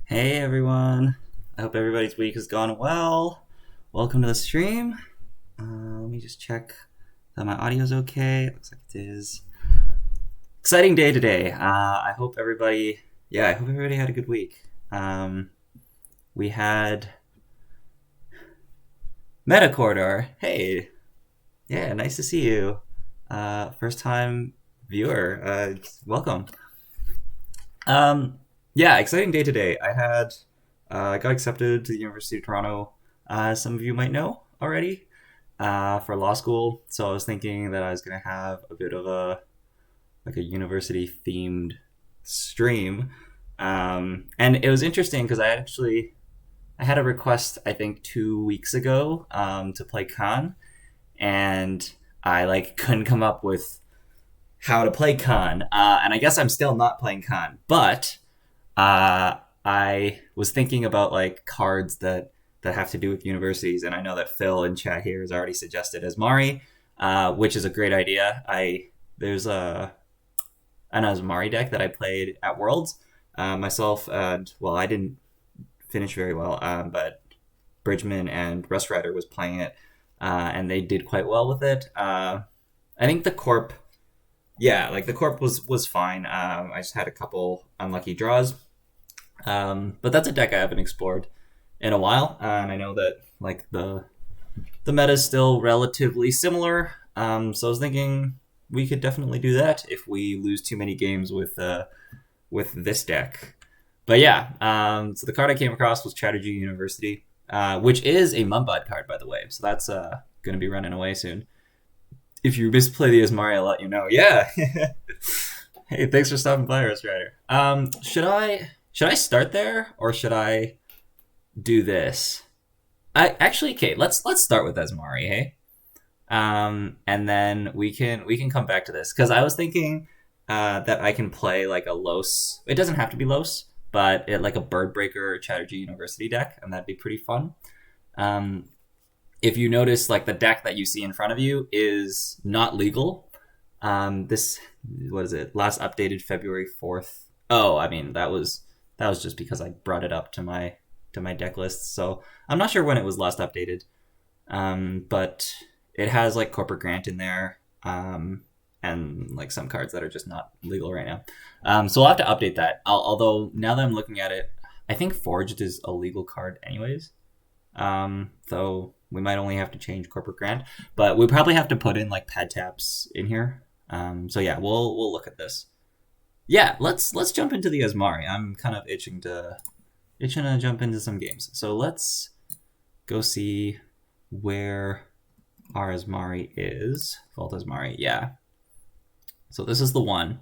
Hey everyone, I hope everybody's week has gone well. Welcome to the stream. Let me just check that my audio's okay. Looks like it is. Exciting day today. I hope everybody had a good week. We had Metacorridor. Hey, yeah, nice to see you. First time viewer. Welcome. Yeah, exciting day today. I got accepted to the University of Toronto, as some of you might know already, for law school. So I was thinking that I was gonna have a bit of a university themed stream, and it was interesting because I had a request I think 2 weeks ago to play Khan, and I couldn't come up with how to play Khan, and I guess I'm still not playing Khan, but I was thinking about cards that have to do with universities, and I know that Phil in chat here has already suggested Azmari, which is a great idea. There's an Azmari deck that I played at Worlds myself, and well, I didn't finish very well, but Bridgman and Rust Rider was playing it, and they did quite well with it. I think the Corp, yeah, the Corp was fine. I just had a couple unlucky draws. But that's a deck I haven't explored in a while, and I know that the meta is still relatively similar. So I was thinking we could definitely do that if we lose too many games with this deck. But yeah, so the card I came across was Chatterjee University, which is a Mumbad card, by the way. So that's going to be running away soon. If you misplay the Azmari, I'll let you know. Yeah. Hey, thanks for stopping by, Rust Rider. Should I start there or should I do this? Okay, let's start with Azmari, hey? And then we can come back to this because I was thinking that I can play a Los. It doesn't have to be Los, but a Bird Breaker or Chatterjee University deck, and that'd be pretty fun. If you notice, the deck that you see in front of you is not legal. This, what is it? Last updated February 4th. Oh, I mean that was just because I brought it up to my deck list. So I'm not sure when it was last updated, but it has Corporate Grant in there, and some cards that are just not legal right now. So I'll have to update that. Although now that I'm looking at it, I think Forged is a legal card anyways. So we might only have to change Corporate Grant, but we probably have to put in pad taps in here. So yeah, we'll look at this. Yeah, let's jump into the Azmari. I'm kind of itching to jump into some games. So let's go see where our Azmari is. Vault Azmari, yeah. So this is the one,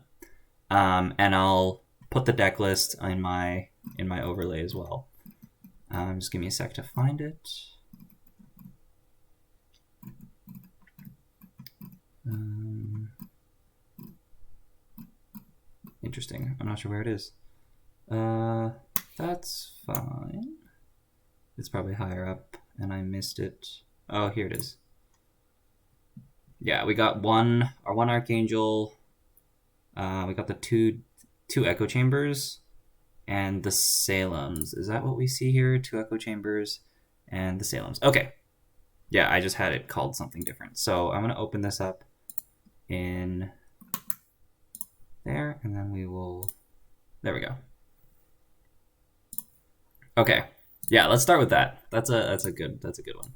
and I'll put the deck list in my overlay as well. Just give me a sec to find it. Interesting. I'm not sure where it is. That's fine. It's probably higher up, and I missed it. Oh, here it is. Yeah, we got our one Archangel. We got the two Echo Chambers, and the Salems. Is that what we see here? 2 Echo Chambers and the Salems. Okay. Yeah, I just had it called something different. So I'm gonna open this up in there, and then there we go. Okay, yeah, let's start with that. That's a good one.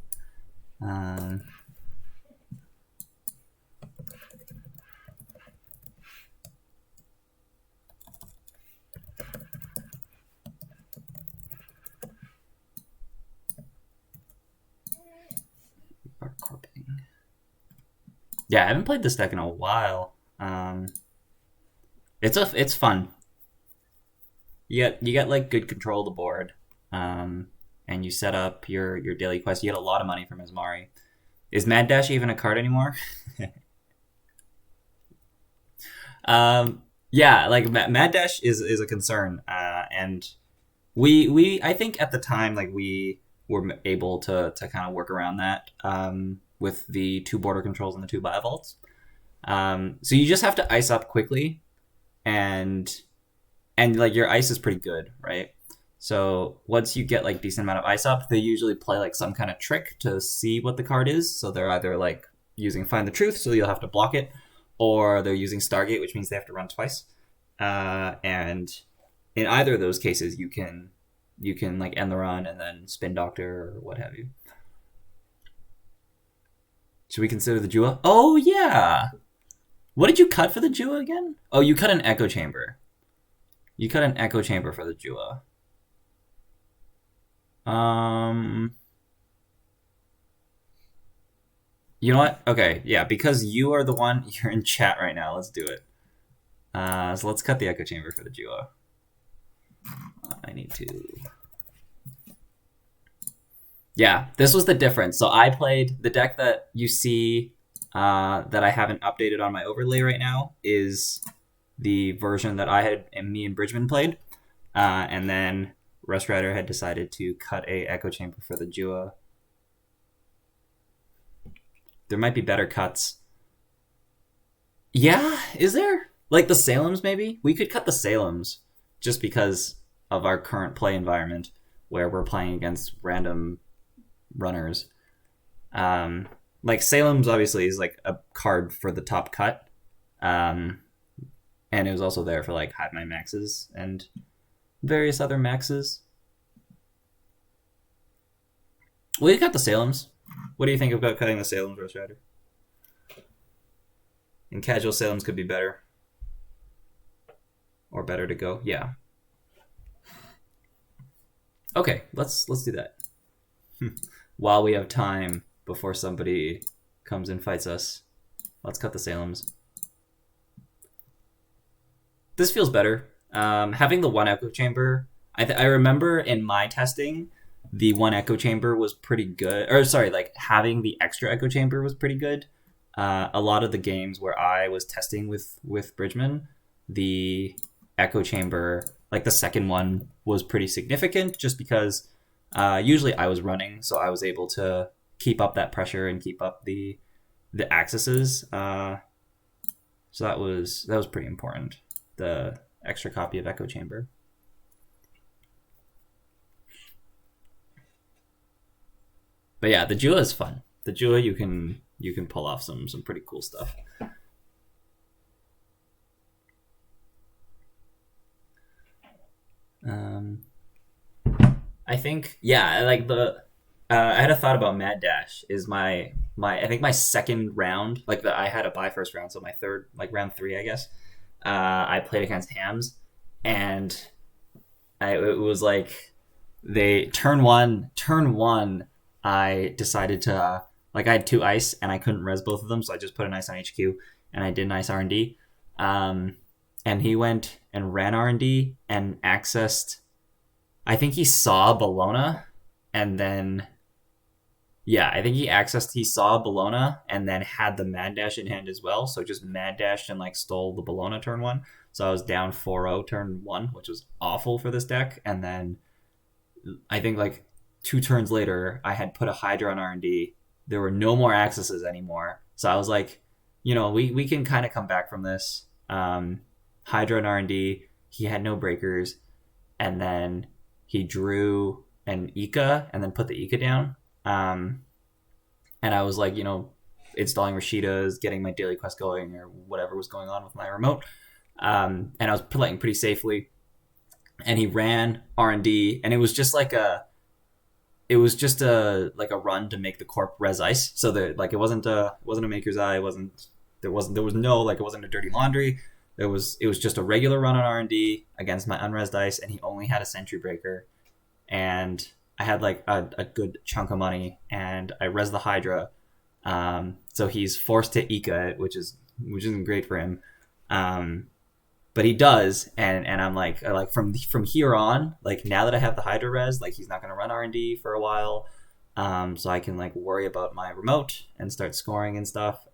Yeah, I haven't played this deck in a while. It's fun. You get good control of the board, and you set up your daily quest. You get a lot of money from Azmari. Is Mad Dash even a card anymore? Yeah, Mad Dash is a concern, and we I think at the time we were able to kind of work around that with the 2 border controls and the 2 bio vaults. So you just have to ice up quickly, and your ice is pretty good, right? So once you get like decent amount of ice up, they usually play like some kind of trick to see what the card is. So they're either like using Find the Truth, so you'll have to block it, or they're using Stargate, which means they have to run twice. And in either of those cases, you can like end the run and then spin Doctor or what have you. Should we consider the Jua? Oh yeah. What did you cut for the Jua again? Oh, you cut an Echo Chamber. You cut an Echo Chamber for the Jua. You know what? Okay, yeah, because you are the one, you're in chat right now. Let's do it. So let's cut the Echo Chamber for the Jua. I need to... Yeah, this was the difference. So I played the deck that you see that I haven't updated on my overlay right now is the version that I had and me and Bridgman played. And then Rust Rider had decided to cut a Echo Chamber for the Jua. There might be better cuts. Yeah, is there? Like the Salems, maybe? We could cut the Salems just because of our current play environment where we're playing against random runners. Like Salem's obviously is like a card for the top cut. And it was also there for like Hive Mind maxes and various other maxes. Well, you cut the Salems. What do you think about cutting the Salems, Rust Rider? And casual Salems could be better. Or better to go. Yeah. Okay, let's do that. While we have time before somebody comes and fights us, let's cut the Salems. This feels better. Having the one Echo Chamber, I remember in my testing, the one Echo Chamber was pretty good. Or sorry, like having the extra Echo Chamber was pretty good. A lot of the games where I was testing with Bridgman, the Echo Chamber, like the second one, was pretty significant just because usually I was running, so I was able to keep up that pressure and keep up the accesses. So that was pretty important. The extra copy of Echo Chamber. But yeah, the Jua is fun. The Jua you can pull off some pretty cool stuff. I think like the I had a thought about Mad Dash is my I think my second round, like I had a bye first round, so my third, like round 3 I guess. I played against Hams, and it was like they turn one I decided to like I had 2 ice and I couldn't res both of them, so I just put an ice on HQ and I did an ice R&D. And he went and ran R&D and accessed, I think he saw Bologna, and then I think he saw Bologna and then had the Mad Dash in hand as well, so just Mad Dashed and like stole the Bologna turn 1. So I was down 4-0 turn 1, which was awful for this deck. And then I think like 2 turns later, I had put a Hydra on R&D. There were no more accesses anymore. So I was like, we can kind of come back from this. Hydra and R&D, he had no breakers. And then he drew an Ika and then put the Ika down. And I was like, installing Rashida's, getting my daily quest going or whatever was going on with my remote. And I was playing pretty safely. And he ran R&D, and it was just like a run to make the corp res ice. So there, like, it wasn't a Maker's Eye. There was no, like, it wasn't a Dirty Laundry. It was just a regular run on R&D against my unresed dice, and he only had a Sentry Breaker. And I had like a good chunk of money, and I res the Hydra. So he's forced to Ika it, which isn't great for him. But he does, and I'm like from here on, like now that I have the Hydra res, like he's not gonna run R&D for a while. So I can like worry about my remote and start scoring and stuff.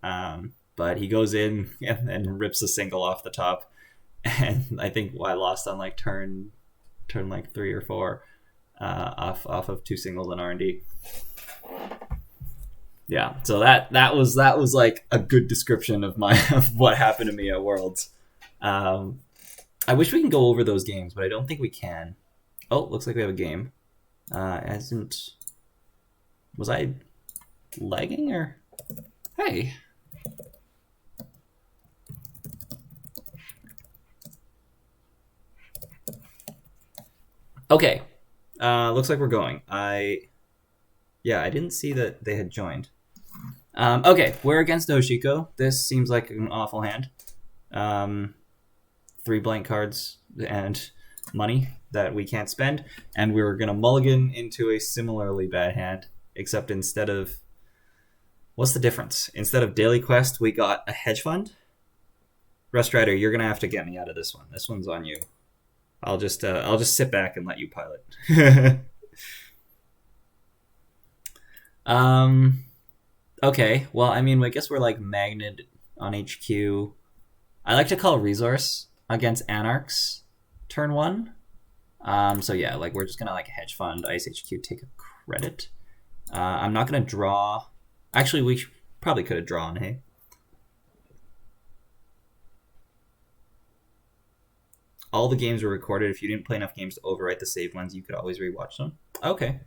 But he goes in and rips a single off the top, and I think I lost on like turn like 3 or 4 off of 2 singles and R&D. Yeah, so that was like a good description of what happened to me at Worlds. I wish we can go over those games, but I don't think we can. Oh, looks like we have a game. Hasn't... Was I lagging or... Hey. Okay. Looks like we're going. Yeah, I didn't see that they had joined. Okay, we're against Hoshiko. This seems like an awful hand. 3 blank cards and money that we can't spend, and we were gonna mulligan into a similarly bad hand, except instead of... What's the difference? Instead of Daily Quest, we got a hedge fund. Rust Rider, you're gonna have to get me out of this one. This one's on you. I'll just sit back and let you pilot. Okay, well, I mean, I guess we're like Magnet on HQ. I like to call Resource against Anarchs turn 1. So yeah, like we're just gonna like hedge fund Ice HQ, take a credit. I'm not gonna draw. Actually, we probably could have drawn, hey? All the games were recorded. If you didn't play enough games to overwrite the saved ones, you could always rewatch them. Okay.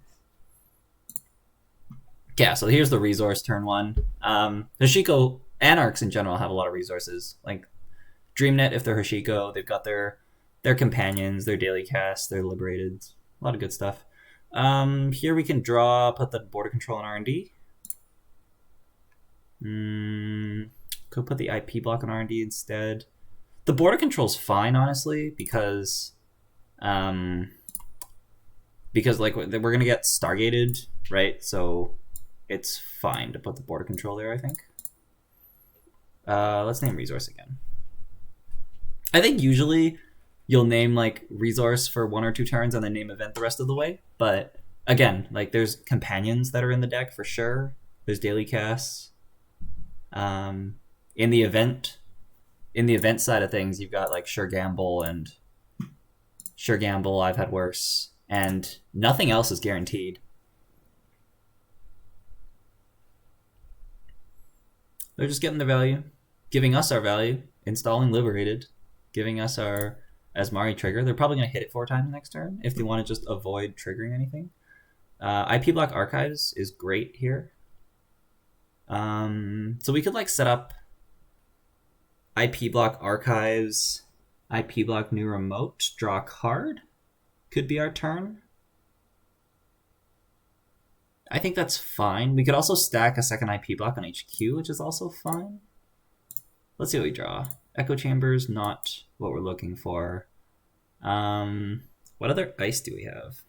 Yeah, so here's the resource turn 1. Hoshiko, Anarchs in general have a lot of resources. Like DreamNet, if they're Hoshiko, they've got their companions, their daily cast, their liberated. A lot of good stuff. Here we can draw, put the border control in R&D. Could put the IP block on R&D instead. The border control's fine, honestly, because like we're gonna get Stargated, right? So it's fine to put the border control there, I think. Let's name resource again. I think usually you'll name like resource for 1 or 2 turns and then name event the rest of the way. But again, like there's companions that are in the deck for sure. There's daily casts. In the event side of things, you've got like Sure Gamble and Sure Gamble, I've had worse, and nothing else is guaranteed. They're just getting the value, giving us our value, installing Liberated, giving us our Azmari trigger. They're probably going to hit it 4 times next turn if they want to just avoid triggering anything. IP block archives is great here. So we could like set up IP block archives, IP block new remote, draw a card. Could be our turn. I think that's fine. We could also stack a second IP block on HQ, which is also fine. Let's see what we draw. Echo Chambers, not what we're looking for. What other ice do we have?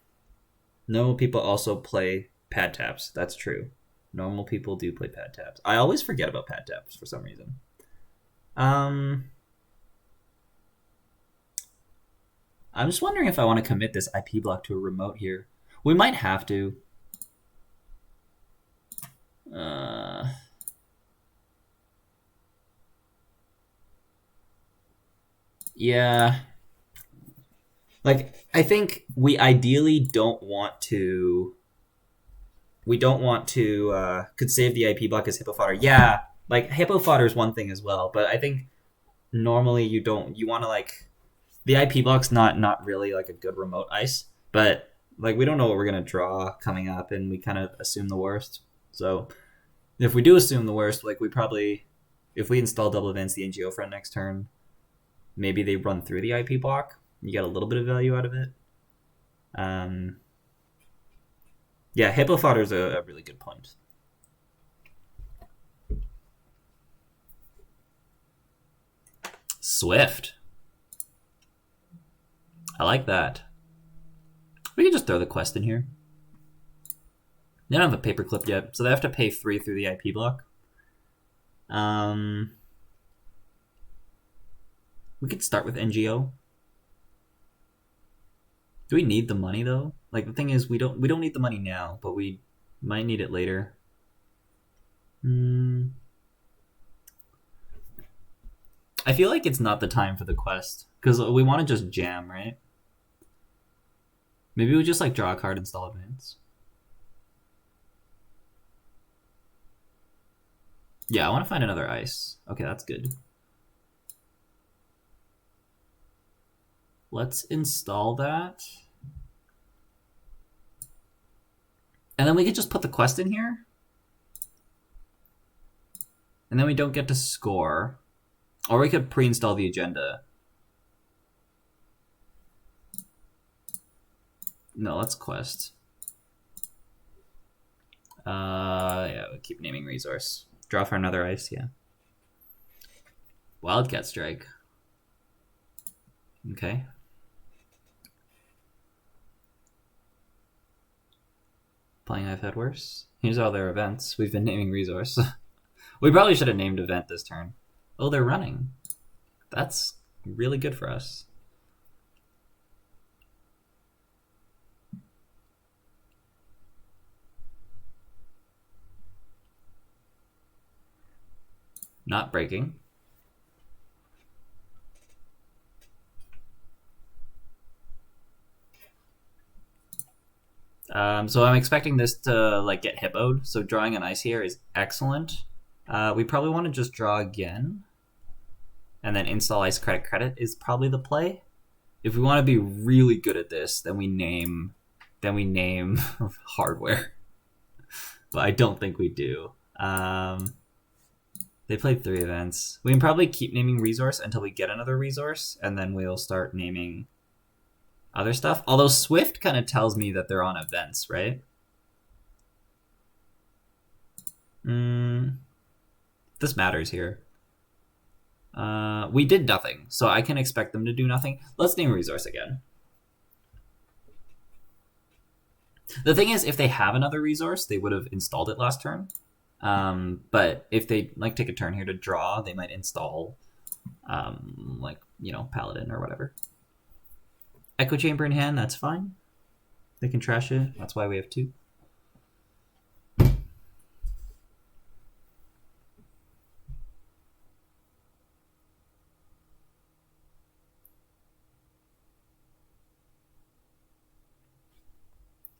No, people also play pad taps. That's true. Normal people do play pad taps. I always forget about pad taps for some reason. I'm just wondering if I want to commit this IP block to a remote here. We might have to. Yeah. Like, I think we ideally don't want to... We don't want to... could save the IP block as Hippo Fodder. Yeah, like, Hippo Fodder is one thing as well, but I think normally you don't... You want to, like... The IP block's not really, like, a good remote ice, but, like, we don't know what we're going to draw coming up, and we kind of assume the worst. So, if we do assume the worst, like, we probably... If we install double events the NGO friend next turn, maybe they run through the IP block. You get a little bit of value out of it. Yeah, Hippo Fodder is a really good point. Swift. I like that. We can just throw the quest in here. They don't have a paperclip yet, so they have to pay 3 through the IP block. We could start with NGO. Do we need the money though? Like the thing is, we don't need the money now, but we might need it later. I feel like it's not the time for the quest because we want to just jam, right? Maybe we just like draw a card, install advance. Yeah, I want to find another ice. Okay, that's good. Let's install that. And then we could just put the quest in here. And then we don't get to score. Or we could pre-install the agenda. No, let's quest. Yeah, we'll keep naming resource. Draw for another ice, yeah. Wildcat Strike. Okay. Playing I've had worse. Here's all their events. We've been naming resource. We probably should have named event this turn. Oh, they're running. That's really good for us. Not breaking. So I'm expecting this to like get hippoed. So drawing an ice here is excellent. We probably want to just draw again. And then install ice credit is probably the play. If we want to be really good at this, then we name hardware. But I don't think we do. They played 3 events. We can probably keep naming resource until we get another resource, and then we'll start naming other stuff. Although Swift kind of tells me that they're on events, right? This matters here. We did nothing, so I can expect them to do nothing. Let's name resource again. The thing is, if they have another resource, they would have installed it last turn. But if they like take a turn here to draw, they might install like, you know, Paladin or whatever. Echo Chamber in hand, that's fine. They can trash it. That's why we have 2.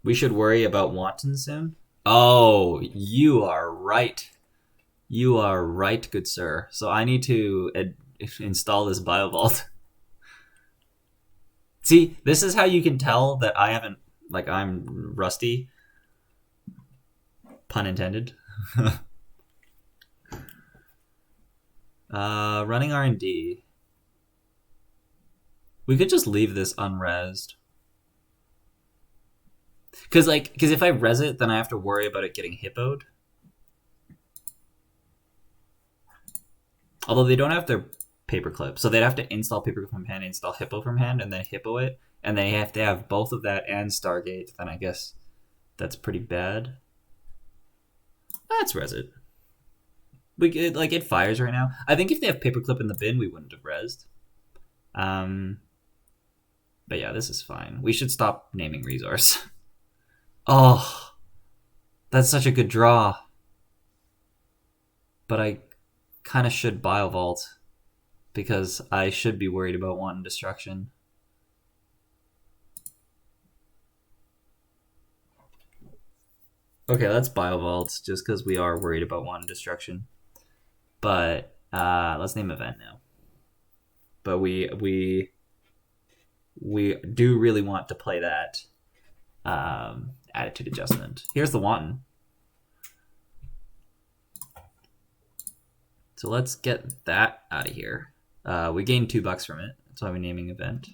We should worry about Wanton soon. Oh, you are right. You are right, good sir. So I need to install this BioVault. See, this is how you can tell that I haven't, like, I'm rusty. Pun intended. Running R&D. We could just leave this unresed. Because if I res it, then I have to worry about it getting hippoed. Although they don't have their paperclip, so they'd have to install paperclip from hand, install hippo from hand, and then hippo it, and they have to have both of that and Stargate. Then I guess that's pretty bad. Let's res it. It fires right now. I think if they have paperclip in the bin, we wouldn't have resed. But yeah, this is fine. We should stop naming resource. Oh, that's such a good draw. But I kind of should BioVault because I should be worried about wanton destruction. Okay, let's BioVault just because we are worried about wanton destruction. But let's name event now. But we do really want to play that attitude adjustment. Here's the wanton. So let's get that out of here. We gained $2 from it. That's why we're naming event.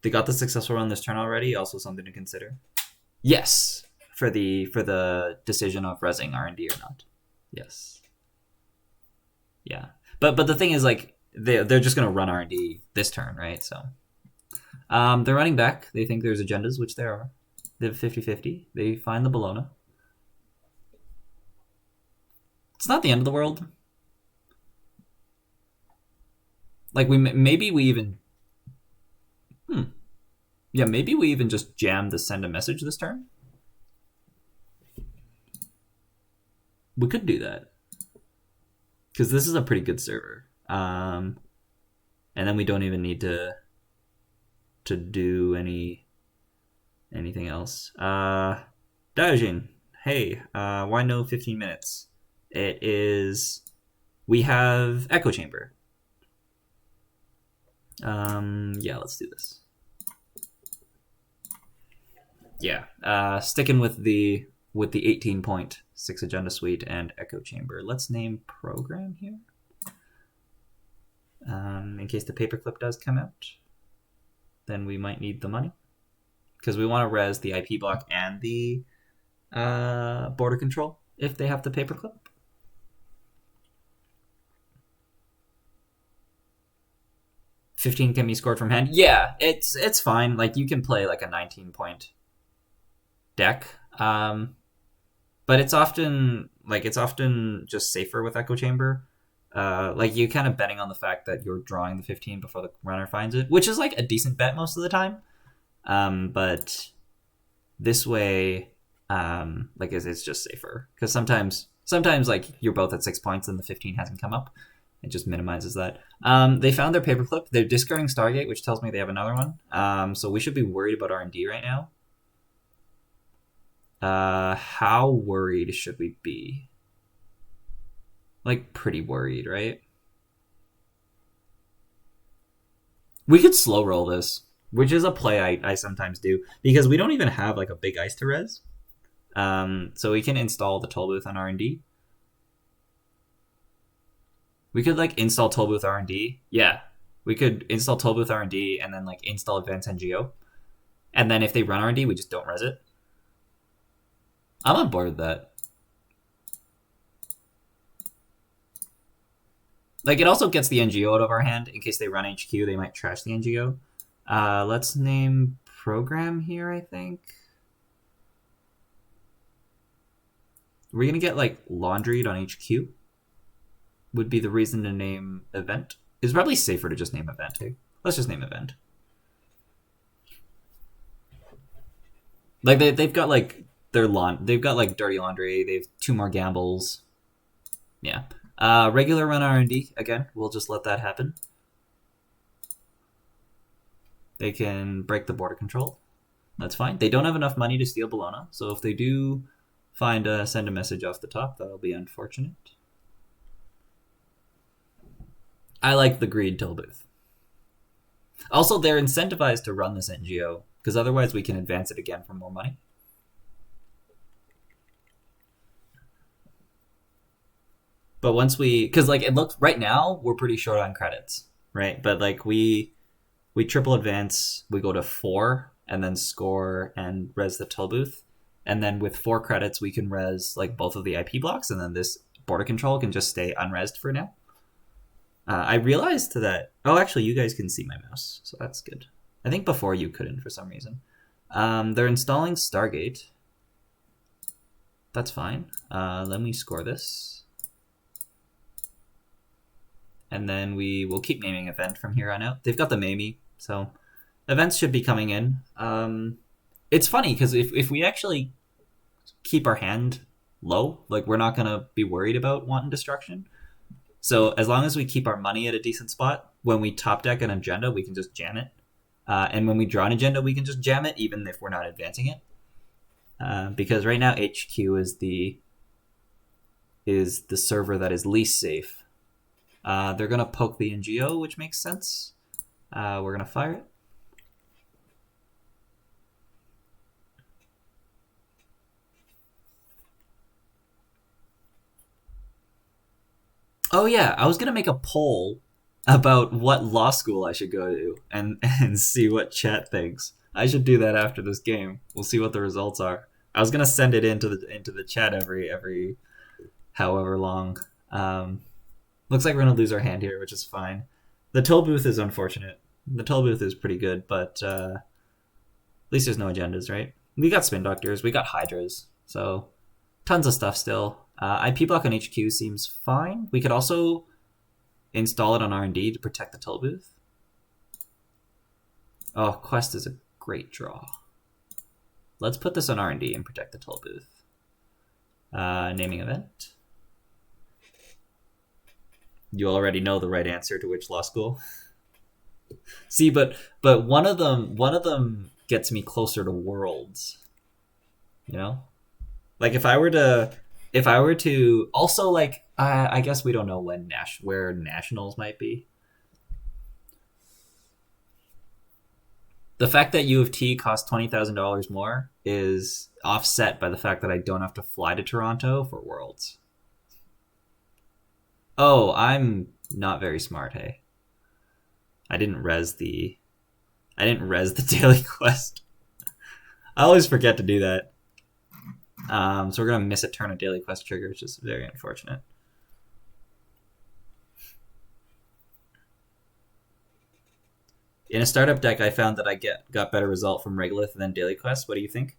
They got the successful run this turn already. Also something to consider. Yes, for the decision of resing R&D or not. Yes. Yeah, but the thing is, like, they're just gonna run R&D this turn, right? So they're running back. They think there's agendas, which there are. They have 50-50. They find the Bologna. It's not the end of the world. Like, maybe we even just jam the send a message this turn. We could do that because this is a pretty good server, and then we don't even need to do anything else. Daojin, hey, why no 15 minutes? We have Echo Chamber. Yeah, let's do this. Yeah. Sticking with the 18.6 agenda suite and echo chamber. Let's name program here. In case the paperclip does come out, then we might need the money because we want to res the IP block and the border control if they have the paperclip. $15 can be scored from hand. Yeah, it's fine. Like you can play like a 19-point deck, but it's often just safer with echo chamber. Like you kind of betting on the fact that you're drawing the 15 before the runner finds it, which is like a decent bet most of the time. But this way, like it's just safer because sometimes like you're both at 6 points and the 15 hasn't come up. It just minimizes that. They found their paperclip. They're discarding Stargate, which tells me they have another one. So we should be worried about R&D right now. How worried should we be? Like, pretty worried, right? We could slow roll this, which is a play I sometimes do, because we don't even have, like, a big ice to res. So we can install the toll booth on R&D. We could, like, install toll booth R&D. Yeah, we could install toll booth R&D and then, like, install advanced NGO. And then if they run R&D, we just don't res it. I'm on board with that. Like, it also gets the NGO out of our hand. In case they run HQ, they might trash the NGO. Let's name program here, I think. We're going to get, like, laundried on HQ. Would be the reason to name event. It's probably safer to just name event, hey? Let's just name event. Like, they've got, like, they've got, like, dirty laundry. They have 2 more gambles. Yeah. Regular run R&D, again, we'll just let that happen. They can break the border control. That's fine. They don't have enough money to steal Bologna, so if they do send a message off the top, that'll be unfortunate. I like the greed toll booth. Also, they're incentivized to run this NGO, because otherwise we can advance it again for more money. But once because like it looks right now, we're pretty short on credits, right? But like we triple advance, we go to 4 and then score and res the toll booth. And then with 4 credits, we can res like both of the IP blocks, and then this border control can just stay unresed for now. I realized that, oh, actually you guys can see my mouse, so that's good. I think before you couldn't for some reason. They're installing Stargate. That's fine. Let me score this. And then we will keep naming event from here on out. They've got the Mamie, so events should be coming in. It's funny, because if we actually keep our hand low, like we're not going to be worried about wanton destruction. So as long as we keep our money at a decent spot, when we top deck an agenda, we can just jam it. And when we draw an agenda, we can just jam it, even if we're not advancing it. Because right now, HQ is the server that is least safe. They're going to poke the NGO, which makes sense. We're going to fire it. Oh yeah, I was going to make a poll about what law school I should go to and see what chat thinks. I should do that after this game. We'll see what the results are. I was going to send it into the chat every however long. Looks like we're going to lose our hand here, which is fine. The toll booth is unfortunate. The toll booth is pretty good, but at least there's no agendas, right? We got spin doctors, we got hydras, so tons of stuff still. IP block on HQ seems fine. We could also install it on R&D to protect the toll booth. Oh, quest is a great draw. Let's put this on R&D and protect the toll booth. Naming event. You already know the right answer to which law school. See, but one of them gets me closer to Worlds. You know, like if I were to also like I guess we don't know where nationals might be. The fact that U of T costs $20,000 more is offset by the fact that I don't have to fly to Toronto for Worlds. Oh, I'm not very smart, hey. I didn't res the daily quest. I always forget to do that. So we're gonna miss a turn of daily quest trigger, which is very unfortunate. In a startup deck, I found that I got better result from Regolith than daily quest. What do you think?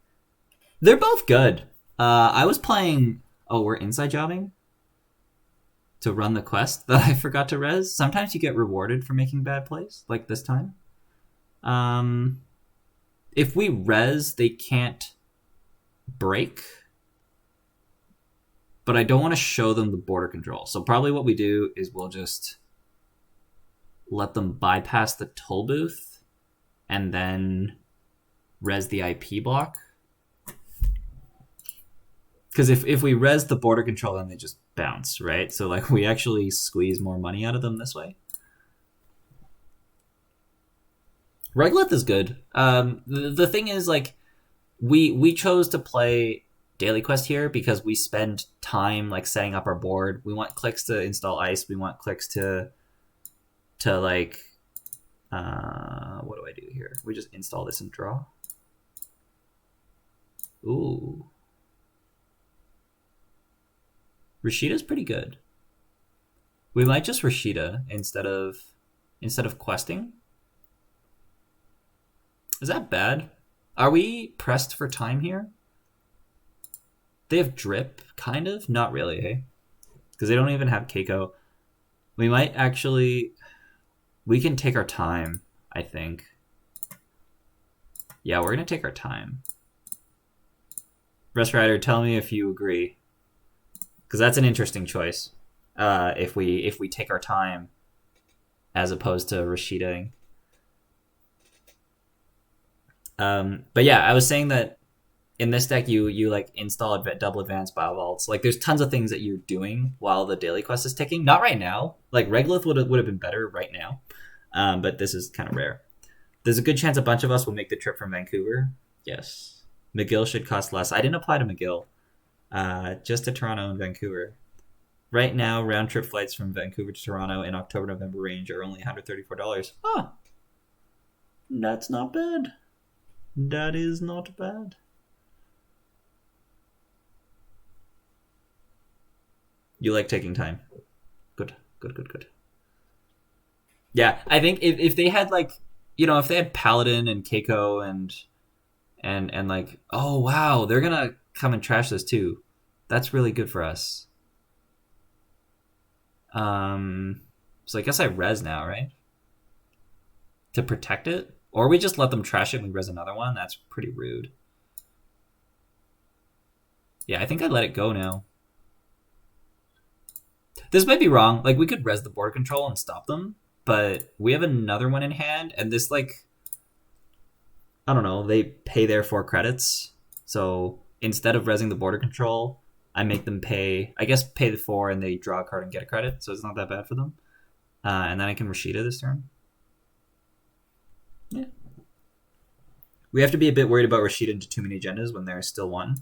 They're both good. I was playing. Oh, we're inside jobbing to run the quest that I forgot to res. Sometimes you get rewarded for making bad plays, like this time. If we res, they can't break. But I don't want to show them the border control. So probably what we do is we'll just let them bypass the toll booth and then res the IP block. Because if we res the border control, then they just bounce, right? So like we actually squeeze more money out of them this way. Regolith is good. The thing is, like, we chose to play daily quest here because we spend time like setting up our board. We want clicks to install ice. We want clicks to like what do I do here? We just install this and draw. Ooh. Rashida's pretty good. We might just Rashida instead of questing. Is that bad? Are we pressed for time here? They have drip, kind of? Not really, hey? Because they don't even have Keiko. We might actually... We can take our time, I think. Yeah, we're going to take our time. Rest Rider, tell me if you agree. Because that's an interesting choice. If we take our time as opposed to Rashidaing. But yeah, I was saying that in this deck, you like install double advanced bio vaults. Like, there's tons of things that you're doing while the daily quest is ticking. Not right now. Like, Regolith would have been better right now, but this is kind of rare. There's a good chance a bunch of us will make the trip from Vancouver. Yes, McGill should cost less. I didn't apply to McGill, just to Toronto and Vancouver. Right now, round trip flights from Vancouver to Toronto in October-November range are only $134. Oh, that's not bad. That is not bad. You like taking time. Good. Yeah, I think if they had like, you know, if they had Paladin and Keiko and like, oh wow, they're gonna come and trash this too. That's really good for us. So I guess I res now, right? To protect it? Or we just let them trash it and we res another one? That's pretty rude. Yeah, I think I let it go now. This might be wrong. Like, we could res the border control and stop them, but we have another one in hand, and this, like, I don't know, they pay their 4 credits. So instead of resing the border control, I make them pay the 4 and they draw a card and get a credit, so it's not that bad for them. And then I can Rashida this turn. Yeah. We have to be a bit worried about Rashida into too many agendas when there's still one.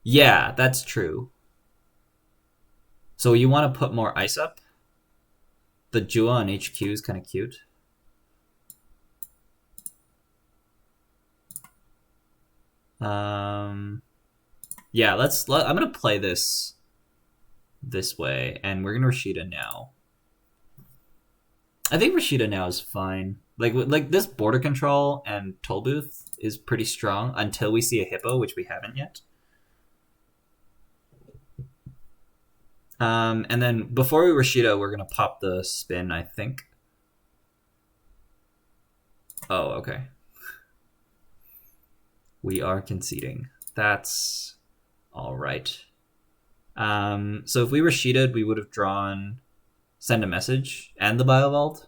Yeah, that's true. So you want to put more ice up? The Jua on HQ is kind of cute. Yeah, I'm going to play this way, and we're going to Rashida now. I think Rashida now is fine. Like this border control and toll booth is pretty strong until we see a hippo, which we haven't yet. And then before we Rashida, we're going to pop the spin, I think. Oh, okay. We are conceding. That's all right. So if we Rashida'd, we would have drawn Send a Message and the Bio Vault.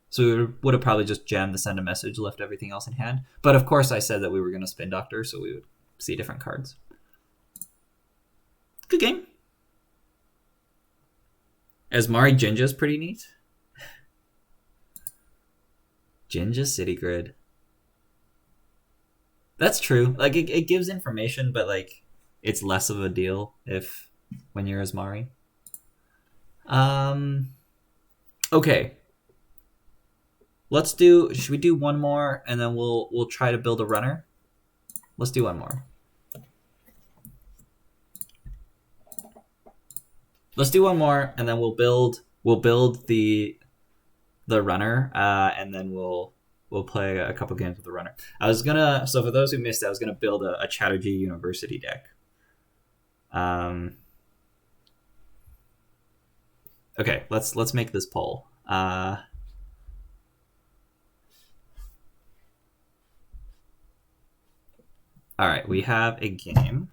So we would have probably just jammed the Send a Message, left everything else in hand. But of course I said that we were going to Spin Doctor, so we would see different cards. Good game. Azmari Jinja's pretty neat. Jinja City Grid. That's true. Like it gives information, but like it's less of a deal if when you're Azmari. Um. Okay. Let's do. Should we do one more and then we'll try to build a runner? Let's do one more. Let's do one more and then we'll build the runner and then we'll play a couple games with the runner. I was gonna. So for those who missed it, I was gonna build a Chatterjee University deck. Okay, let's make this poll. All right, we have a game.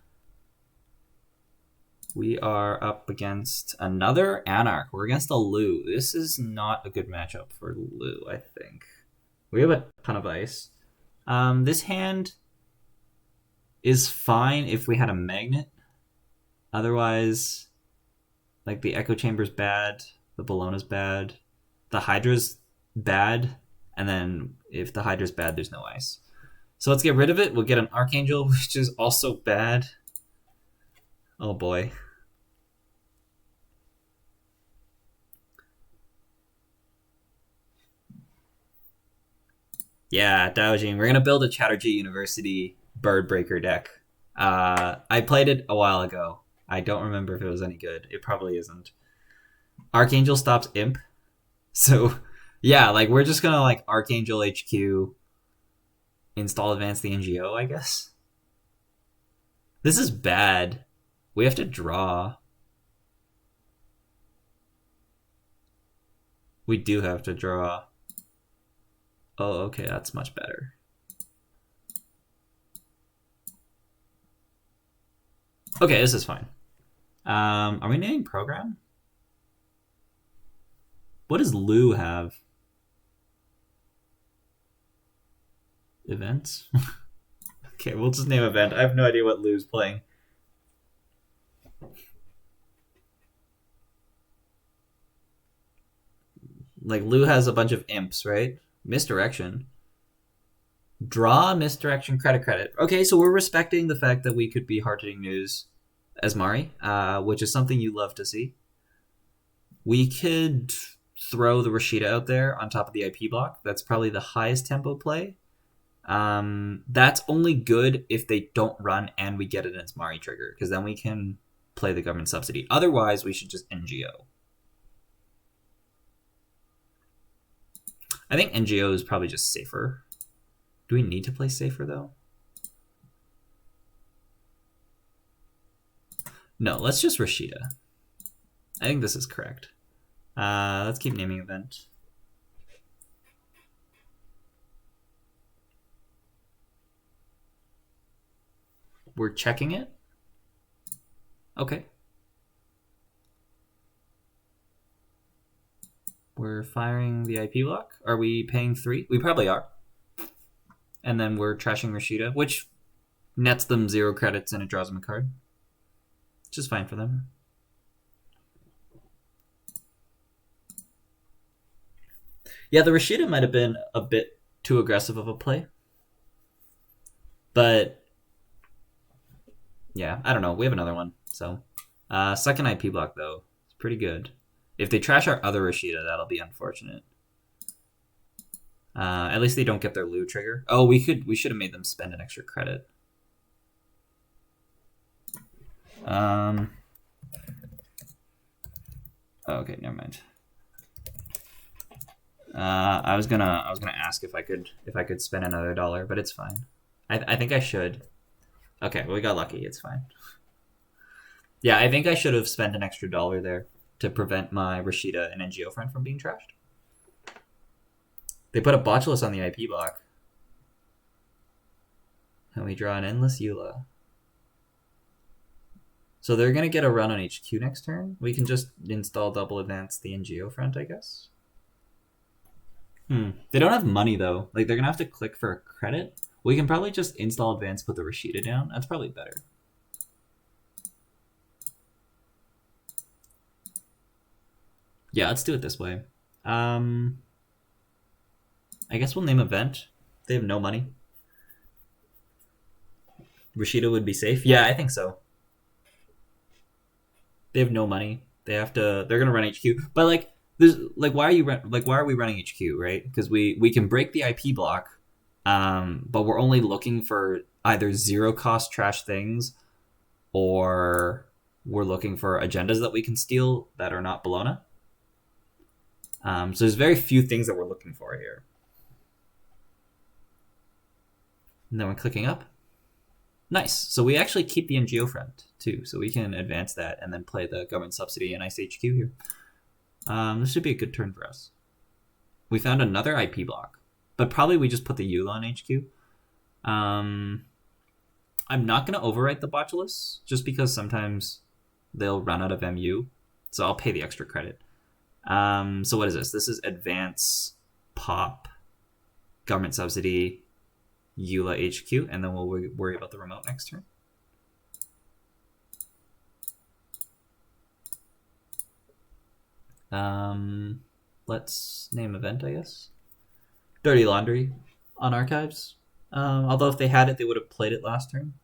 We are up against another Anarch. We're against a Loup. This is not a good matchup for Loup, I think. We have a ton of ice. This hand is fine if we had a magnet. Otherwise, like the Echo Chamber's bad, the Bellona's bad, the Hydra's bad, and then if the Hydra's bad, there's no ice. So let's get rid of it. We'll get an Archangel, which is also bad. Oh boy. Yeah, Daojin. We're gonna build a Chatterjee University Bird Breaker deck. I played it a while ago. I don't remember if it was any good. It probably isn't. Archangel stops Imp. So yeah, like we're just gonna like Archangel HQ install advance the NGO, I guess. This is bad. We have to draw. We do have to draw. Oh, okay, that's much better. Okay, this is fine. Are we naming program? What does Lou have? Events? Okay, we'll just name event. I have no idea what Lou's playing. Like, Lou has a bunch of imps, right? Misdirection. Draw, misdirection, credit. Okay, so we're respecting the fact that we could be hard-hitting news Azmari, which is something you love to see. We could throw the Rashida out there on top of the IP block. That's probably the highest tempo play. That's only good if they don't run and we get an Azmari trigger, because then we can play the government subsidy. Otherwise, we should just NGO. I think NGO is probably just safer. Do we need to play safer, though? No, let's just Rashida. I think this is correct. Let's keep naming event. We're checking it? Okay. We're firing the IP block. Are we paying 3? We probably are. And then we're trashing Rashida, which nets them 0 credits and it draws them a card. Which is fine for them. Yeah, the Rashida might have been a bit too aggressive of a play. But yeah, I don't know. We have another one. So second IP block, though. It's pretty good. If they trash our other Rashida, that'll be unfortunate. At least they don't get their Lou trigger. Oh, we should have made them spend an extra credit. Okay, never mind. I was gonna ask if I could spend another $1, but it's fine. I think I should. Okay, well, we got lucky. It's fine. Yeah, I think I should have spent an extra $1 there to prevent my Rashida and NGO friend from being trashed. They put a Botulus on the IP block. And we draw an endless Eula. So they're going to get a run on HQ next turn. We can just install double advance the NGO front, I guess. They don't have money, though. Like, they're going to have to click for a credit. We can probably just install advance, put the Rashida down. That's probably better. Yeah, let's do it this way. I guess we'll name event. They have no money. Rashida would be safe. Yeah, I think so. They have no money. They have to. They're gonna run HQ, but like, there's like, why are we running HQ, right? Because we can break the IP block, but we're only looking for either zero cost trash things, or we're looking for agendas that we can steal that are not Bologna. So there's very few things that we're looking for here. And then we're clicking up. Nice. So we actually keep the NGO front too, so we can advance that and then play the government subsidy and ICE HQ here. This should be a good turn for us. We found another IP block, but probably we just put the EULA on HQ. I'm not going to overwrite the botulus just because sometimes they'll run out of MU, so I'll pay the extra credit. So what is this? This is advance, pop, government subsidy, EULA HQ, and then we'll worry about the remote next turn. Let's name event, I guess. Dirty Laundry on archives. Although if they had it, they would have played it last turn.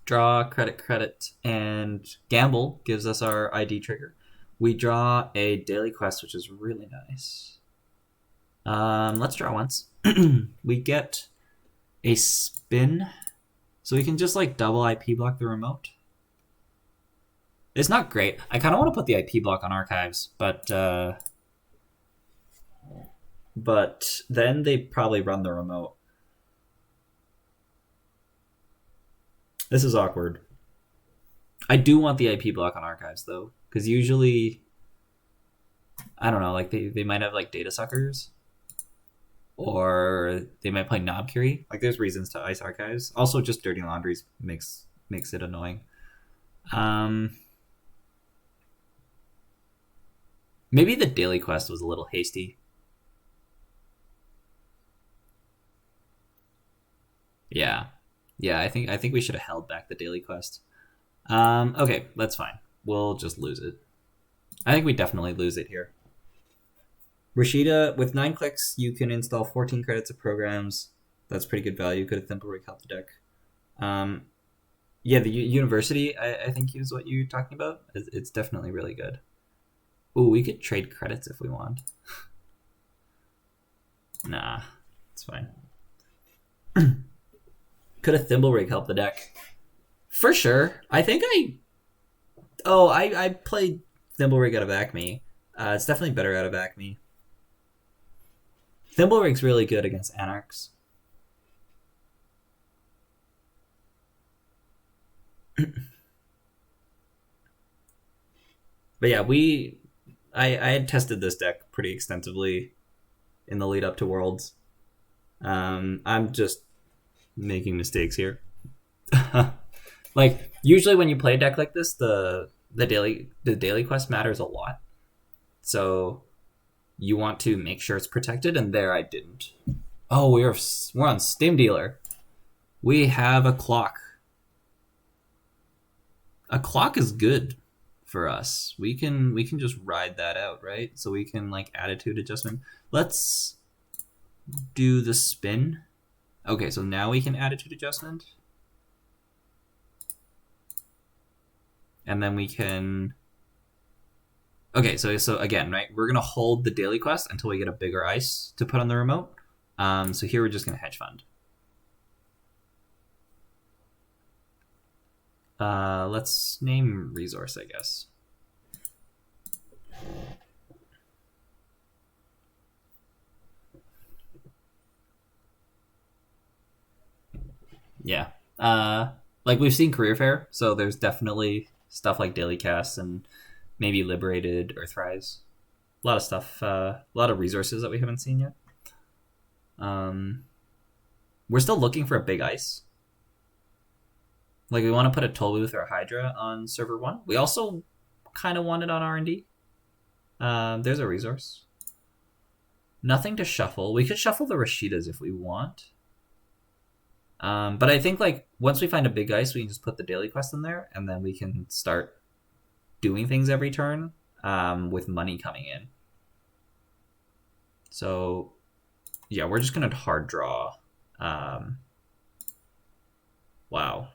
Draw, credit, and gamble gives us our ID trigger. We draw a daily quest, which is really nice. Let's draw once. We get a spin, so we can just like double IP block the remote. It's not great. I kind of want to put the IP block on archives, but then they probably run the remote. This is awkward. I do want the IP block on archives though, because usually, I don't know, like they might have like data suckers, or they might play Knob Curie. Like there's reasons to ice archives. Also, just Dirty Laundries makes it annoying. Maybe the daily quest was a little hasty. Yeah. I think we should have held back the daily quest. Okay, that's fine. We'll just lose it. I think we definitely lose it here. Rashida, with 9 clicks, you can install 14 credits of programs. That's pretty good value. Could have Thimblerig help the deck. Yeah, the university, I think is what you're talking about. It's definitely really good. Ooh, we could trade credits if we want. Nah, it's fine. Could a Thimblerig help the deck? For sure. I think I played Thimblerig out of Acme. It's definitely better out of Acme. Thimblerig's really good against Anarchs. But yeah, I had tested this deck pretty extensively in the lead up to Worlds. I'm just making mistakes here. Like usually when you play a deck like this, the daily quest matters a lot. So you want to make sure it's protected, and there I didn't. Oh, we're on Steam Dealer. We have a clock. A clock is good for us. We can just ride that out, right? So we can like attitude adjustment. Let's do the spin. Okay, so now we can attitude adjustment. And then we can... Okay, so again, right? We're going to hold the daily quest until we get a bigger ice to put on the remote. So here we're just going to hedge fund. Let's name resource, I guess. Yeah. Like we've seen Career Fair, so there's definitely stuff like Daily Casts and maybe Liberated, Earthrise. A lot of stuff, a lot of resources that we haven't seen yet. We're still looking for a big ice. Like we want to put a Toll Booth or a Hydra on server 1. We also kind of want it on R&D. There's a resource. Nothing to shuffle. We could shuffle the Rashidas if we want. But I think like once we find a big ice, we can just put the daily quest in there, and then we can start doing things every turn with money coming in. So Yeah, we're just gonna hard draw. Wow.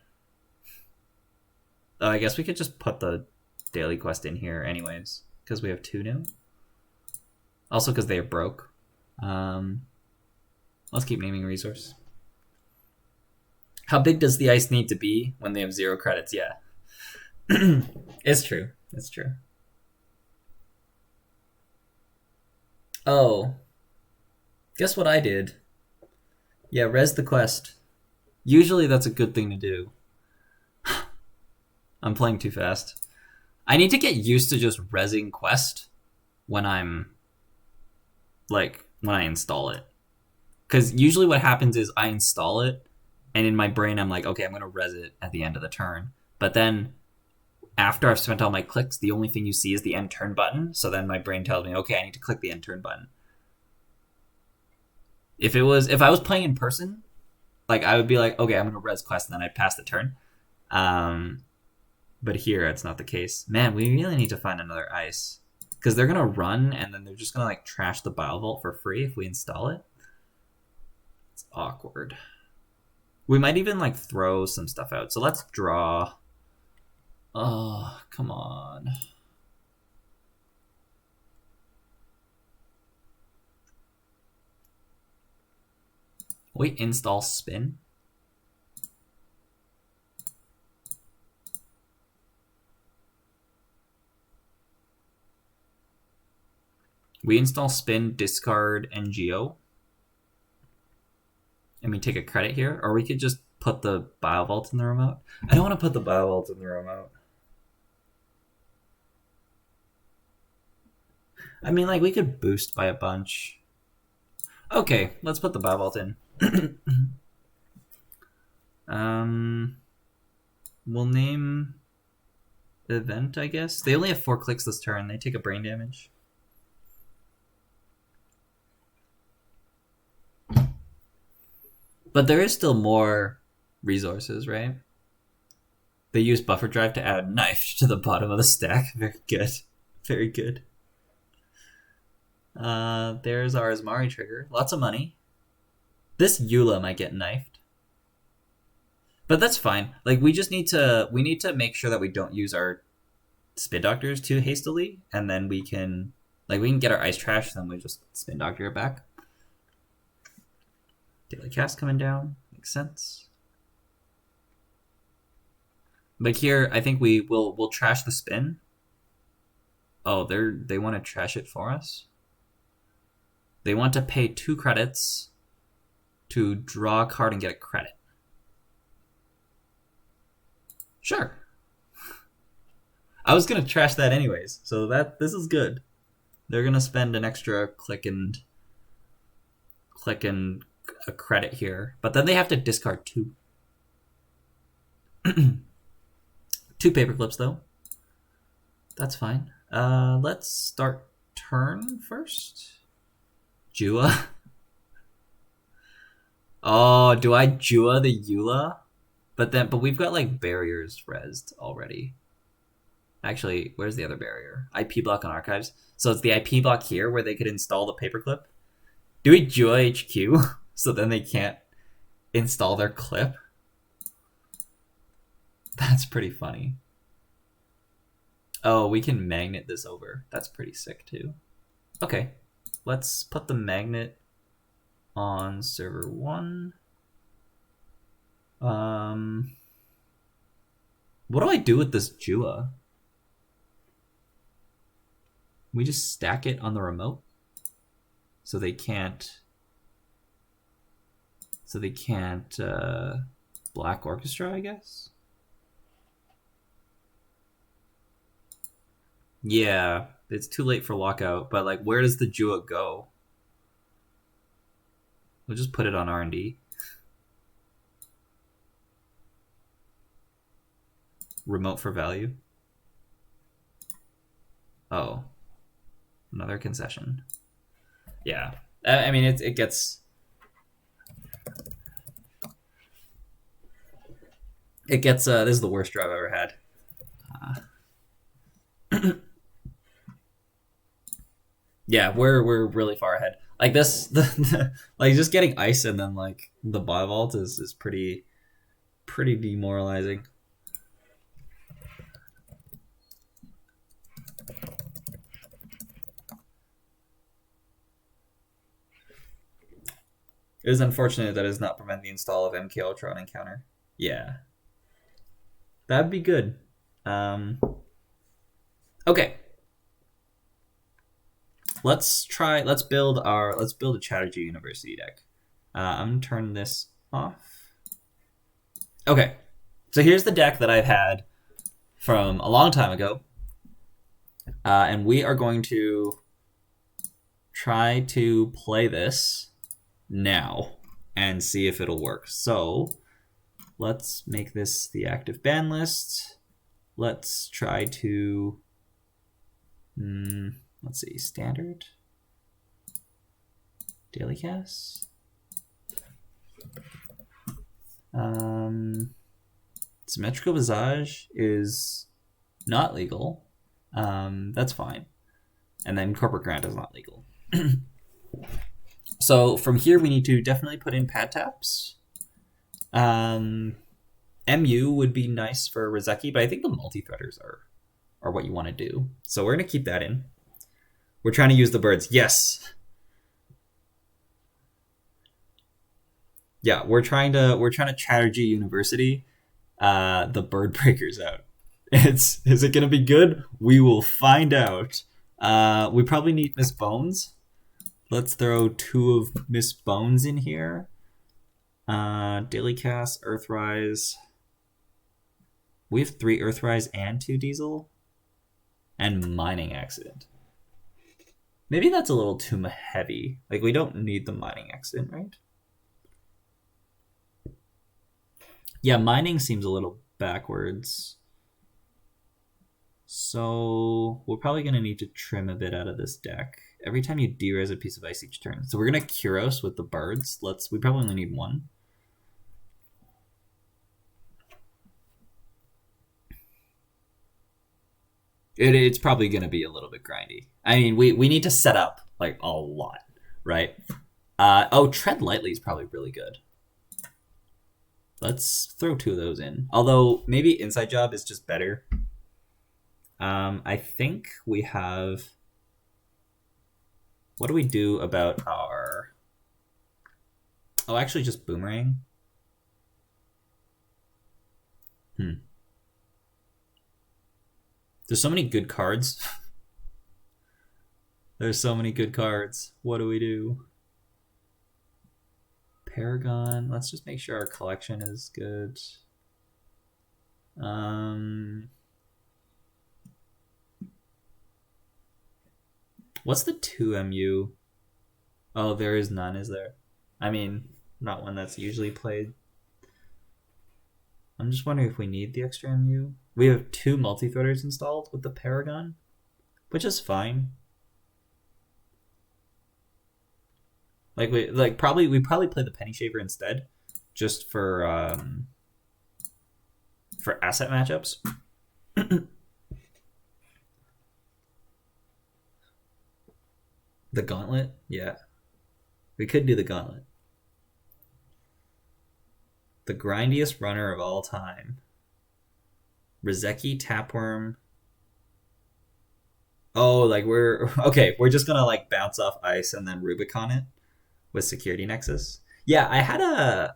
I guess we could just put the daily quest in here anyways, because we have 2 new. Also because they are broke. Let's keep naming resource. How big does the ice need to be when they have 0 credits? Yeah. It's true. It's true. Oh. Guess what I did? Yeah, res the quest. Usually that's a good thing to do. I'm playing too fast. I need to get used to just resing quest when I'm like when I install it. Because usually what happens is I install it and in my brain I'm like, okay, I'm gonna res it at the end of the turn. But then after I've spent all my clicks, the only thing you see is the end turn button. So then my brain tells me, okay, I need to click the end turn button. If I was playing in person, like I would be like, okay, I'm gonna res quest, and then I'd pass the turn. But here it's not the case. Man, we really need to find another ice because they're gonna run and then they're just gonna like trash the Bile Vault for free if we install it. It's awkward. We might even like throw some stuff out. So let's draw. Oh, come on. Wait, install spin. We install spin, discard, NGO. And we take a credit here. Or we could just put the Bile Vault in the remote. I don't want to put the Bile Vault in the remote. I mean, like, we could boost by a bunch. Okay, let's put the Bile Vault in. We'll name event, I guess. They only have 4 clicks this turn. They take a brain damage. But there is still more resources, right? They use buffer drive to add a knife to the bottom of the stack. Very good. Very good. There's our Azmari trigger. Lots of money. This Eula might get knifed. But that's fine. Like, we need to make sure that we don't use our spin doctors too hastily, and then we can get our ice trash, and then we just spin doctor it back. Daily cast coming down. Makes sense. But here, I think we'll trash the spin. Oh, they want to trash it for us? They want to pay 2 credits to draw a card and get a credit. Sure. I was gonna trash that anyways, so this is good. They're gonna spend an extra click and a credit here, but then they have to discard 2. 2 paper clips though. That's fine. Let's start turn first. Jua. Oh, do I Jua the Eula? But we've got like barriers resed already. Actually, where's the other barrier? IP block on archives. So it's the IP block here where they could install the paperclip. Do we Jua HQ so then they can't install their clip? That's pretty funny. Oh, we can magnet this over. That's pretty sick too. Okay, let's put the magnet on server 1. What do I do with this Jua? We just stack it on the remote so they can't Black Orchestra, I guess. Yeah, it's too late for lockout, but like, where does the Jua go? We'll just put it on R&D. Remote for value. Oh, another concession. Yeah, I mean it gets this is the worst draw I've ever had. Yeah, we're really far ahead. Like this, like just getting ice and then like the buy vault is pretty demoralizing. It is unfortunate that it does not prevent the install of MK Ultra on encounter. Yeah, that'd be good. Okay. Let's build a Chatterjee University deck. I'm gonna turn this off. Okay, so here's the deck that I've had from a long time ago, and we are going to try to play this now and see if it'll work. So let's make this the active ban list. Let's try to let's see, standard, daily cast. Symmetrical Visage is not legal. That's fine. And then Corporate Grant is not legal. So from here, we need to definitely put in pad taps. MU would be nice for Rizeki, but I think the multi-threaders are what you want to do. So we're going to keep that in. We're trying to use the birds. Yes. Yeah, we're trying to Chatterjee University the bird breakers out. Is it going to be good? We will find out. We probably need Miss Bones. Let's throw 2 of Miss Bones in here. Daily Cast, Earthrise. We have 3 Earthrise and 2 Diesel. And Mining Accident. Maybe that's a little too heavy. Like, we don't need the Mining Accident, right? Yeah, Mining seems a little backwards. So we're probably going to need to trim a bit out of this deck. Every time you de-res a piece of ice each turn. So we're going to Kuros with the birds. We probably only need 1. It's probably going to be a little bit grindy. I mean, we need to set up like a lot, right? Tread Lightly is probably really good. Let's throw 2 of those in. Although maybe Inside Job is just better. I think we have... What do we do about our... Oh, actually just Boomerang. There's so many good cards. There's so many good cards. What do we do? Paragon. Let's just make sure our collection is good. What's the 2MU? Oh, there is none, is there? I mean, not one that's usually played. I'm just wondering if we need the extra MU. We have 2 multi-threaders installed with the Paragon, which is fine. We probably play the Penny Shaver instead, just for asset matchups. The Gauntlet, yeah, we could do the Gauntlet. The grindiest runner of all time. Rizeki, Tapworm. Oh, like we're just gonna like bounce off ice and then Rubicon it with Security Nexus. Yeah, I had a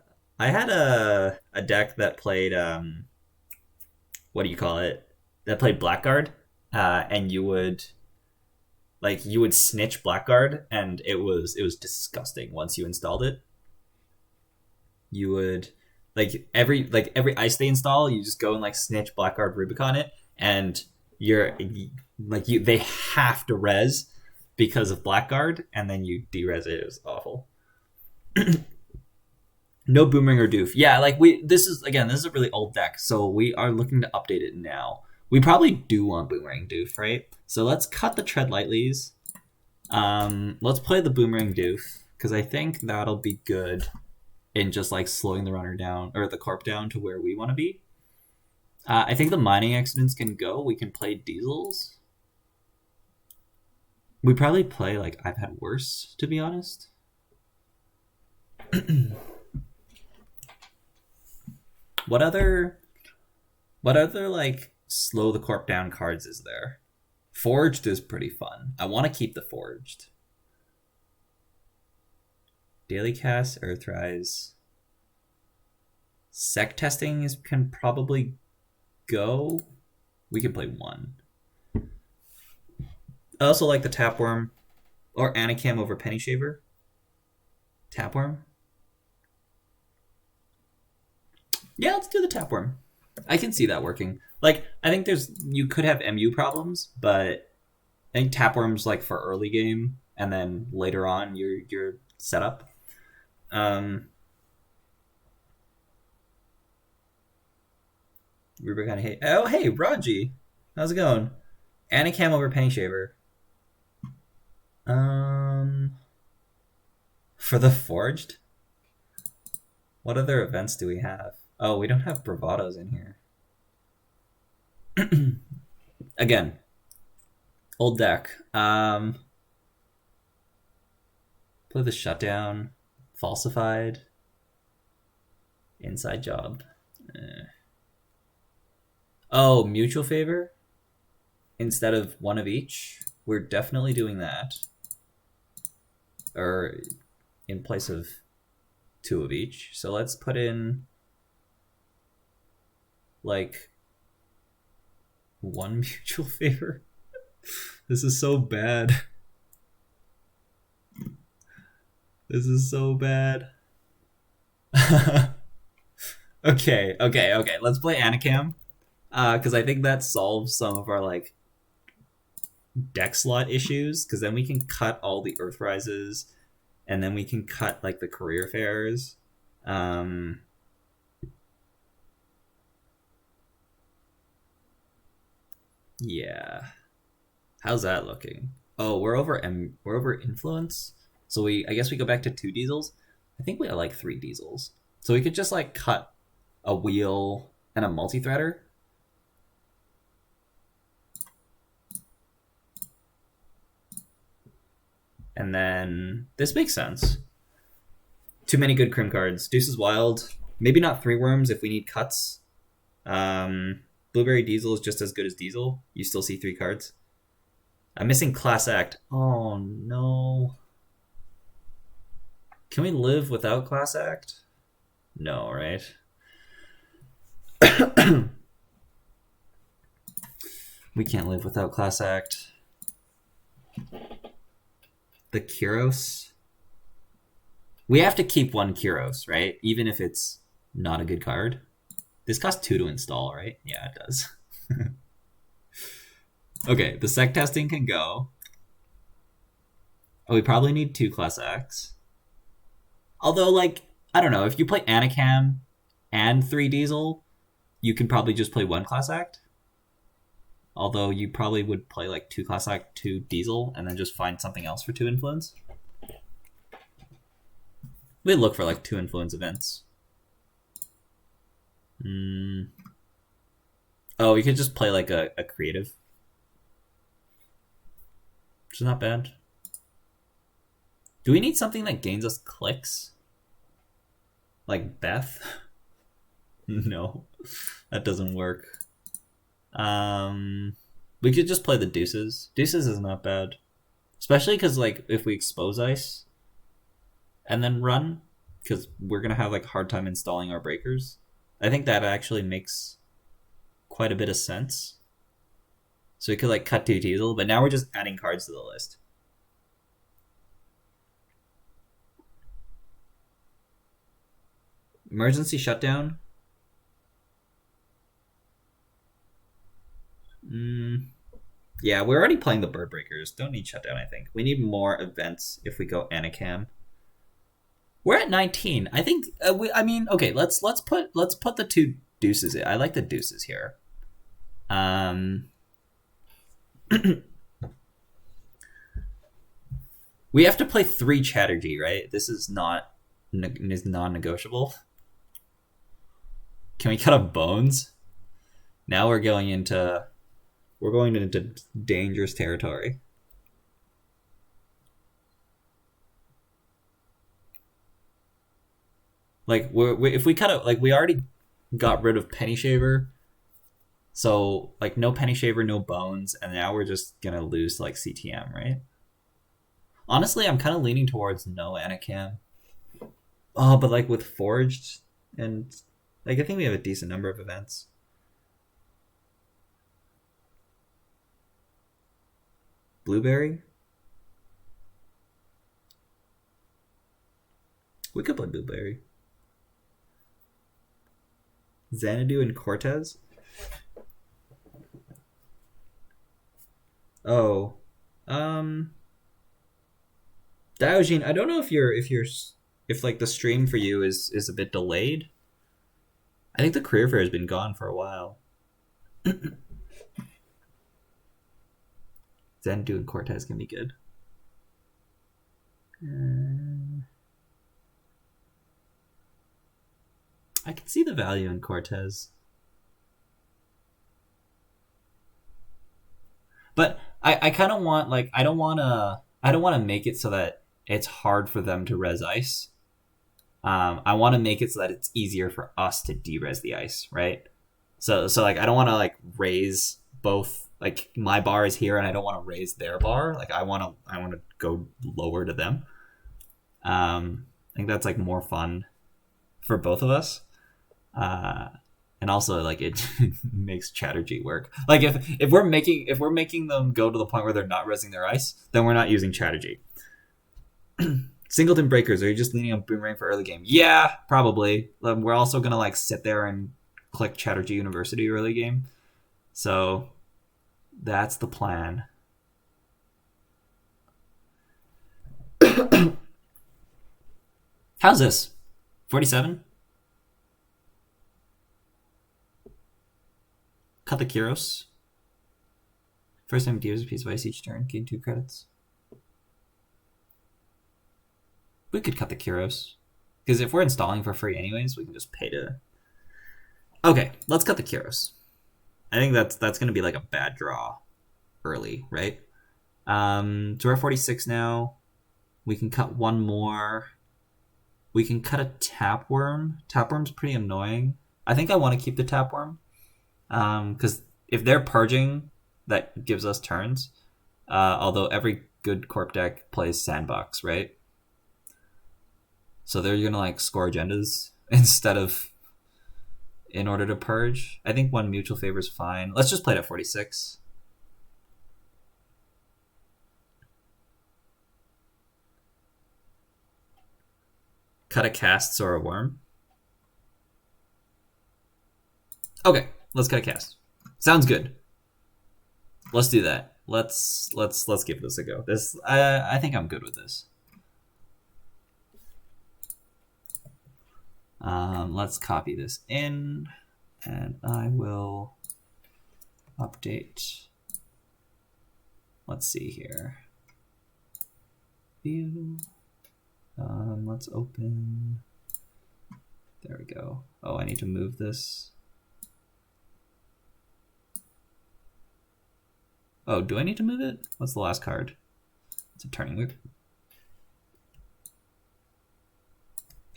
deck that played what do you call it? That played Blackguard, and you would snitch Blackguard, and it was disgusting once you installed it. You would every ice they install, you just go and like snitch Blackguard Rubicon it, and they have to res because of Blackguard, and then you de-res it. It was awful. No Boomerang or Doof. Yeah, this is a really old deck, so we are looking to update it now. We probably do want Boomerang Doof, right? So let's cut the Tread Lightlies. Let's play the Boomerang Doof, because I think that'll be good in just like slowing the runner down, or the corp down to where we want to be. I think the Mining Accidents can go. We can play Diesels. We probably play like I've had worse, to be honest. What other like slow the corp down cards is there? Forged is pretty fun. I want to keep the forged. Daily cast, Earthrise. Sec testing can probably go. We can play one. I also like the Tapworm or Anacam over Penny Shaver. Tapworm. Yeah, let's do the Tapworm. I can see that working. Like, I think you could have MU problems, but I think Tapworm's like for early game, and then later on you're set up. Ruber kind of hate. Oh, hey, Raji, how's it going? Anacam over Penny Shaver. For the Forged, what other events do we have? Oh, we don't have Bravados in here. Again, old deck. Play the Shutdown, Falsified, Inside Job. Oh, Mutual Favor instead of one of each. We're definitely doing that. Or in place of two of each. So let's put in like one Mutual Favor. This is so bad. This is so bad. Okay. Let's play Anacam. Because I think that solves some of our like deck slot issues. Because then we can cut all the Earthrises, and then we can cut like the career fairs. Yeah. How's that looking? Oh, we're over influence. So I guess we go back to 2 diesels. I think we have like 3 diesels. So we could just like cut a wheel and a multi-threader. And then this makes sense. Too many good crim cards. Deuce is wild. Maybe not 3 worms if we need cuts. Blueberry Diesel is just as good as Diesel. You still see 3 cards. I'm missing Class Act. Oh no. Can we live without Class Act? No, right? We can't live without Class Act. The Kyros. We have to keep 1 Kyros, right? Even if it's not a good card. This costs 2 to install, right? Yeah, it does. Okay, the sec testing can go. Oh, we probably need 2 Class X. Although, like, I don't know. If you play Anacam and 3 Diesel, you can probably just play 1 Class Act. Although you probably would play like 2 Class Act, 2 Diesel, and then just find something else for 2 influence. We'd look for like 2 influence events. Oh, we could just play like a creative. Which is not bad. Do we need something that gains us clicks? Like Beth? No, that doesn't work. We could just play the deuces. Deuces is not bad. Especially because, like, if we expose ice and then run, because we're going to have, like, a hard time installing our breakers. I think that actually makes quite a bit of sense. So we could, like, cut 2 diesel, but now we're just adding cards to the list. Emergency shutdown. Yeah, we're already playing the bird breakers. Don't need shutdown, I think. We need more events if we go Anacam. We're at 19. I think okay, let's put the 2 deuces in. I like the deuces here. We have to play 3 Chatterjee, right? This is non-negotiable. Can we cut up bones? Now we're going into dangerous territory. Like if we cut it, like we already got rid of Penny Shaver, so like no Penny Shaver, no Bones, and now we're just gonna lose like CTM, right? Honestly, I'm kind of leaning towards no Anacam. Oh, but like with Forged and like I think we have a decent number of events. Blueberry. We could play Blueberry. Xanadu and Cortez. Oh, Diogen. I don't know if like the stream for you is a bit delayed. I think the career fair has been gone for a while. Xanadu and Cortez can be good. I can see the value in Cortez. But I kind of want like I don't want to make it so that it's hard for them to res ice. I want to make it so that it's easier for us to de-res the ice, right? So like I don't want to like raise both, like my bar is here and I don't want to raise their bar. Like I want to go lower to them. I think that's like more fun for both of us. And also like it makes Chatterjee work. Like if we're making them go to the point where they're not resing their ice, then we're not using Chatterjee. Singleton breakers, are you just leaning on Boomerang for early game? Yeah, probably. We're also gonna like sit there and click Chatterjee University early game. So that's the plan. How's this? 47? Cut the Kyros. First time deals a piece of ice each turn, gain 2 credits. We could cut the Kyros. Because if we're installing for free anyways, we can just pay to... Okay, let's cut the Kyros. I think that's going to be like a bad draw early, right? So we're at 46 now. We can cut one more. We can cut a Tapworm. Tapworm's pretty annoying. I think I want to keep the Tapworm. Because if they're purging, that gives us turns. Although every good corp deck plays Sandbox, right? So they're gonna like score agendas instead of in order to purge. I think one mutual favor is fine. Let's just play it at 46. Cut a Casts or a Worm. Okay, let's cut a Cast. Sounds good. Let's do that. Let's give this a go. This I think I'm good with this. Let's copy this in, and I will update. Let's see here. View. Let's open. There we go. Oh, I need to move this. Oh, do I need to move it? What's the last card? It's a Turning Whip.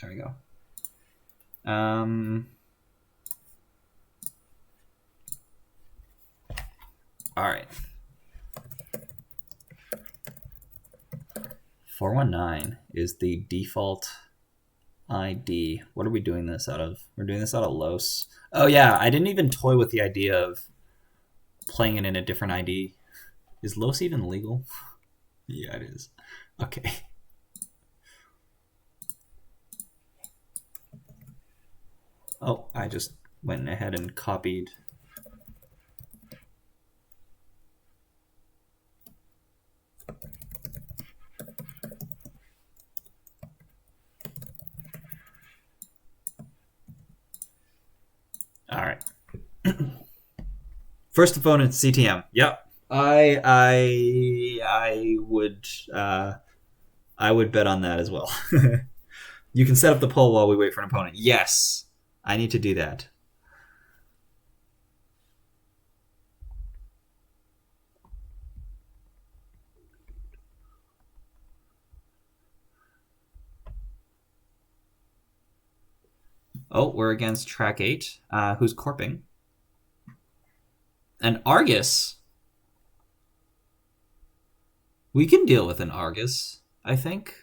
There we go. All right. 419 is the default ID. What are we doing this out of? We're doing this out of Los. Oh yeah, I didn't even toy with the idea of playing it in a different ID. Is Los even legal? Yeah, it is. Okay. Oh, I just went ahead and copied. All right. First opponent, CTM. Yep. I would bet on that as well. You can set up the poll while we wait for an opponent. Yes, I need to do that. Oh, we're against track 8. Who's corping? An Argus. We can deal with an Argus, I think.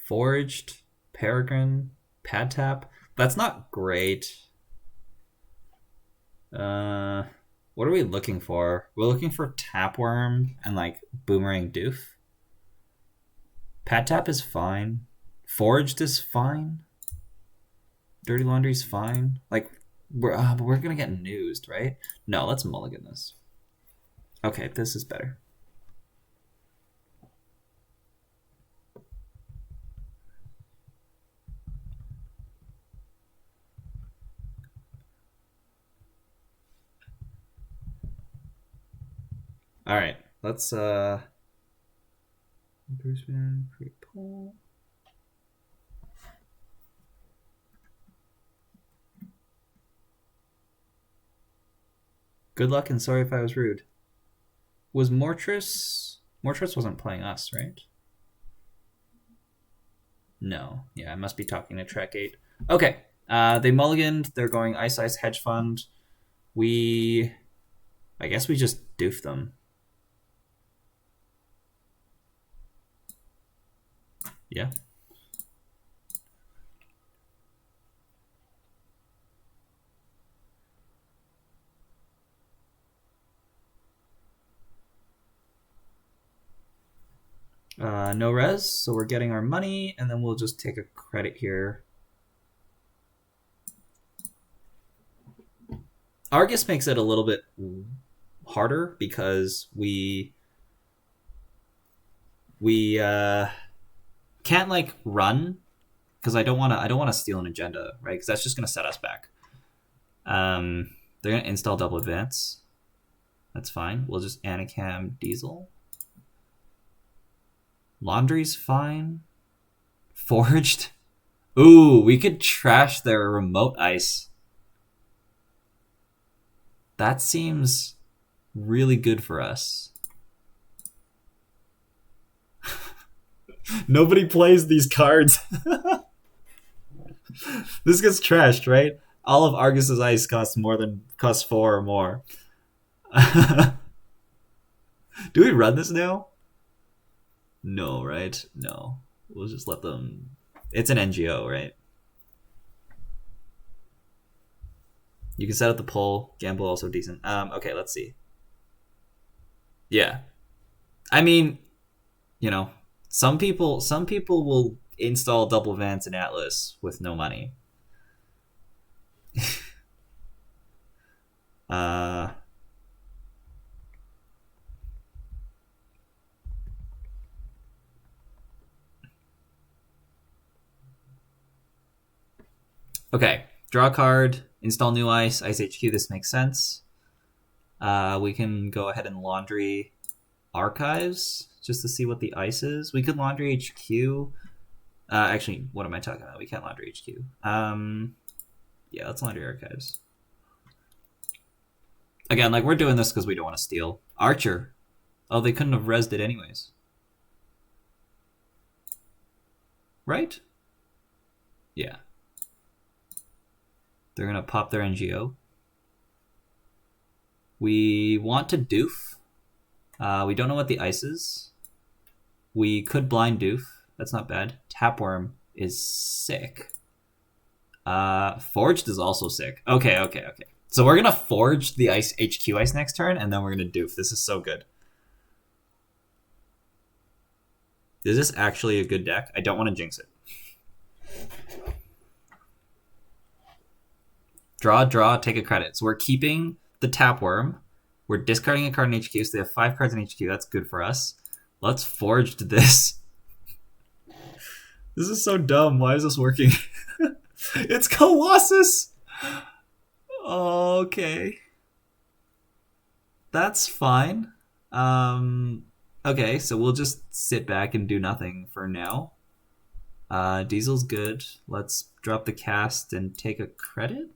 Forged, Peregrine, Pad Tap. That's not great. What are we looking for? We're looking for Tapworm and like Boomerang Doof. Pad Tap is fine. Forged is fine. Dirty Laundry's fine. Like but we're gonna get newsed, right? No, let's mulligan this. Okay, this is better. All right, let's Bruceman pre-pull. Good luck and sorry if I was rude. Was Mortress wasn't playing us, right? No. Yeah, I must be talking to track 8. Okay. They mulliganed. They're going Ice Ice Hedge Fund. I guess we just doof them. Yeah. No res, so we're getting our money, and then we'll just take a credit here. Argus makes it a little bit harder because we can't like run because I don't want to steal an agenda, right? Because that's just gonna set us back. They're gonna install double advance. That's fine. We'll just Anacam Diesel. Laundry's fine. Forged. Ooh, we could trash their remote ice. That seems really good for us. Nobody plays these cards. This gets trashed, right? All of Argus's ice costs 4 or more. Do we run this now? No, right? No. We'll just let them... It's an NGO, right? You can set up the poll. Gamble also decent. Okay, let's see. Yeah. I mean, you know, some people will install double Vance in Atlas with no money. Okay, draw a card, install new ice, Ice HQ, this makes sense. We can go ahead and laundry archives just to see what the ice is. We could laundry HQ. Actually, what am I talking about? We can't laundry HQ. Yeah, let's laundry archives. Again, like we're doing this because we don't want to steal. Archer. Oh, they couldn't have rezzed it anyways. Right? Yeah. They're going to pop their NGO. We want to doof. We don't know what the ice is. We could blind doof. That's not bad. Tapworm is sick. Forged is also sick. Okay. So we're going to forge the ice HQ ice next turn, and then we're going to doof. This is so good. Is this actually a good deck? I don't want to jinx it. Draw, take a credit. So we're keeping the Tapworm. We're discarding a card in HQ, so they have 5 cards in HQ. That's good for us. Let's forge this. This is so dumb. Why is this working? It's Colossus! Okay. That's fine. Okay, so we'll just sit back and do nothing for now. Diesel's good. Let's drop the cast and take a credit.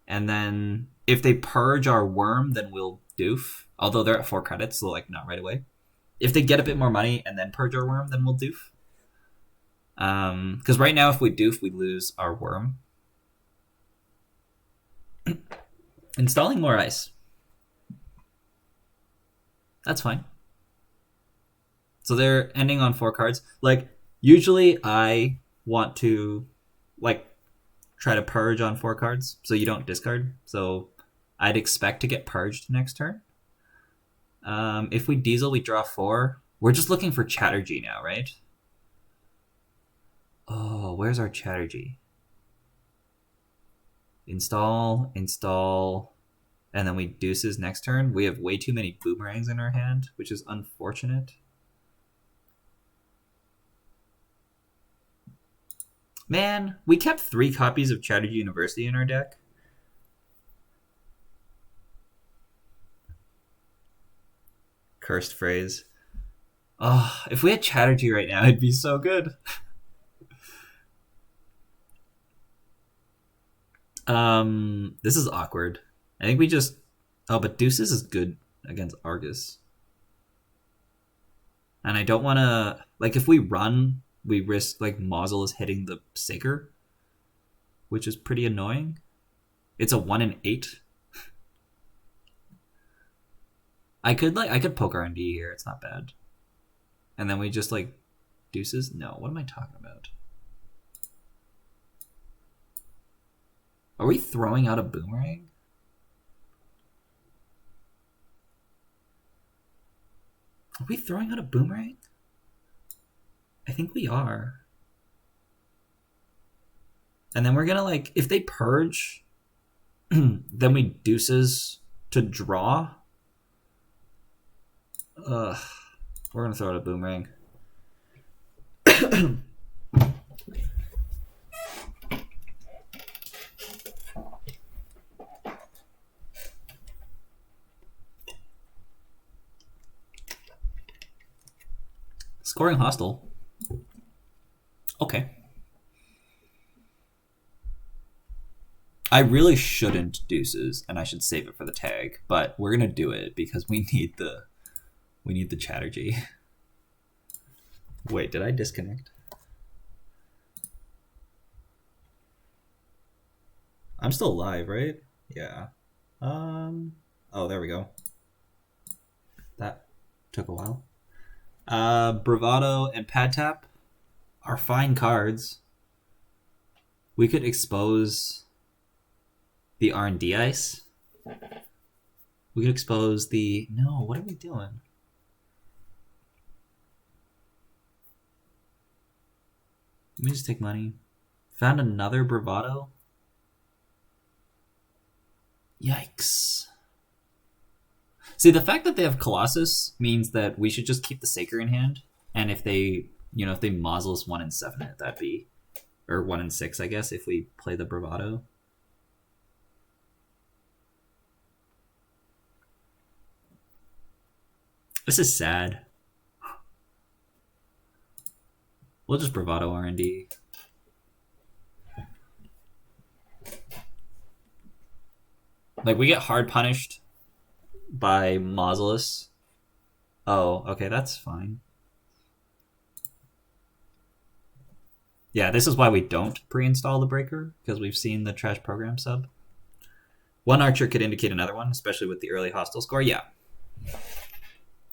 And then if they purge our worm, then we'll doof. Although they're at 4 credits, so like not right away. If they get a bit more money and then purge our worm, then we'll doof. Because right now, if we doof, we lose our worm. Installing more ice. That's fine. So they're ending on 4 cards. Like, usually I want to, like, try to purge on 4 cards so you don't discard. So I'd expect to get purged next turn. If we diesel, we draw 4. We're just looking for Chatterjee now, right? Oh, where's our Chatterjee? Install, and then we deuces next turn. We have way too many boomerangs in our hand, which is unfortunate. Man, we kept 3 copies of Chatterjee University in our deck. Cursed phrase. Oh, if we had Chatterjee right now, it'd be so good. This is awkward. I think we just... Oh, but Deuces is good against Argus. And I don't want to... Like, if we run, we risk, like, Mazel is hitting the Saker, which is pretty annoying. It's a 1 in 8. I could poke R&D here. It's not bad. And then we just, like, Deuces? No, what am I talking about? Are we throwing out a boomerang? Are we throwing out a boomerang? I think we are. And then we're gonna, like, if they purge, then we deuces to draw. We're gonna throw out a boomerang. Scoring hostile. Okay. I really shouldn't deuces, and I should save it for the tag, but we're gonna do it because we need the Chatterjee. Wait, did I disconnect? I'm still live, right? Yeah. Oh, there we go. That took a while. Bravado and Pad Tap are fine cards. We could expose the R&D ice. We could expose the... No, what are we doing? Let me just take money. Found another Bravado. Yikes. See, the fact that they have Colossus means that we should just keep the Saker in hand. And if they, if they Mazel us 1 in 7 it, that'd be... Or 1 in 6, I guess, if we play the Bravado. This is sad. We'll just Bravado R&D. Like, we get hard punished by Mausolus. Oh, okay, that's fine. Yeah, this is why we don't pre-install the breaker, because we've seen the trash program sub. One archer could indicate another one, especially with the early hostile score. Yeah.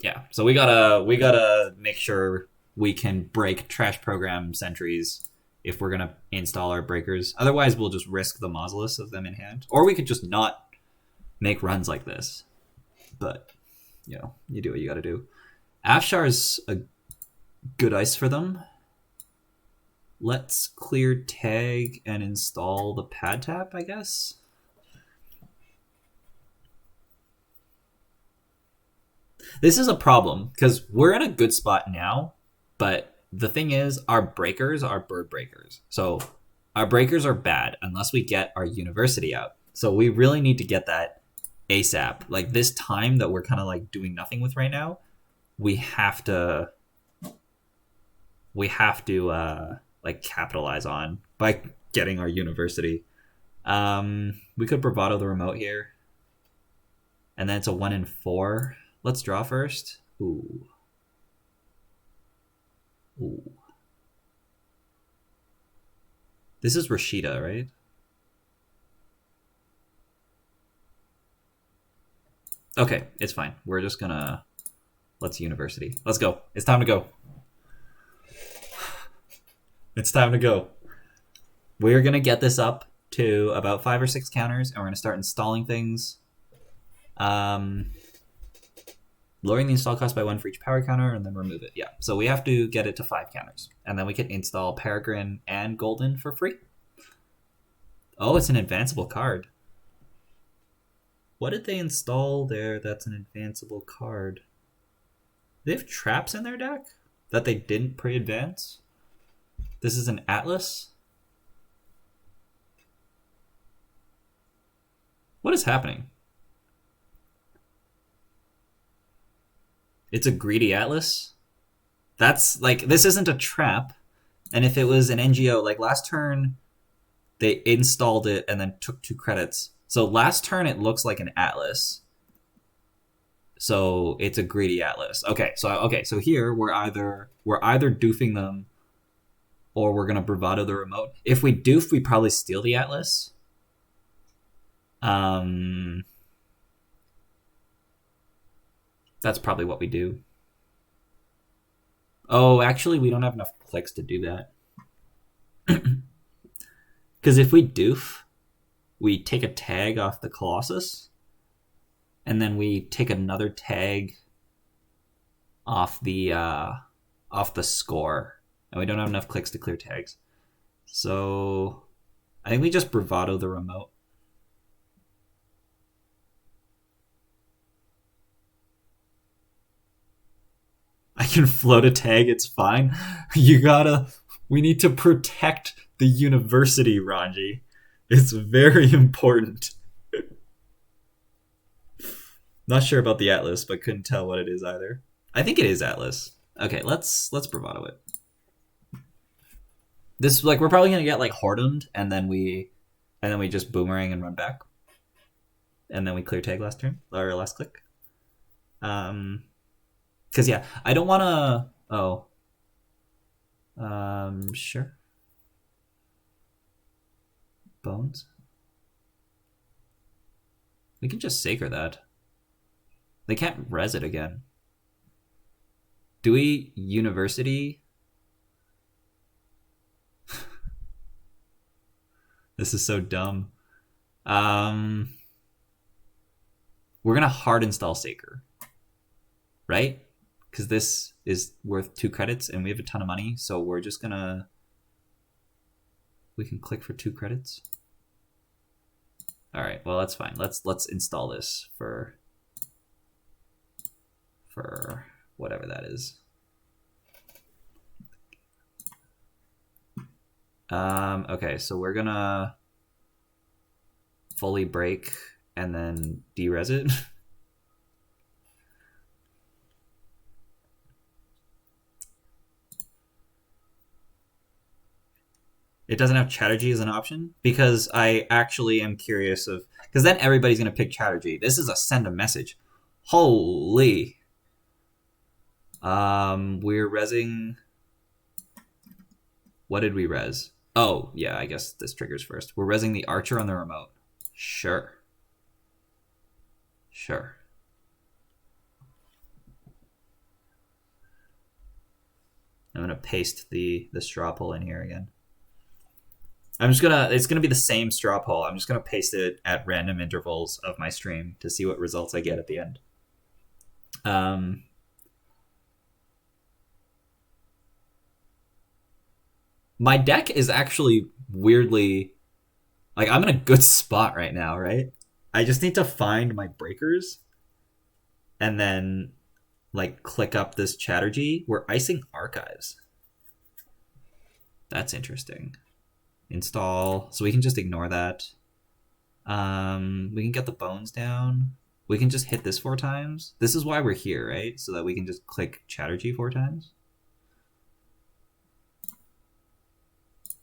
Yeah, so we gotta make sure we can break trash program sentries if we're gonna install our breakers. Otherwise, we'll just risk the Mausolus of them in hand. Or we could just not make runs like this. But, you do what you gotta do. Afshar's a good ice for them. Let's clear tag and install the Pad Tap, I guess. This is a problem, because we're in a good spot now, but the thing is, our breakers are bird breakers. So our breakers are bad unless we get our university out. So we really need to get that ASAP. Like, this time that we're kind of like doing nothing with right now, we have to like capitalize on by getting our university. We could bravado the remote here. And then it's a 1 in 4. Let's draw first. Ooh. Ooh. This is Rashida, right? Okay, it's fine. We're just gonna... Let's university. Let's go. It's time to go. It's time to go. We're gonna get this up to about 5 or 6 counters, and we're gonna start installing things. Lowering the install cost by 1 for each power counter, and then remove it. Yeah, so we have to get it to 5 counters, and then we can install Peregrine and Golden for free. Oh, it's an advanceable card. What did they install there that's an advanceable card? They have traps in their deck that they didn't pre-advance? This is an Atlas? What is happening? It's a greedy Atlas? That's, like, this isn't a trap. And if it was an NGO, like, last turn, they installed it and then took 2 credits. So last turn, it looks like an Atlas. So it's a greedy Atlas. Okay, so here, we're either doofing them, or we're going to bravado the remote. If we doof, we probably steal the Atlas. That's probably what we do. Oh, actually, we don't have enough clicks to do that. Because if we doof, we take a tag off the Colossus, and then we take another tag off the score, and we don't have enough clicks to clear tags. So I think we just bravado the remote. I can float a tag, it's fine. We need to protect the university, Ranji. It's very important. Not sure about the Atlas, but couldn't tell what it is either. I think it is Atlas. Okay, let's bravado it. This, like, we're probably gonna get like Hordemed, and then we just boomerang and run back. And then we clear tag last turn, or last click. Because, yeah, I don't want to... Oh. Sure. Bones? We can just Sacre that. They can't res it again. Do we University? This is so dumb. We're going to hard install Sacre. Right? Because this is worth 2 credits and we have a ton of money, so we're just gonna... We can click for 2 credits. Alright, well that's fine. Let's install this for whatever that is. Okay, so we're gonna fully break and then de-res it. It doesn't have Chatterjee as an option, because I actually am curious of... Because then everybody's going to pick Chatterjee. This is a send a message. Holy. We're resing... What did we res? Oh, yeah, I guess this triggers first. We're resing the Archer on the remote. Sure. Sure. I'm going to paste the straw poll in here again. It's gonna be the same straw poll. I'm just gonna paste it at random intervals of my stream to see what results I get at the end. My deck is actually weirdly, like, I'm in a good spot right now, right? I just need to find my breakers and then, like, click up this Chatterjee. We're icing archives. That's interesting. Install, so we can just ignore that. We can get the bones down. We can just hit this 4 times. This is why we're here, right? So that we can just click Chatterjee 4 times.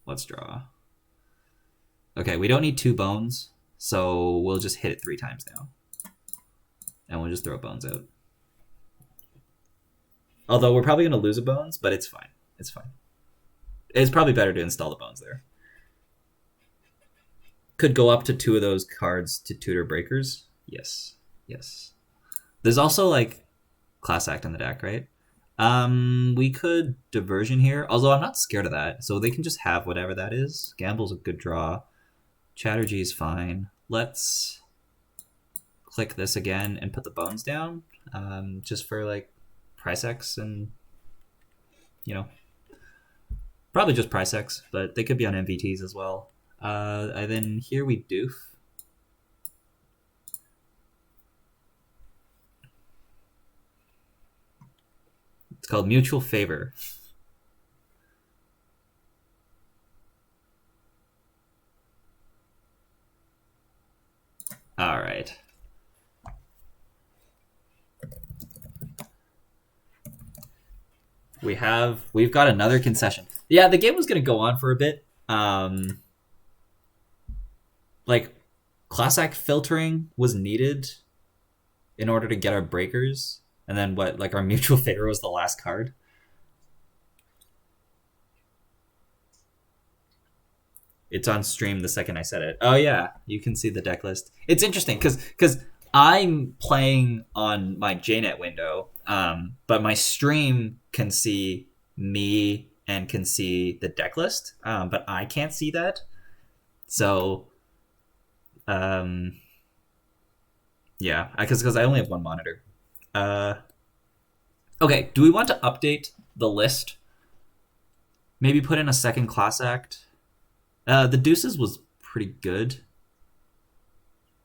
Let's draw. Okay, we don't need 2 bones, so we'll just hit it 3 times now. And we'll just throw bones out. Although we're probably going to lose a bones, but it's fine. It's fine. It's probably better to install the bones there. Could go up to 2 of those cards to tutor breakers. Yes. Yes. There's also, like, Class Act in the deck, right? We could Diversion here, although I'm not scared of that. So they can just have whatever that is. Gamble's a good draw. Chatterjee is fine. Let's click this again and put the bones down, just for, like, Price X and, you know, probably just Price X, but they could be on MVTs as well. And then here we doof. It's called Mutual Favor. All right. We've got another concession. Yeah, the game was gonna go on for a bit. Like, Class Act filtering was needed in order to get our breakers, and then what? Like, our Mutual Favor was the last card. It's on stream the second I said it. Oh yeah, you can see the deck list. It's interesting because I'm playing on my JNet window, but my stream can see me and can see the deck list, but I can't see that. So, yeah, because I only have one monitor. Okay, do we want to update the list? Maybe put in a second Class Act. The Deuces was pretty good.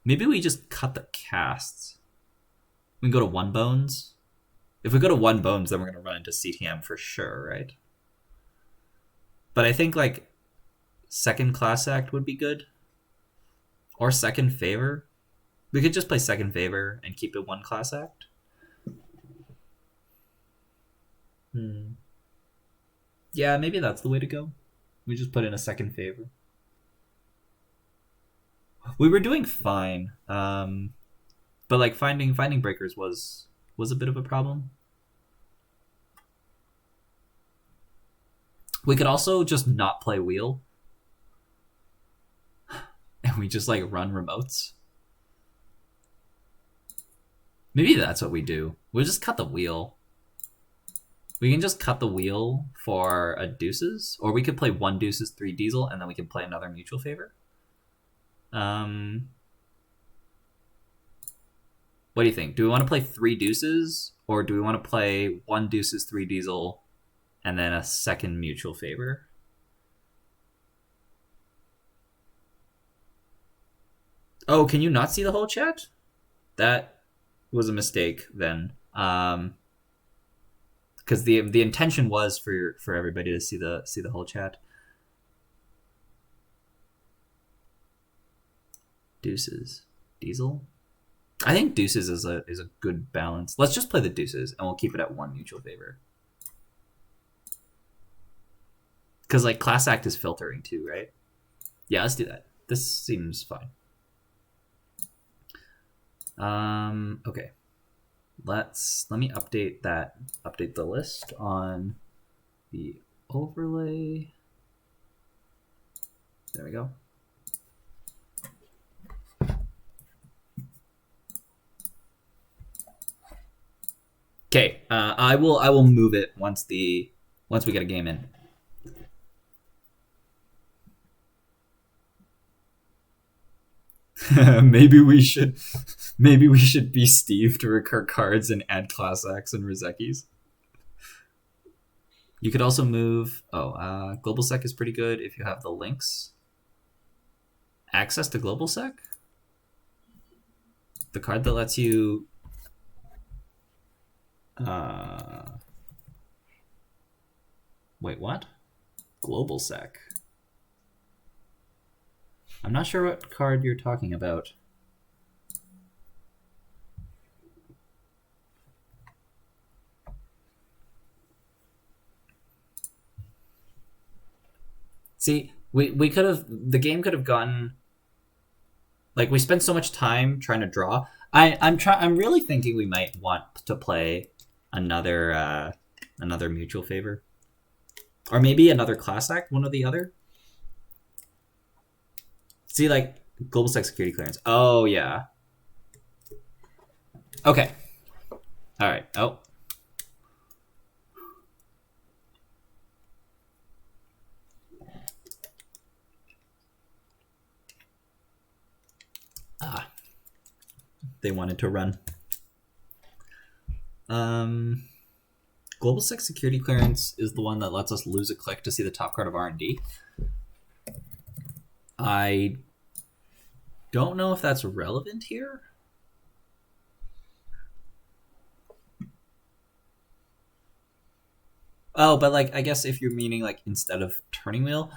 Maybe we just cut the casts. We can go to 1 bones. If we go to 1 bones, then we're going to run into CTM for sure, right? But I think, like, second Class Act would be good. Or second Favor. We could just play second Favor and keep it 1 Class Act. Yeah, maybe that's the way to go. We just put in a second Favor. We were doing fine, but like finding breakers was a bit of a problem. We could also just not play wheel, and we just like run remotes. Maybe that's what we do. We'll just cut the wheel. We can just cut the wheel for a Deuces, or we could play 1 Deuces, 3 Diesel, and then we can play another Mutual Favor. What do you think? Do we want to play 3 Deuces, or do we want to play 1 Deuces, 3 Diesel, and then a second Mutual Favor? Oh, can you not see the whole chat? That was a mistake then. Because the intention was for everybody to see the whole chat. Deuces, Diesel. I think Deuces is a good balance. Let's just play the Deuces, and we'll keep it at 1 Mutual Favor. Because like Class Act is filtering too, right? Yeah, let's do that. This seems fine. Okay. Let me update the list on the overlay. There we go. Okay, I will move it once we get a game in. Maybe we should be Steve to recur cards and add Class X and Rizekis. You could also move. Global Sec is pretty good if you have the links. Access to Global Sec, the card that lets you. Wait, what? Global Sec. I'm not sure what card you're talking about. See, we could have, the game could have gone, like, we spent so much time trying to draw. I'm really thinking we might want to play another mutual favor, or maybe another class act, one or the other. See, like, global sec security clearance. Oh yeah. Okay. All right. Oh. Ah. They wanted to run. Global sec security clearance is the one that lets us lose a click to see the top card of R&D. I don't know if that's relevant here. Oh, but like, I guess if you're meaning like instead of turning wheel.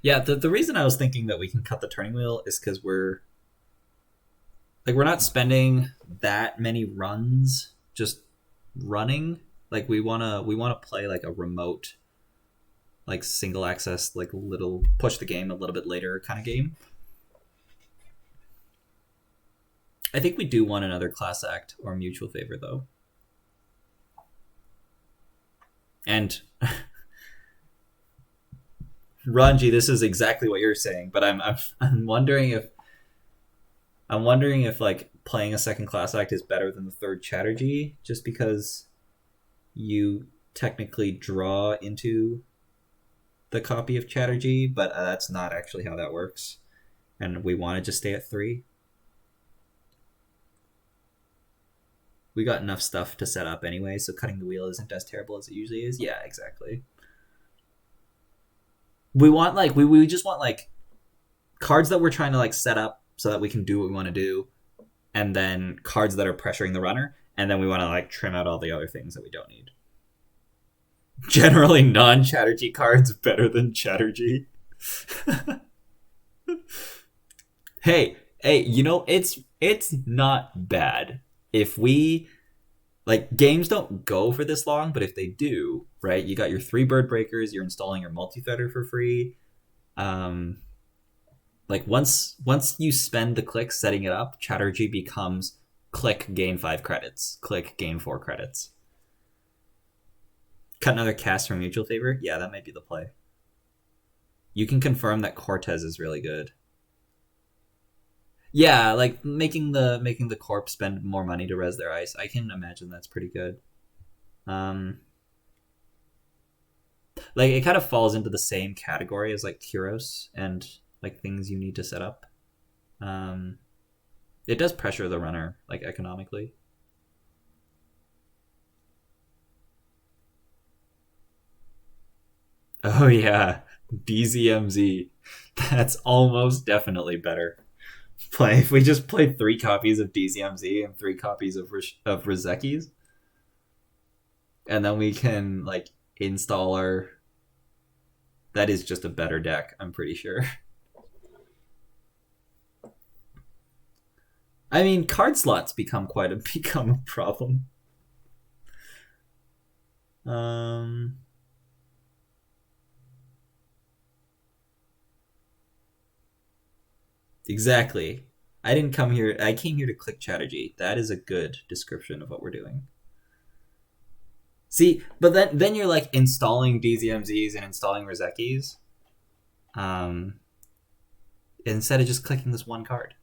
Yeah, the reason I was thinking that we can cut the turning wheel is because we're not spending that many runs just running. Like we wanna play like a remote, like single access, like little push the game a little bit later kind of game. I think we do want another class act or mutual favor though. And Ranji, this is exactly what you're saying, but I'm wondering if like playing a second class act is better than the third Chatterjee, just because you technically draw into the copy of Chatterjee, but that's not actually how that works. And we want to just stay at 3. We got enough stuff to set up anyway, so cutting the wheel isn't as terrible as it usually is. Yeah, exactly. We want like we just want like cards that we're trying to like set up so that we can do what we want to do, and then cards that are pressuring the runner, and then we want to like trim out all the other things that we don't need. Generally, non-Chatterjee cards better than Chatterjee. hey, you know, it's not bad if we, like, games don't go for this long, but if they do, right, you got your 3 bird breakers, you're installing your multi-threader for free. Like once you spend the click setting it up, Chatterjee becomes click gain 5 credits, click gain 4 credits. Cut another cast from mutual favor? Yeah, that might be the play. You can confirm that Cortez is really good. Yeah, like making the corp spend more money to res their ice. I can imagine that's pretty good. Like it kind of falls into the same category as like Kuros and like things you need to set up. It does pressure the runner like economically. Oh yeah, DZMZ. That's almost definitely better. If we just play 3 copies of DZMZ and 3 copies of Rizekis, and then we can like install our. That is just a better deck, I'm pretty sure. I mean, card slots become a problem. Exactly. I came here to click Chatterjee. That is a good description of what we're doing. See, but then you're like installing DZMZs and installing Rizekis. Instead of just clicking this one card.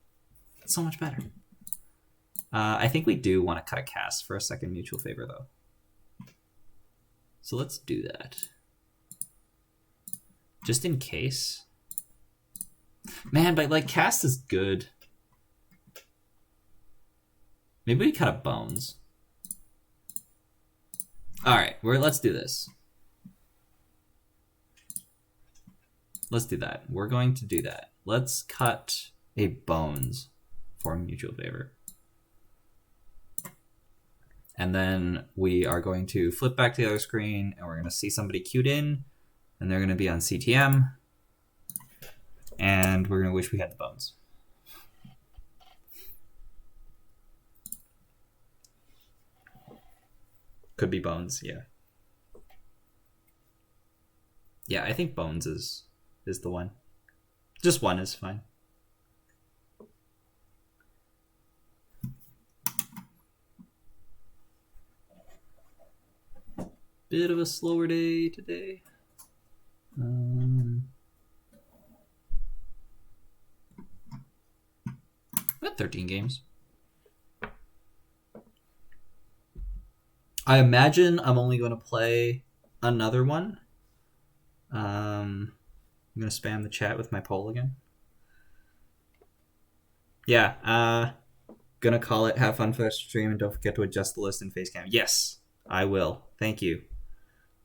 It's so much better. I think we do want to cut a cast for a second mutual favor though. So let's do that. Just in case. Man, but like cast is good. Maybe we cut up bones. Alright, let's do this. Let's do that. We're going to do that. Let's cut a bones for a mutual favor. And then we are going to flip back to the other screen and we're going to see somebody queued in and they're going to be on CTM. And we're going to wish we had the bones. Could be bones, yeah. Yeah, I think Bones is the one. Just one is fine. Bit of a slower day today. About 13 games. I imagine I'm only going to play another one. I'm going to spam the chat with my poll again. Yeah, gonna call it Have Fun for Stream, and don't forget to adjust the list in Facecam. Yes, I will. Thank you.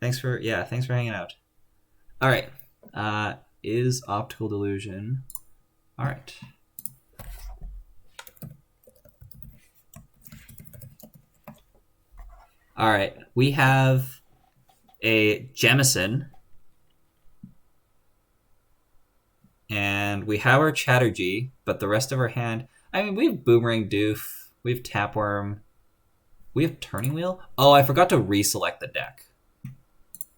Thanks for hanging out. All right. Is optical delusion. All right. All right. We have a Jemison. And we have our Chatterjee, but the rest of our hand... I mean, we have Boomerang Doof. We have Tapworm. We have Turning Wheel. Oh, I forgot to reselect the deck.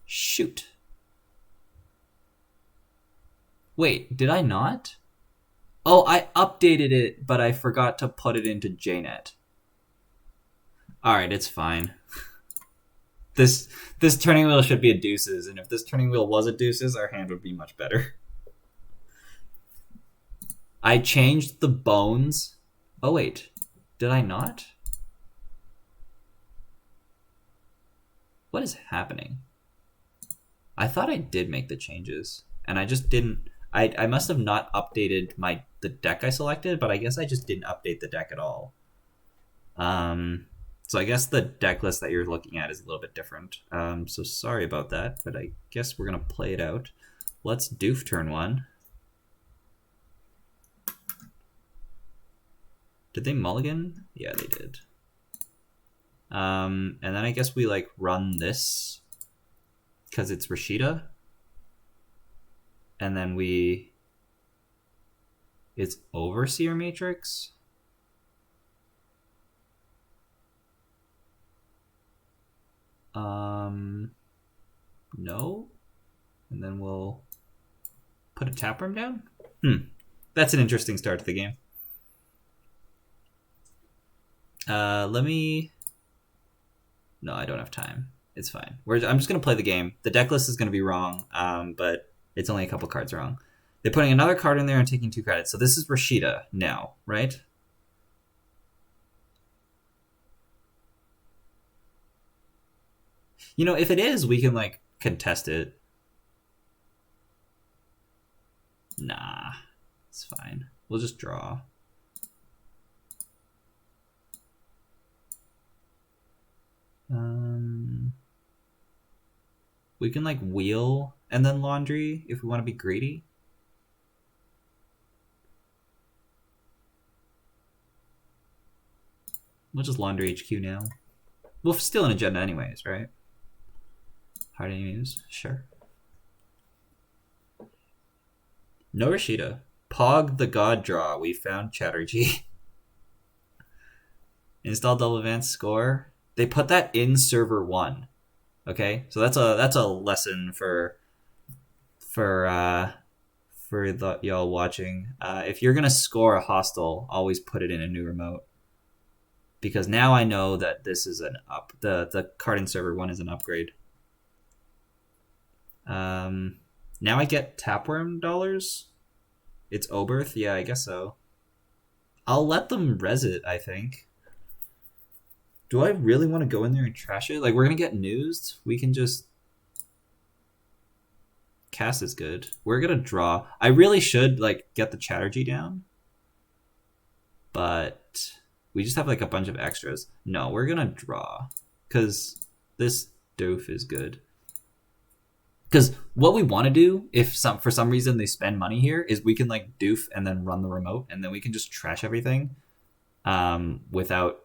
Shoot. Wait, did I not? Oh, I updated it, but I forgot to put it into JNet. Alright, it's fine. This Turning Wheel should be a Deuces, and if this Turning Wheel was a Deuces, our hand would be much better. I changed the bones. Oh, wait. Did I not? What is happening? I thought I did make the changes, and I just didn't... I must have not updated the deck I selected, but I guess I just didn't update the deck at all. So I guess the deck list that you're looking at is a little bit different. So sorry about that, but I guess we're going to play it out. Let's doof turn one. Did they mulligan? Yeah, they did. And then I guess we like run this because it's Rashida. And then it's Overseer Matrix. No. And then we'll put a Taproom down. That's an interesting start to the game. Let me... No, I don't have time. It's fine. I'm just going to play the game. The deck list is going to be wrong, but it's only a couple cards wrong. They're putting another card in there and taking 2 credits. So this is Rashida now, right? You know, if it is, we can, like, contest it. Nah, it's fine. We'll just draw. We can like wheel and then laundry if we want to be greedy. We'll just laundry HQ now. We'll steal an agenda anyways, right? Hard enemies, sure. No Rashida. Pog the God Draw. We found Chatterjee. Install double advanced score. They put that in server 1. Okay, so that's a lesson for y'all watching. If you're gonna score a hostile, always put it in a new remote, because now I know that this is an up. The card in server 1 is an upgrade. Now I get Tapworm dollars. It's Oberth, yeah, I guess so. I'll let them res it, I think. Do I really want to go in there and trash it? Like, we're going to get newsed. We can just... Cast is good. We're going to draw. I really should, like, get the Chatterjee down. But we just have, like, a bunch of extras. No, we're going to draw. Because this doof is good. Because what we want to do, if for some reason they spend money here, is we can, like, doof and then run the remote. And then we can just trash everything without...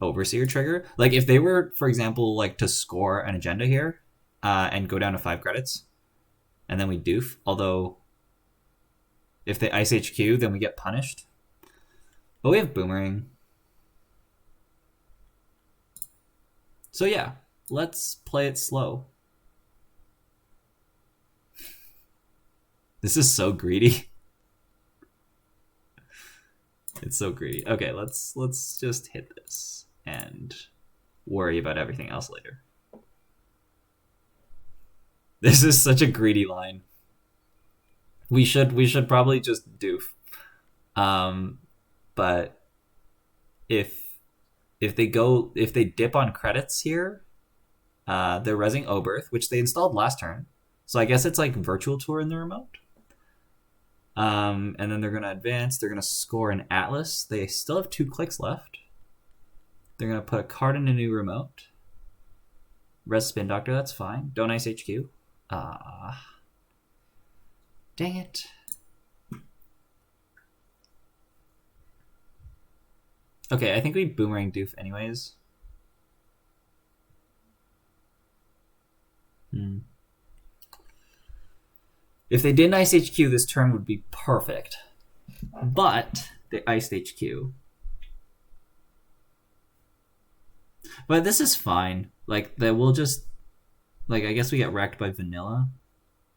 Overseer trigger. Like if they were, for example, like to score an agenda here and go down to 5 credits and then we doof, although if they ice HQ then we get punished. But we have Boomerang. So yeah, let's play it slow. This is so greedy. It's so greedy. Okay, let's just hit this and worry about everything else later. This is such a greedy line. We should probably just doof. But if they dip on credits here, they're resing Oberth, which they installed last turn. So I guess it's like virtual tour in the remote. And then they're gonna advance. They're gonna score an Atlas. They still have 2 clicks left. They're gonna put a card in a new remote. Res Spin Doctor, that's fine. Don't ice HQ. Dang it. Okay, I think we boomerang doof anyways. If they didn't ice HQ, this turn would be perfect. But they iced HQ. But this is fine. Like, that we'll just... Like, I guess we get wrecked by vanilla.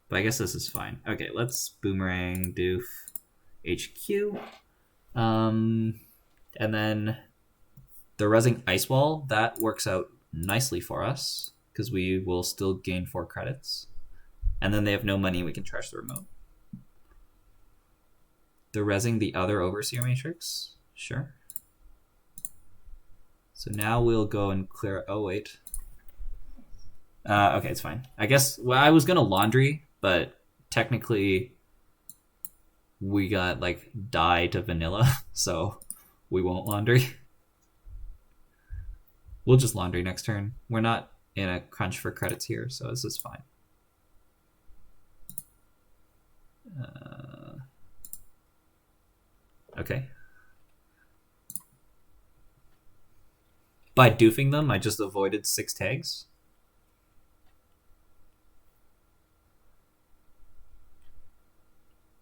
But I guess this is fine. Okay, let's boomerang doof HQ. And then the resing Ice Wall, that works out nicely for us, because we will still gain 4 credits. And then they have no money, we can trash the remote. They're resing the other Overseer Matrix. Sure. So now we'll go and clear... Oh, wait. Okay, it's fine. I guess... Well, I was going to Laundry, but technically we got, like, die to vanilla, so we won't Laundry. We'll just Laundry next turn. We're not in a crunch for credits here, so this is fine. Okay. By doofing them, I just avoided 6 tags.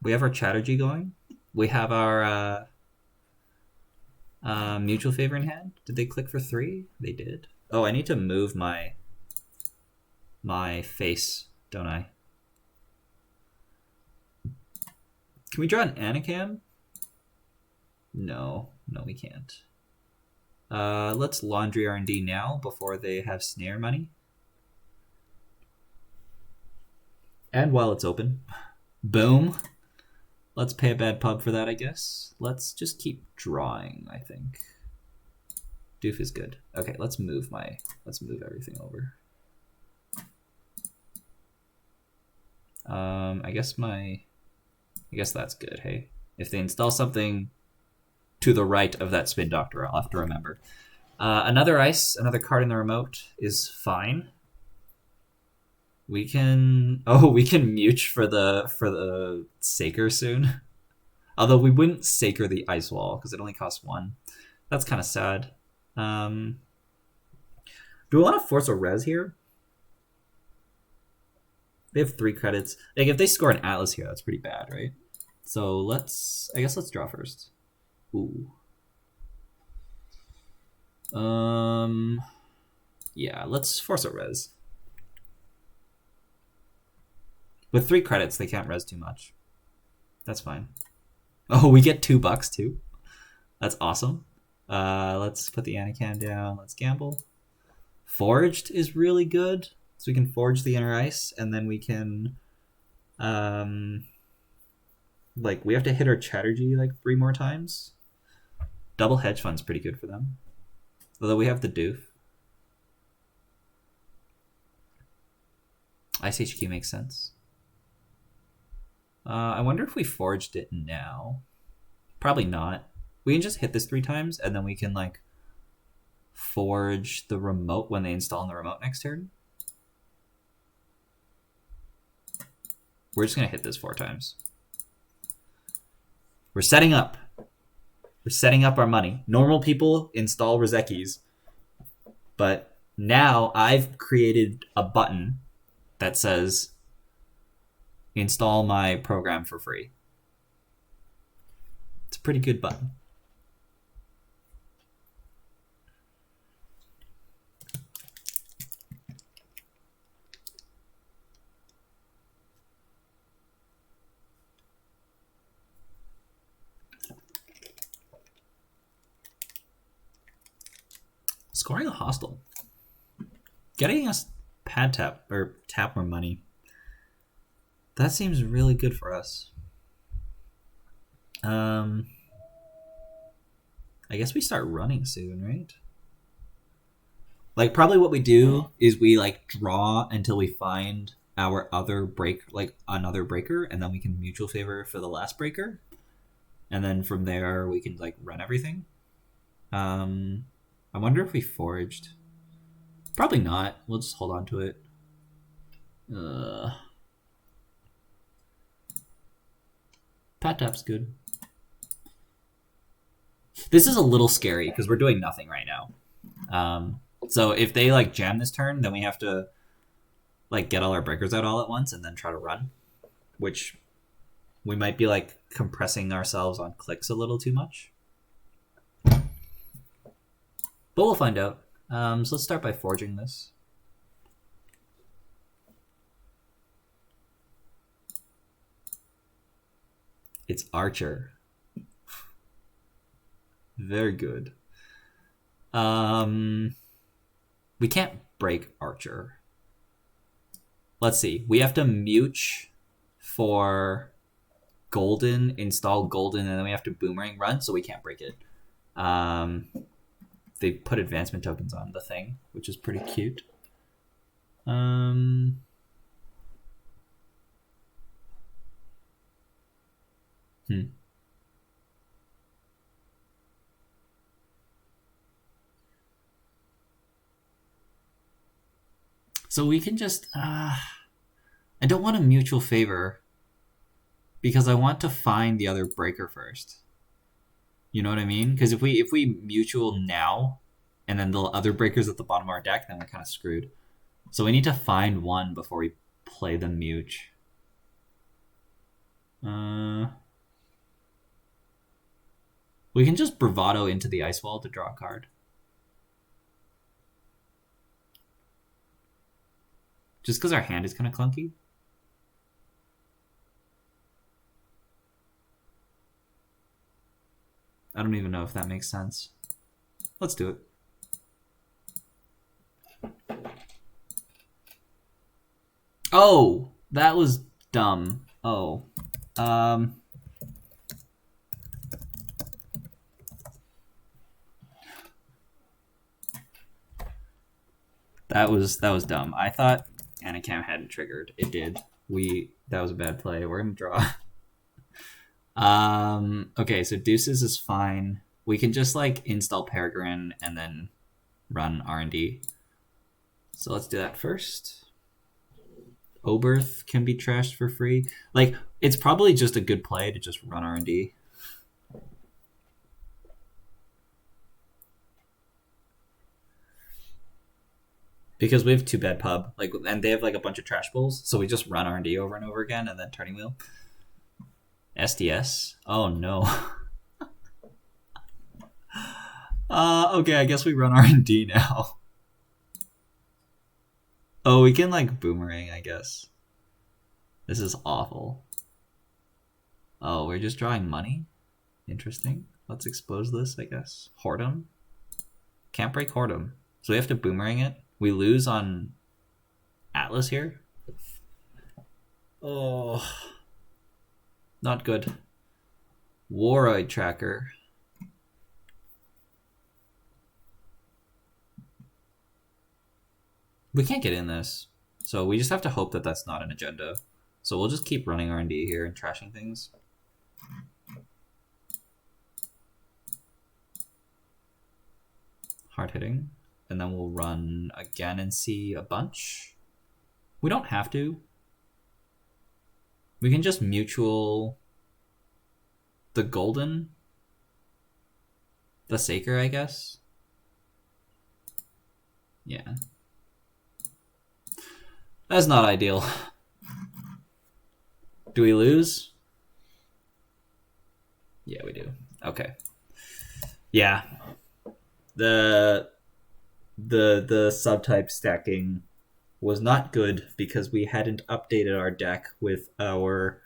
We have our Chatterjee going. We have our mutual favor in hand. Did they click for 3? They did. Oh, I need to move my face, don't I? Can we draw an Anacam? No, we can't. Let's Laundry R&D now before they have snare money. And while it's open. Boom. Let's pay a bad pub for that, I guess. Let's just keep drawing, I think. Doof is good. Okay, let's move everything over. I guess that's good, hey? If they install something to the right of that Spin Doctor, I'll have to remember. Another ice, another card in the remote is fine. We can Much for the Saker soon. Although we wouldn't Saker the Ice Wall because it only costs 1. That's kind of sad. Do we want to force a res here? They have 3 credits. Like, if they score an Atlas here, that's pretty bad, right? So I guess let's draw first. Ooh. Yeah, let's force a res. With 3 credits, they can't res too much. That's fine. Oh, we get $2 too. That's awesome. Let's put the Anacam down. Let's gamble. Forged is really good. So we can forge the inner ice, and then we can... like, we have to hit our Chatterjee like 3 more times. Double hedge fund's pretty good for them. Although we have the doof. Ice HQ makes sense. I wonder if we forged it now. Probably not. We can just hit this 3 times, and then we can, like, forge the remote when they install in the remote next turn. We're just going to hit this 4 times. We're setting up. We're setting up our money. Normal people install Rozekis. But now I've created a button that says install my program for free. It's a pretty good button. Scoring a hostile. Getting us pad tap or tap more money. That seems really good for us. I guess we start running soon, right? Like probably what we do is we like draw until we find our other break, like another breaker, and then we can mutual favor for the last breaker, and then from there we can like run everything. I wonder if we foraged. Probably not. We'll just hold on to it. Pat tap's good. This is a little scary because we're doing nothing right now. So if they like jam this turn, then we have to like get all our breakers out all at once and then try to run, which we might be like compressing ourselves on clicks a little too much. But we'll find out. So let's start by forging this. It's Archer. Very good. We can't break Archer. Let's see. We have to mute for Golden, install Golden, and then we have to Boomerang run, so we can't break it. They put advancement tokens on the thing, which is pretty cute. So we can just... I don't want a mutual favor because I want to find the other breaker first. You know what I mean? Because if we mutual now and then the other breaker's at the bottom of our deck, then we're kind of screwed. So we need to find one before we play the mute. We can just bravado into the ice wall to draw a card. Just because our hand is kind of clunky. I don't even know if that makes sense. Let's do it. Oh, that was dumb. Oh. That was dumb. I thought Anacam hadn't triggered. It did. That was a bad play. We're gonna draw. Okay, so deuces is fine. We can just like install Peregrine and then run R&D. So let's do that first. Oberth can be trashed for free. Like, it's probably just a good play to just run R&D. Because we have 2 bad pub, like, and they have like a bunch of trash bowls, so we just run R&D over and over again and then turning wheel. SDS? Oh no. Okay, I guess we run R&D now. Oh, we can like boomerang, I guess. This is awful. Oh, we're just drawing money? Interesting. Let's expose this, I guess. Whoredom? Can't break Whoredom. So we have to boomerang it. We lose on Atlas here. Oh. Not good. Waroid Tracker. We can't get in this. So we just have to hope that that's not an agenda. So we'll just keep running R&D here and trashing things. Hard hitting. And then we'll run again and see a bunch. We don't have to. We can just mutual the Golden. The Saker, I guess. Yeah. That's not ideal. Do we lose? Yeah, we do. Okay. Yeah. The subtype stacking was not good because we hadn't updated our deck with our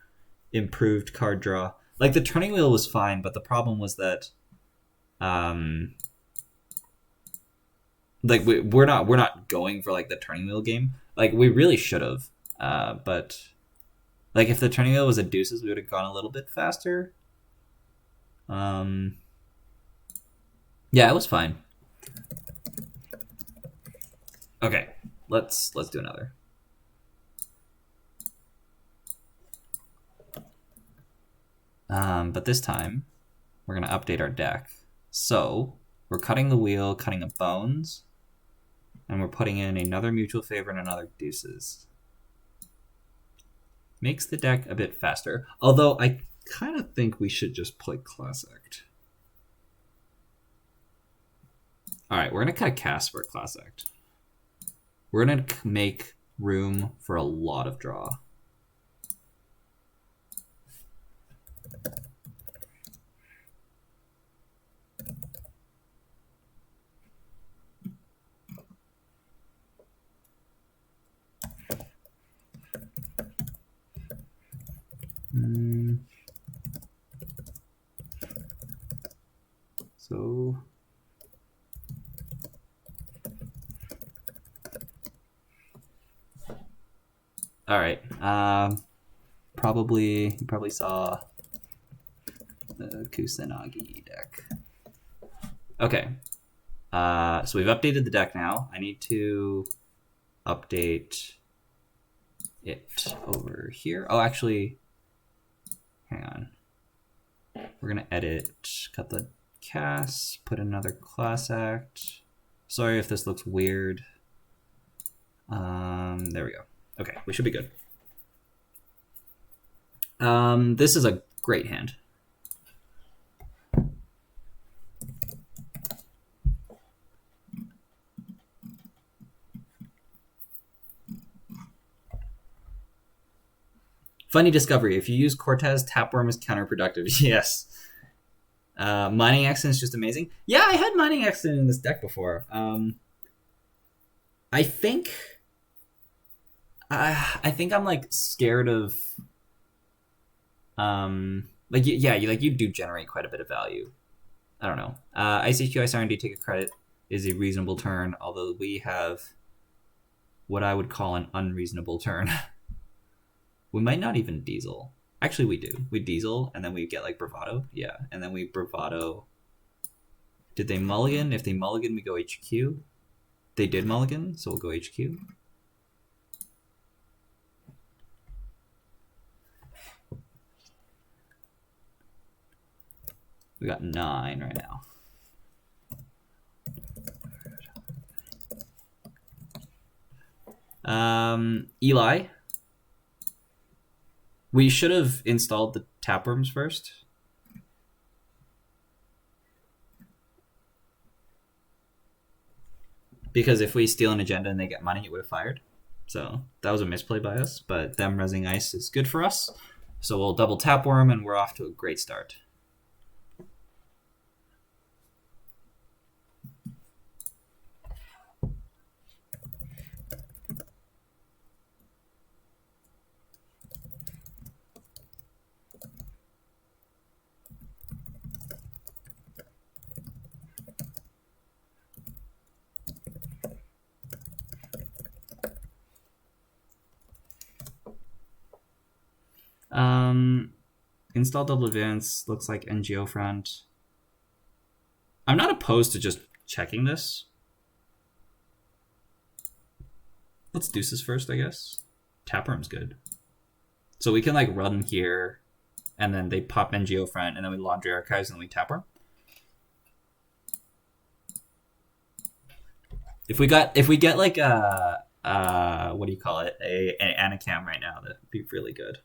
improved card draw. Like, the turning wheel was fine, but the problem was that Like we're not going for like the turning wheel game. Like we really should have. But like if the turning wheel was a deuces, we would have gone a little bit faster. Yeah, it was fine. Okay, let's do another. But this time we're gonna update our deck. So we're cutting the wheel, cutting a bones, and we're putting in another mutual favor and another deuces. Makes the deck a bit faster. Although I kind of think we should just play Class Act. Alright, we're going to cut a cast for a Class Act. We're going to make room for a lot of draw. So all right. You probably saw the Kusanagi deck. Okay. So we've updated the deck now. I need to update it over here. Oh, actually, hang on. We're gonna edit, cut the cast, put another Class Act. Sorry if this looks weird. There we go. Okay, we should be good. This is a great hand. Funny discovery. If you use Cortez, Tapworm is counterproductive. Yes. Mining Accident is just amazing. Yeah, I had Mining Accident in this deck before. I think I'm like scared of you do generate quite a bit of value. I don't know. ICQ Ice R&D take a credit is a reasonable turn, although we have what I would call an unreasonable turn. We might not even diesel. Actually, we do. We diesel, and then we get like Bravado. Yeah, and then we Bravado. Did they mulligan? If they mulligan, we go HQ. They did mulligan, so we'll go HQ. We got 9 right now. Eli. We should have installed the tapeworms first. Because if we steal an agenda and they get money, it would have fired. So that was a misplay by us, but them resing ice is good for us. So we'll double tapeworm and we're off to a great start. Install double advance, looks like NGO front. I'm not opposed to just checking this. Let's deuces first, I guess. Tapeworm's good. So we can like run here, and then they pop NGO front, and then we laundry archives, and then we tapeworm. If we get like a what do you call it? An Anacam right now, that'd be really good.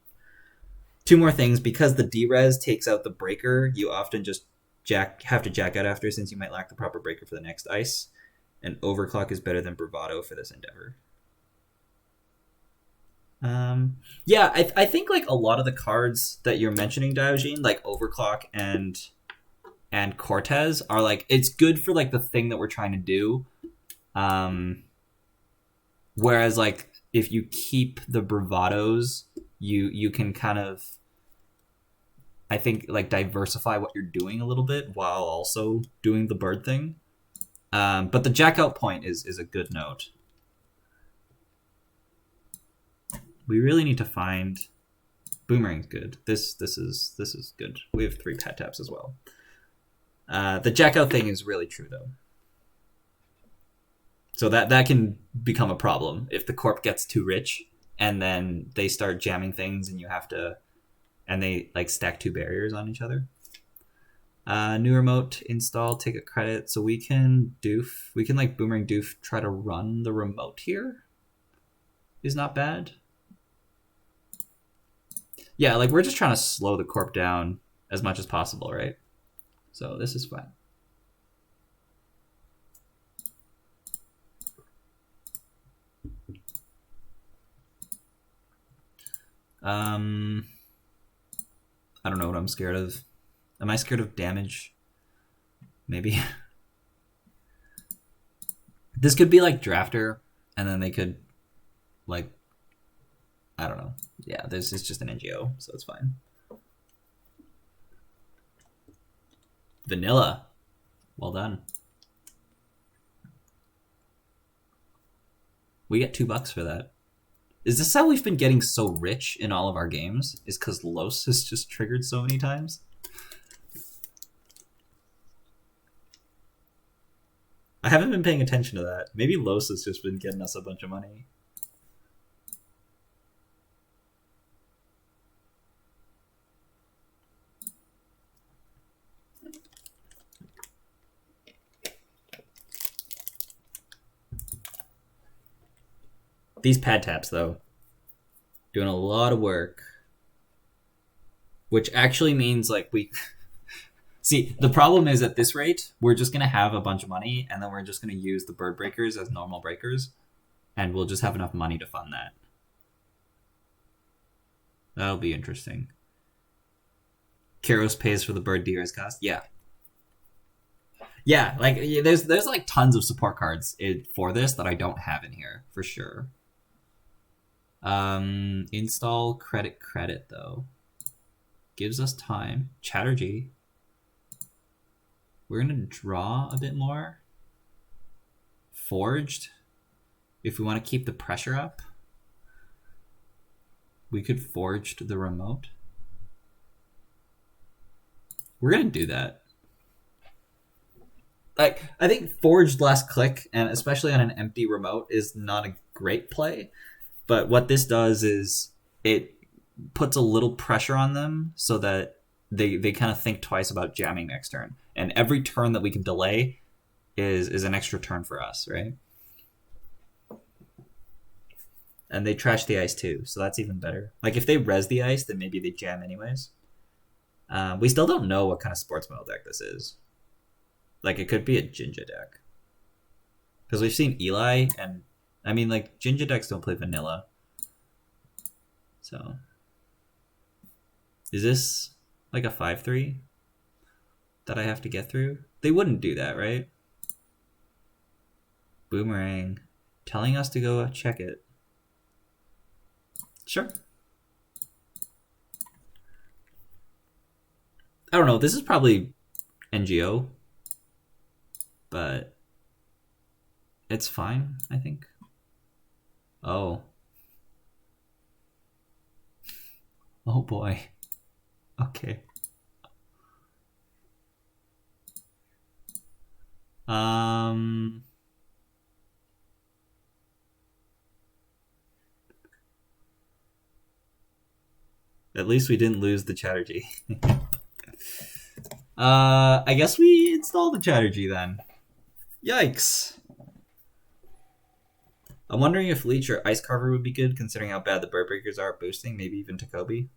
2 more things. Because the D-Res takes out the breaker, you often just have to jack out after, since you might lack the proper breaker for the next ice. And overclock is better than bravado for this endeavor. Yeah, I think like a lot of the cards that you're mentioning, Diogenes, like overclock and Cortez, are like, it's good for like the thing that we're trying to do. Whereas like if you keep the bravados, you can kind of, I think, like diversify what you're doing a little bit while also doing the bird thing. But the jack out point is a good note. We really need to find boomerang's good. This is good. We have 3 pet taps as well. The jack out thing is really true though. So that can become a problem if the corp gets too rich and then they start jamming things and you have to, and they like stack 2 barriers on each other. New remote install, take a credit. So we can like boomerang doof try to run the remote here. Is not bad. Yeah, like we're just trying to slow the corp down as much as possible, right? So this is fine. I don't know what I'm scared of. Am I scared of damage? Maybe. This could be like Drafter, and then they could, like, I don't know. Yeah, this is just an NGO, so it's fine. Vanilla. Well done. We get $2 for that. Is this how we've been getting so rich in all of our games? Is because Los has just triggered so many times? I haven't been paying attention to that. Maybe Los has just been getting us a bunch of money. These pad taps, though, doing a lot of work. Which actually means, like, we... See, the problem is at this rate, we're just going to have a bunch of money, and then we're just going to use the bird breakers as normal breakers, and we'll just have enough money to fund that. That'll be interesting. Kairos pays for the bird DRS cost? Yeah. Yeah, like, there's like tons of support cards for this that I don't have in here, for sure. Install credit, though. Gives us time. Chatterjee. We're going to draw a bit more. Forged. If we want to keep the pressure up, we could forge the remote. We're going to do that. Like, I think forged last click, and especially on an empty remote, is not a great play. But what this does is it puts a little pressure on them so that they kind of think twice about jamming next turn. And every turn that we can delay is an extra turn for us, right? And they trash the ice too, so that's even better. Like, if they res the ice, then maybe they jam anyways. We still don't know what kind of Sportsmetal deck this is. Like, it could be a Jinja deck. Because we've seen Eli, and I mean, like, Jinja decks don't play vanilla. So, is this like a 5-3 that I have to get through? They wouldn't do that, right? Boomerang. Telling us to go check it. Sure. I don't know. This is probably NGO. But it's fine, I think. Oh. Oh boy. Okay. At least we didn't lose the Chatterjee. I guess we installed the Chatterjee then. Yikes. I'm wondering if Leech or Ice Carver would be good, considering how bad the Bird Breakers are at boosting, maybe even Takobi.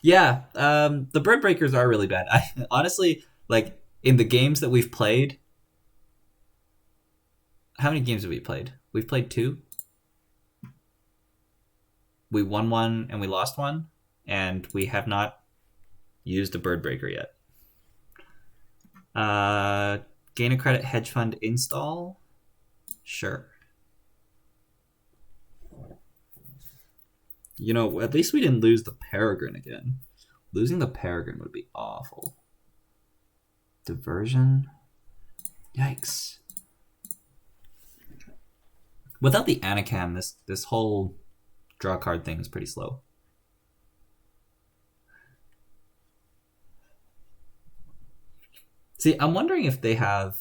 Yeah, the Bird Breakers are really bad. I honestly, like, in the games that we've played... How many games have we played? We've played 2. We won 1 and we lost 1, and we have not used a Bird Breaker yet. Gain a credit hedge fund install? Sure. You know, at least we didn't lose the Peregrine again. Losing the Peregrine would be awful. Diversion. Yikes. Without the Anakin, this whole draw card thing is pretty slow. See, I'm wondering if they have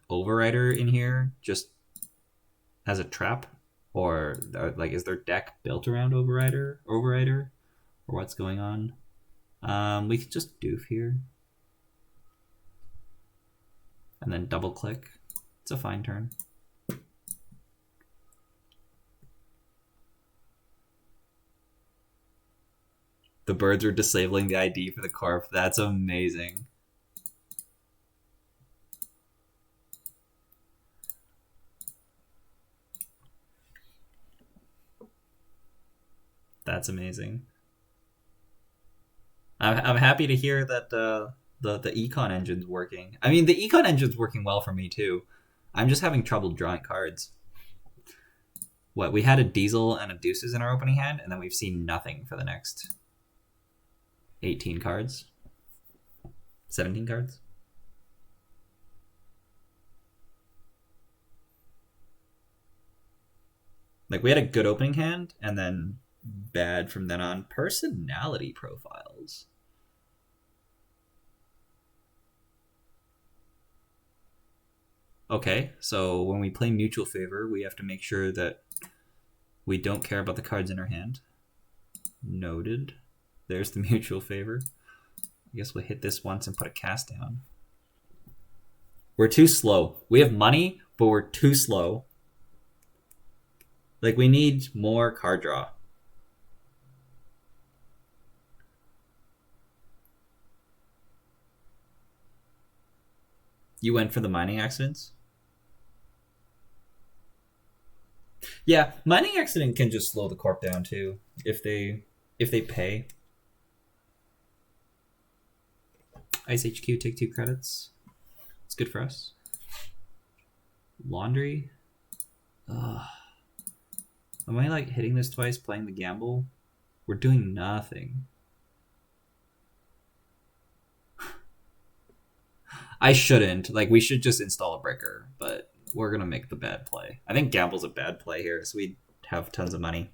Overrider in here just as a trap, or like is their deck built around Overrider, or what's going on? We could just doof here. And then double click. It's a fine turn. The birds are disabling the ID for the corp. That's amazing. That's amazing. I'm happy to hear that the econ engine's working. I mean, the econ engine's working well for me too. I'm just having trouble drawing cards. What, we had a Diesel and a Deuces in our opening hand, and then we've seen nothing for the next 18 cards? 17 cards? Like, we had a good opening hand, and then bad from then on. Personality profiles. Okay, so when we play Mutual Favor, we have to make sure that we don't care about the cards in our hand. Noted. There's the Mutual Favor. I guess we'll hit this once and put a cast down. We're too slow. We have money, but we're too slow. Like, we need more card draw. You went for the mining accidents? Yeah, mining accident can just slow the corp down too if they pay. Ice HQ, take 2 credits. It's good for us. Laundry. Ugh. Am I like hitting this twice, playing the gamble? We're doing nothing. I shouldn't. Like, we should just install a breaker, but we're gonna make the bad play. I think gamble's a bad play here, so we have tons of money.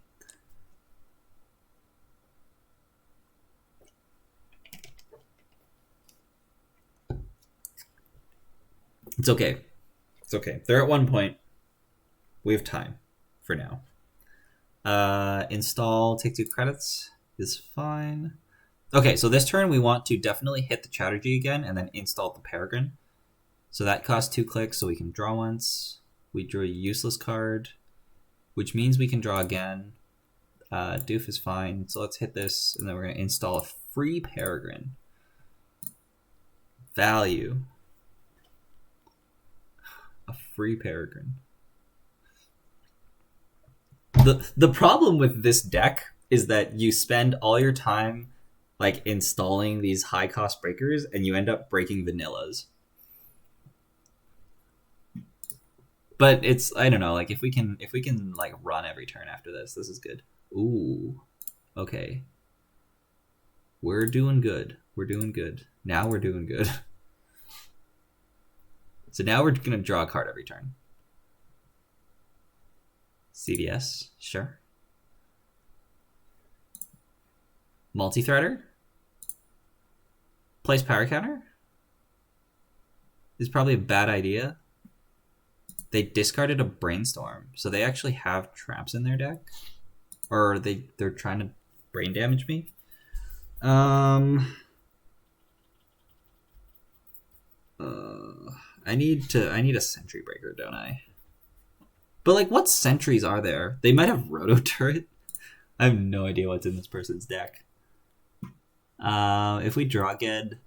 It's okay. It's okay. They're at 1 point. We have time for now. Install, take 2 credits is fine. Okay, so this turn we want to definitely hit the Chatterjee again and then install the Peregrine. So that costs 2 clicks, so we can draw once. We drew a useless card, which means we can draw again. Doof is fine, so let's hit this, and then we're going to install a free Peregrine. Value. A free Peregrine. The problem with this deck is that you spend all your time like installing these high cost breakers and you end up breaking vanillas. But it's, I don't know, like if we can like run every turn after this is good. Ooh. Okay. We're doing good. We're doing good. Now we're doing good. So now we're gonna draw a card every turn. CVS, sure. Multi-threader? Place power counter? Is probably a bad idea. They discarded a brainstorm, so they actually have traps in their deck. Or they're trying to brain damage me. I need a sentry breaker, don't I? But like, what sentries are there? They might have roto turret. I have no idea what's in this person's deck. If we draw again,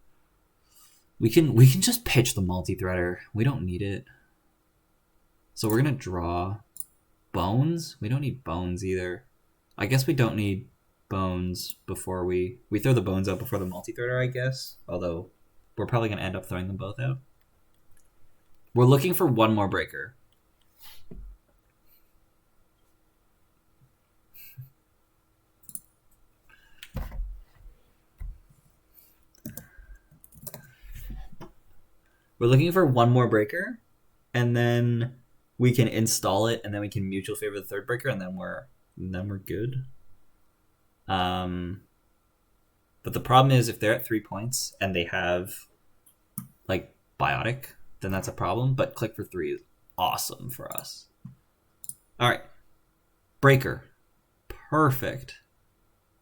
we can just pitch the multi-threader. We don't need it. So we're gonna draw bones. We don't need bones either. I guess we don't need bones before we throw the bones out before the multi-threader, I guess. Although we're probably gonna end up throwing them both out. We're looking for one more breaker. We're looking for one more breaker, and then we can install it, and then we can mutual favor the third breaker, and then we're good. But the problem is if they're at 3 points and they have like biotic, then that's a problem. But click for 3 is awesome for us. All right, breaker, perfect.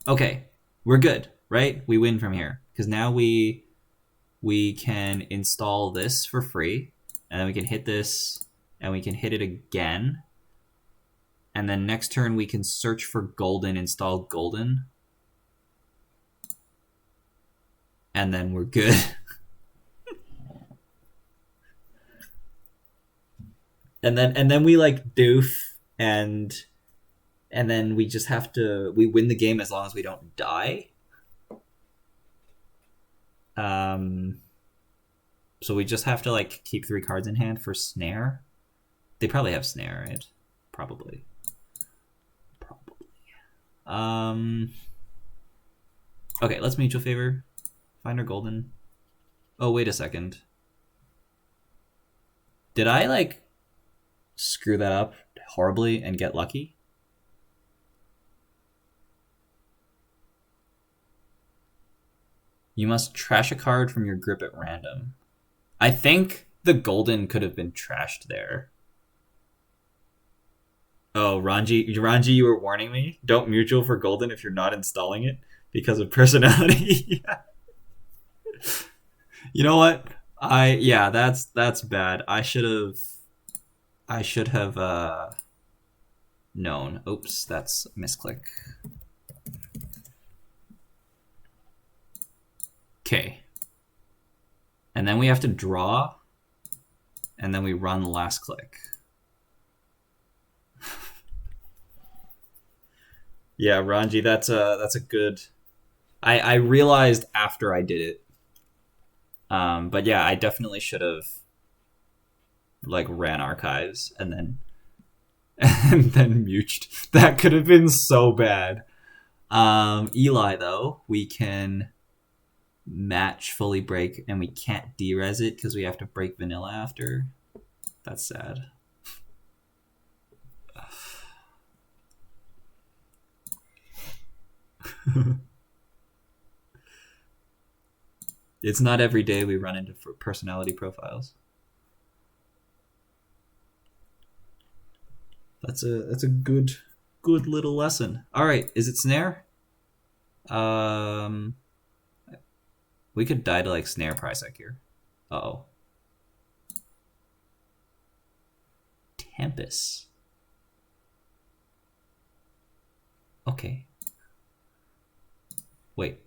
Okay, we're good, right? We win from here because now we can install this for free, and then we can hit this, and we can hit it again. And then next turn we can search for golden, install golden. And then we're good. and then we like doof, and then we just have to win the game as long as we don't die. So we just have to like keep 3 cards in hand for snare. They probably have snare, right? Probably. Okay, let's mutual favor. Find our golden. Oh, wait a second. Did I like screw that up horribly and get lucky? You must trash a card from your grip at random. I think the golden could have been trashed there. Oh, Ranji, you were warning me. Don't mutual for golden if you're not installing it because of personality. You know what? That's bad. I should have known. Oops, that's a misclick. Okay. And then we have to draw, and then we run the last click. Yeah, Ranji, that's a good. I realized after I did it. But yeah, I definitely should have like ran archives and then muched. That could have been so bad. Eli though, we can match fully break, and we can't derez it because we have to break vanilla after. That's sad. It's not every day we run into personality profiles. That's a good little lesson. All right, is it snare? We could die to like snare Prisec here. Uh-oh. Tempest. Okay. Wait.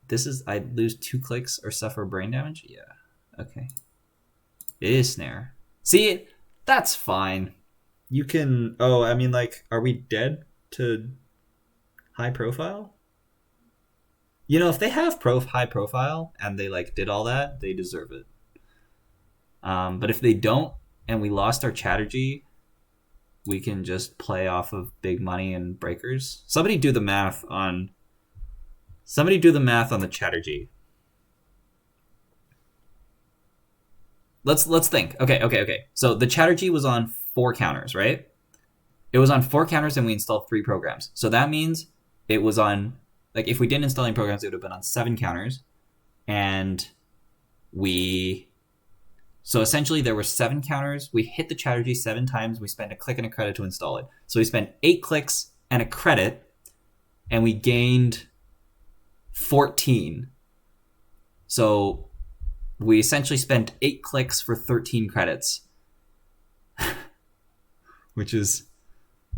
This is I lose 2 clicks or suffer brain damage? Yeah. Okay. It is snare. See, that's fine. You can I mean like, are we dead to high profile? You know, if they have high profile and they like did all that, they deserve it. But if they don't and we lost our Chatterjee, we can just play off of big money and breakers. Somebody do the math on the Chatterjee. Let's think. Okay. So the Chatterjee was on 4 counters, right? It was on 4 counters and we installed 3 programs. So that means it was on, like, if we didn't install any programs, it would have been on 7 counters. And so essentially there were 7 counters. We hit the Chatterjee 7 times. We spent a click and a credit to install it. So we spent 8 clicks and a credit, and we gained 14. So we essentially spent 8 clicks for 13 credits. which is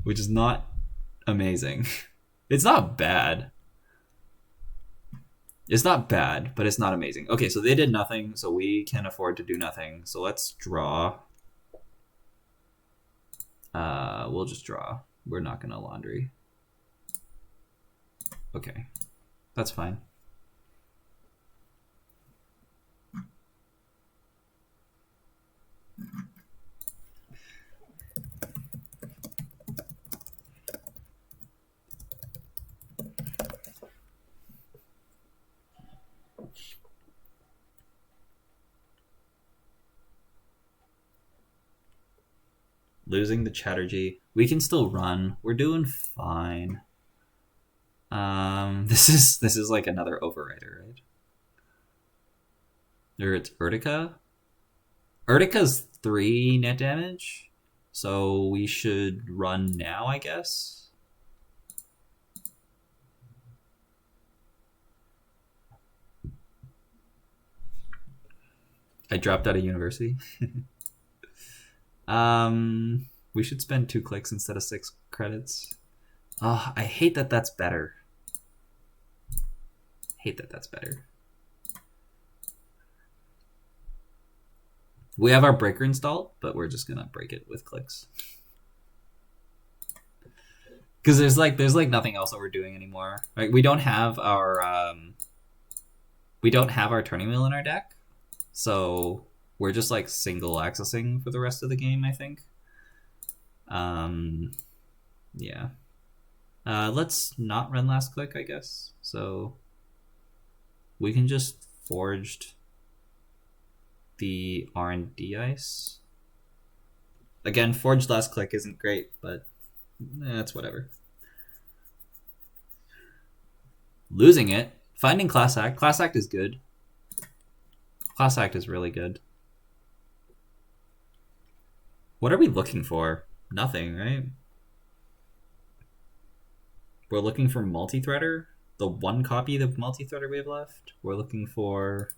not amazing. It's not bad. It's not bad, but it's not amazing. Okay, so they did nothing, so we can afford to do nothing. So let's draw. We'll just draw. We're not gonna laundry. Okay, that's fine. Losing the Chatterjee. We can still run. We're doing fine. This is like another overrider, right? Or it's Urtica. Urtica's 3 net damage, so we should run now, I guess. I dropped out of university. We should spend 2 clicks instead of 6 credits. Oh, I hate that that's better. Hate that that's better. We have our breaker installed, but we're just gonna break it with clicks. Because there's like nothing else that we're doing anymore. Like we don't have our turning wheel in our deck, so we're just like single accessing for the rest of the game, I think. Yeah. Let's not run last click, I guess. So we can just forged the R&D ice. Again, forged last click isn't great, but that's whatever. Losing it. Finding Class Act. Class Act is good. Class Act is really good. What are we looking for? Nothing, right? We're looking for multi-threader. The 1 copy of multi-threader we have left. We're looking for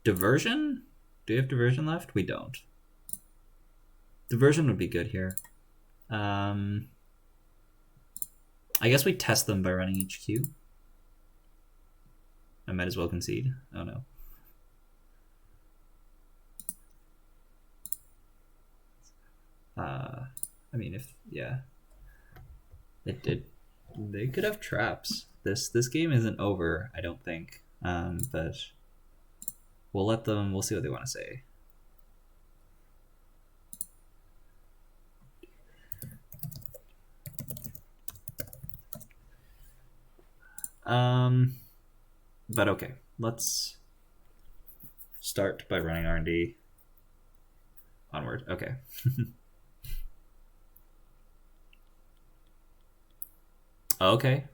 diversion? Do we have diversion left? We don't. Diversion would be good here. I guess we test them by running HQ. I might as well concede. Oh no. I mean, if yeah, it did. They could have traps. This game isn't over, I don't think. But we'll let them. We'll see what they want to say. But okay, let's start by running R&D. Onward. Okay. Okay.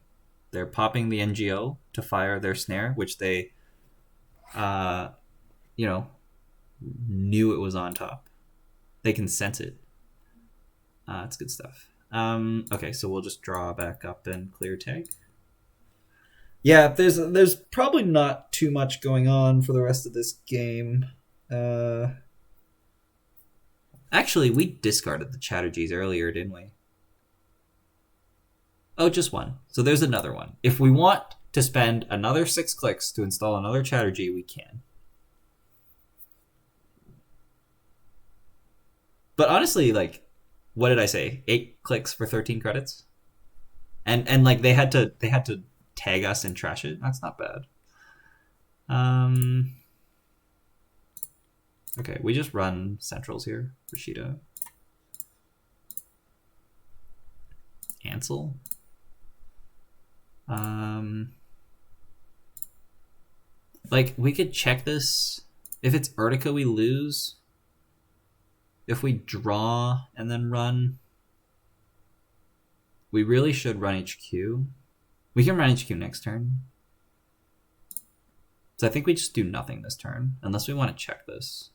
They're popping the NGO to fire their snare, which they, you know, knew it was on top. They can sense it. It's good stuff. Okay, so we'll just draw back up and clear tag. Yeah, there's probably not too much going on for the rest of this game. Actually, we discarded the Chatterjees earlier, didn't we? Oh, just one. So there's another one. If we want to spend another 6 clicks to install another Chatterjee, we can. But honestly, like, what did I say? 8 clicks for 13 credits? And like they had to tag us and trash it. That's not bad. Okay, we just run centrals here. Hoshiko. Ansel. Like, we could check this. If it's Urtica, we lose. If we draw and then run, we really should run HQ. We can run HQ next turn. So I think we just do nothing this turn, unless we want to check this.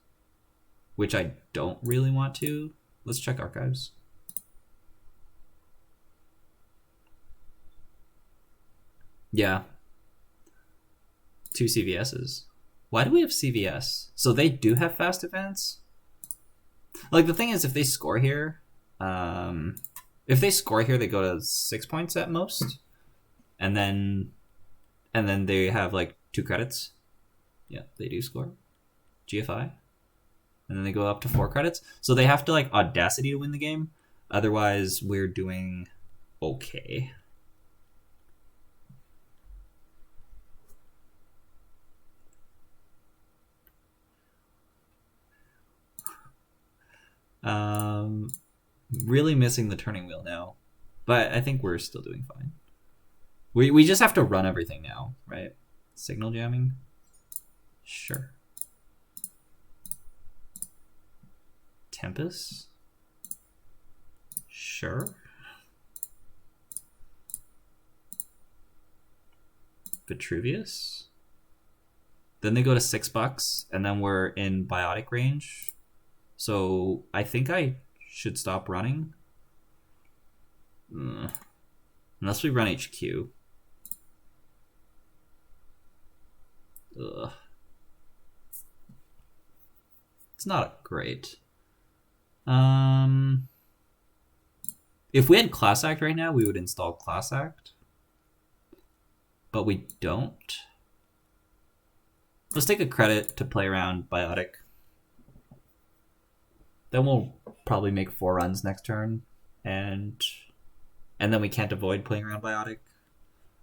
Which I don't really want to. Let's check archives. Yeah. 2 CVSs. Why do we have CVS? So they do have fast advance? Like, the thing is, if they score here, they go to 6 points at most. And then they have like 2 credits. Yeah, they do score. GFI. And then they go up to 4 credits. So they have to like Audacity to win the game. Otherwise, we're doing okay. Really missing the turning wheel now. But I think we're still doing fine. We just have to run everything now, right? Signal jamming? Sure. Tempest? Sure. Vitruvius? Then they go to $6, and then we're in biotic range. So I think I should stop running. Unless we run HQ. Ugh. It's not great. If we had Class Act right now, we would install Class Act. But we don't. Let's take a credit to play around Biotic. Then we'll probably make 4 runs next turn. And then we can't avoid playing around Biotic.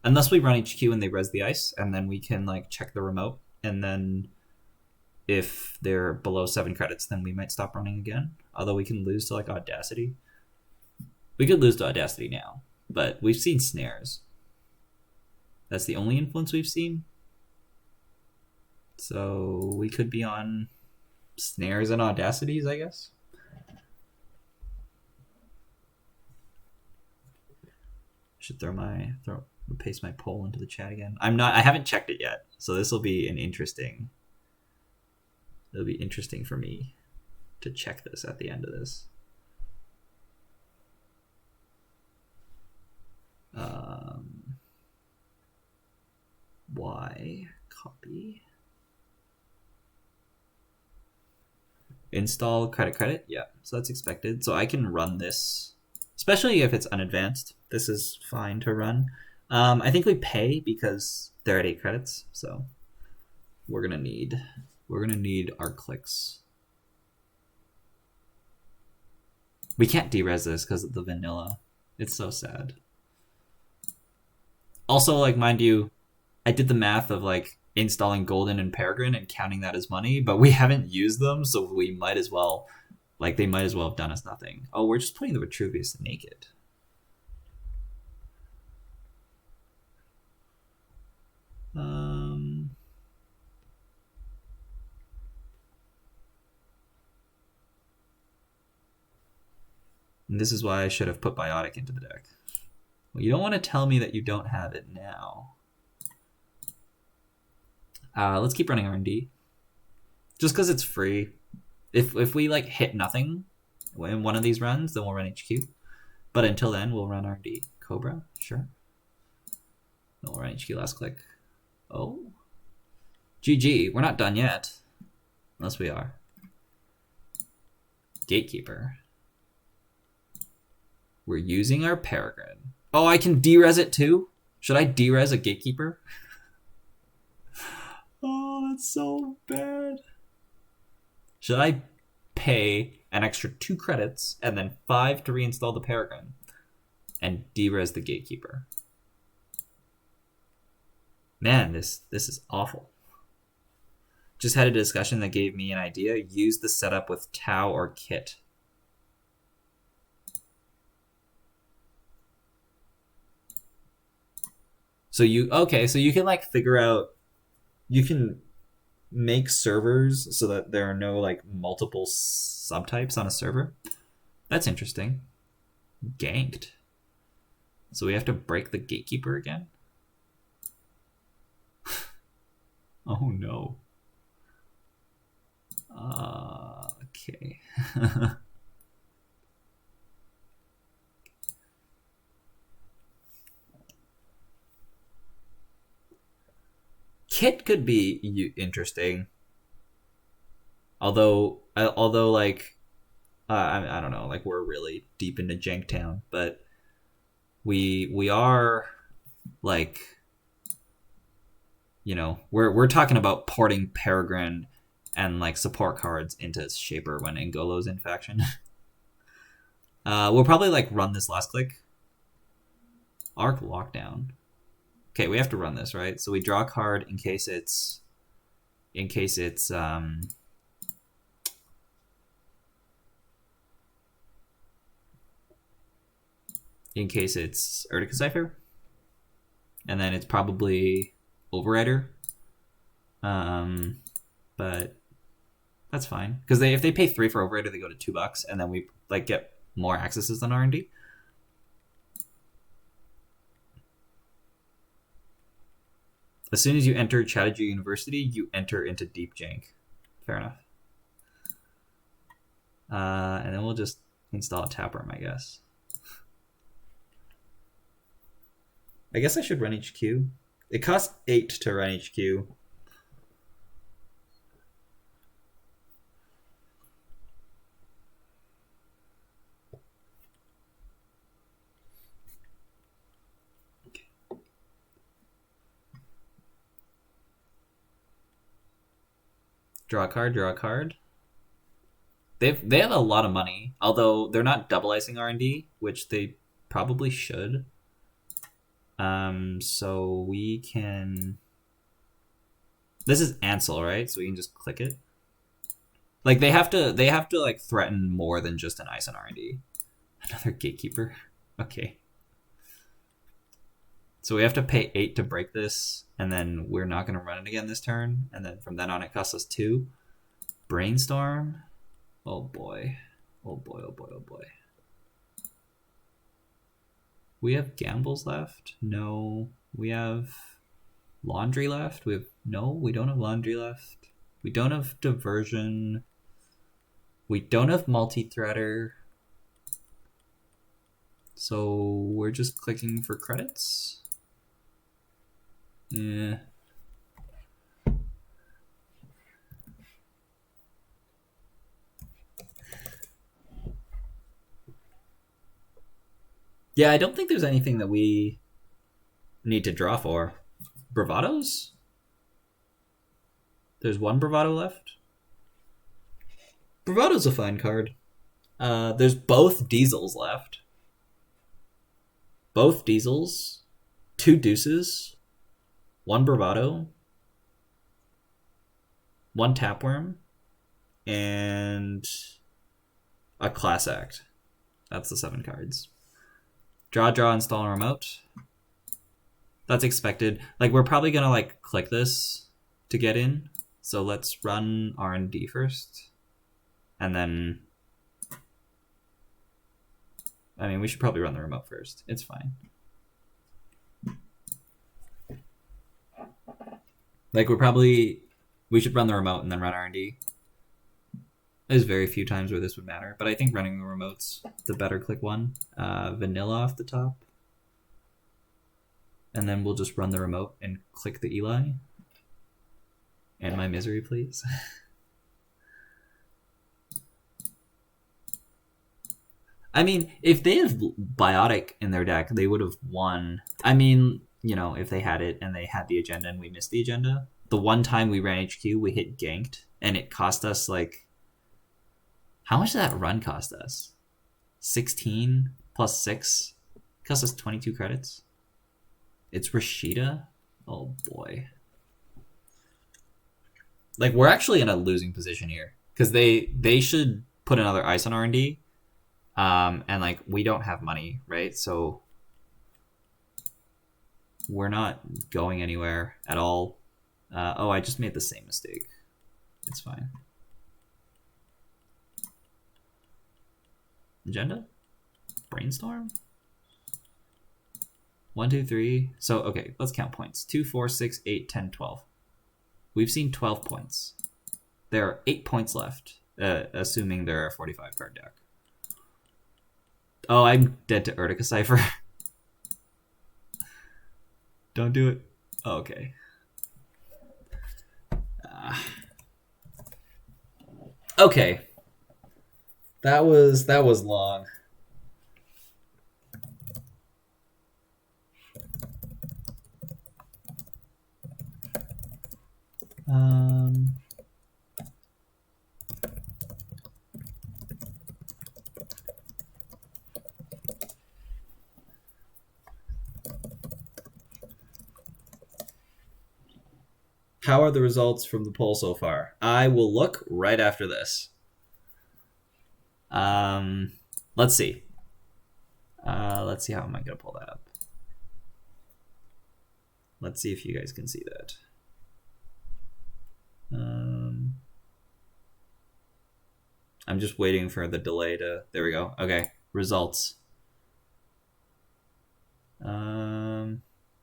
Unless we run HQ and they res the ice, and then we can like check the remote. And then if they're below 7 credits, then we might stop running again. Although we can lose to like Audacity. We could lose to Audacity now, but we've seen snares. That's the only influence we've seen. So we could be on snares and Audacities, I guess. Should paste my poll into the chat again. I haven't checked it yet, so this will be it'll be interesting for me to check this at the end of this. Y copy install credit, yeah, so that's expected. So I can run this, especially if it's unadvanced. This is fine to run. I think we pay because they're at 8 credits, so we're gonna need our clicks. We can't derez this because of the vanilla. It's so sad. Also, like, mind you, I did the math of like installing Golden and Peregrine and counting that as money, but we haven't used them, so we might as well, like, they might as well have done us nothing. Oh, we're just putting the Vitruvius naked. And this is why I should have put Biotic into the deck. Well, you don't want to tell me that you don't have it now. Let's keep running R&D. Just because it's free. If we like hit nothing in one of these runs, then we'll run HQ. But until then, we'll run R&D. Cobra, sure. Then we'll run HQ last click. Oh. GG, we're not done yet. Unless we are. Gatekeeper. We're using our Peregrine. Oh, I can derez it too? Should I derez a Gatekeeper? Oh, that's so bad. Should I pay an extra 2 credits and then 5 to reinstall the Peregrine and derez the Gatekeeper? Man, this is awful. Just had a discussion that gave me an idea. Use the setup with Tau or Kit. So you can like figure out, you can make servers so that there are no like multiple subtypes on a server. That's interesting. Ganked. So we have to break the Gatekeeper again? Oh no. Okay. Kit could be interesting. Although like, I don't know, like we're really deep into Janktown, but we are like, you know, we're talking about porting Peregrine and like support cards into Shaper when Ngolo's in faction. We'll probably like run this last click. Arc Lockdown. Okay, we have to run this, right? So we draw a card in case it's in case it's Urtica Cypher. And then it's probably Overrider. But That's fine. Because if they pay 3 for overrated, they go to $2, and then we like get more accesses than R&D. As soon as you enter Chatterjee University, you enter into deep jank. Fair enough. And then we'll just install a taproom, I guess. I guess I should run HQ. It costs 8 to run HQ. Draw a card, draw a card. They have a lot of money, although they're not double icing R&D, which they probably should. So we can... This is Ansel, right? So we can just click it. Like they have to like threaten more than just an ice on R&D. Another gatekeeper. Okay. So we have to pay 8 to break this, and then we're not going to run it again this turn. And then from then on, it costs us 2. Brainstorm. Oh boy. Oh boy, oh boy, oh boy. We have gambles left? No. We have laundry left? No, we don't have laundry left. We don't have diversion. We don't have multi-threader. So we're just clicking for credits. Yeah. Yeah, I don't think there's anything that we need to draw for. Bravados? There's 1 Bravado left. Bravado's a fine card. There's both Diesels left. Both Diesels. 2 Deuces. 1 Bravado. 1 Tapeworm. And a Class Act. That's the 7 cards. Draw, draw, install, and remote. That's expected. Like, we're probably gonna, like, click this to get in. So let's run R&D first. And then... I mean, we should probably run the remote first. It's fine. Like, we should run the remote and then run R&D. There's very few times where this would matter, but I think running the remote's the better click one. Vanilla off the top. And then we'll just run the remote and click the Eli. And my misery, please. I mean, if they have Biotic in their deck, they would have won. I mean, you know, if they had it and they had the agenda and we missed the agenda. The one time we ran HQ, we hit ganked, and it cost us, like... How much did that run cost us? 16 plus 6? Cost us 22 credits. It's Rashida? Oh boy. Like, we're actually in a losing position here. Because they should put another ice on R&D. And, like, we don't have money, right? So we're not going anywhere at all. Oh, I just made the same mistake. It's fine. Agenda? Brainstorm? 1, 2, 3. So, okay, let's count points. 2, 4, 6, 8, 10, 12. We've seen 12 points. There are 8 points left, assuming they're a 45 card deck. Oh, I'm dead to Urtica Cypher. Don't do it. Oh, okay. Okay. That was long. How are the results from the poll so far? I will look right after this. Let's see. Let's see how am I gonna pull that up. Let's see if you guys can see that. I'm just waiting for the delay to. There we go. Okay, results.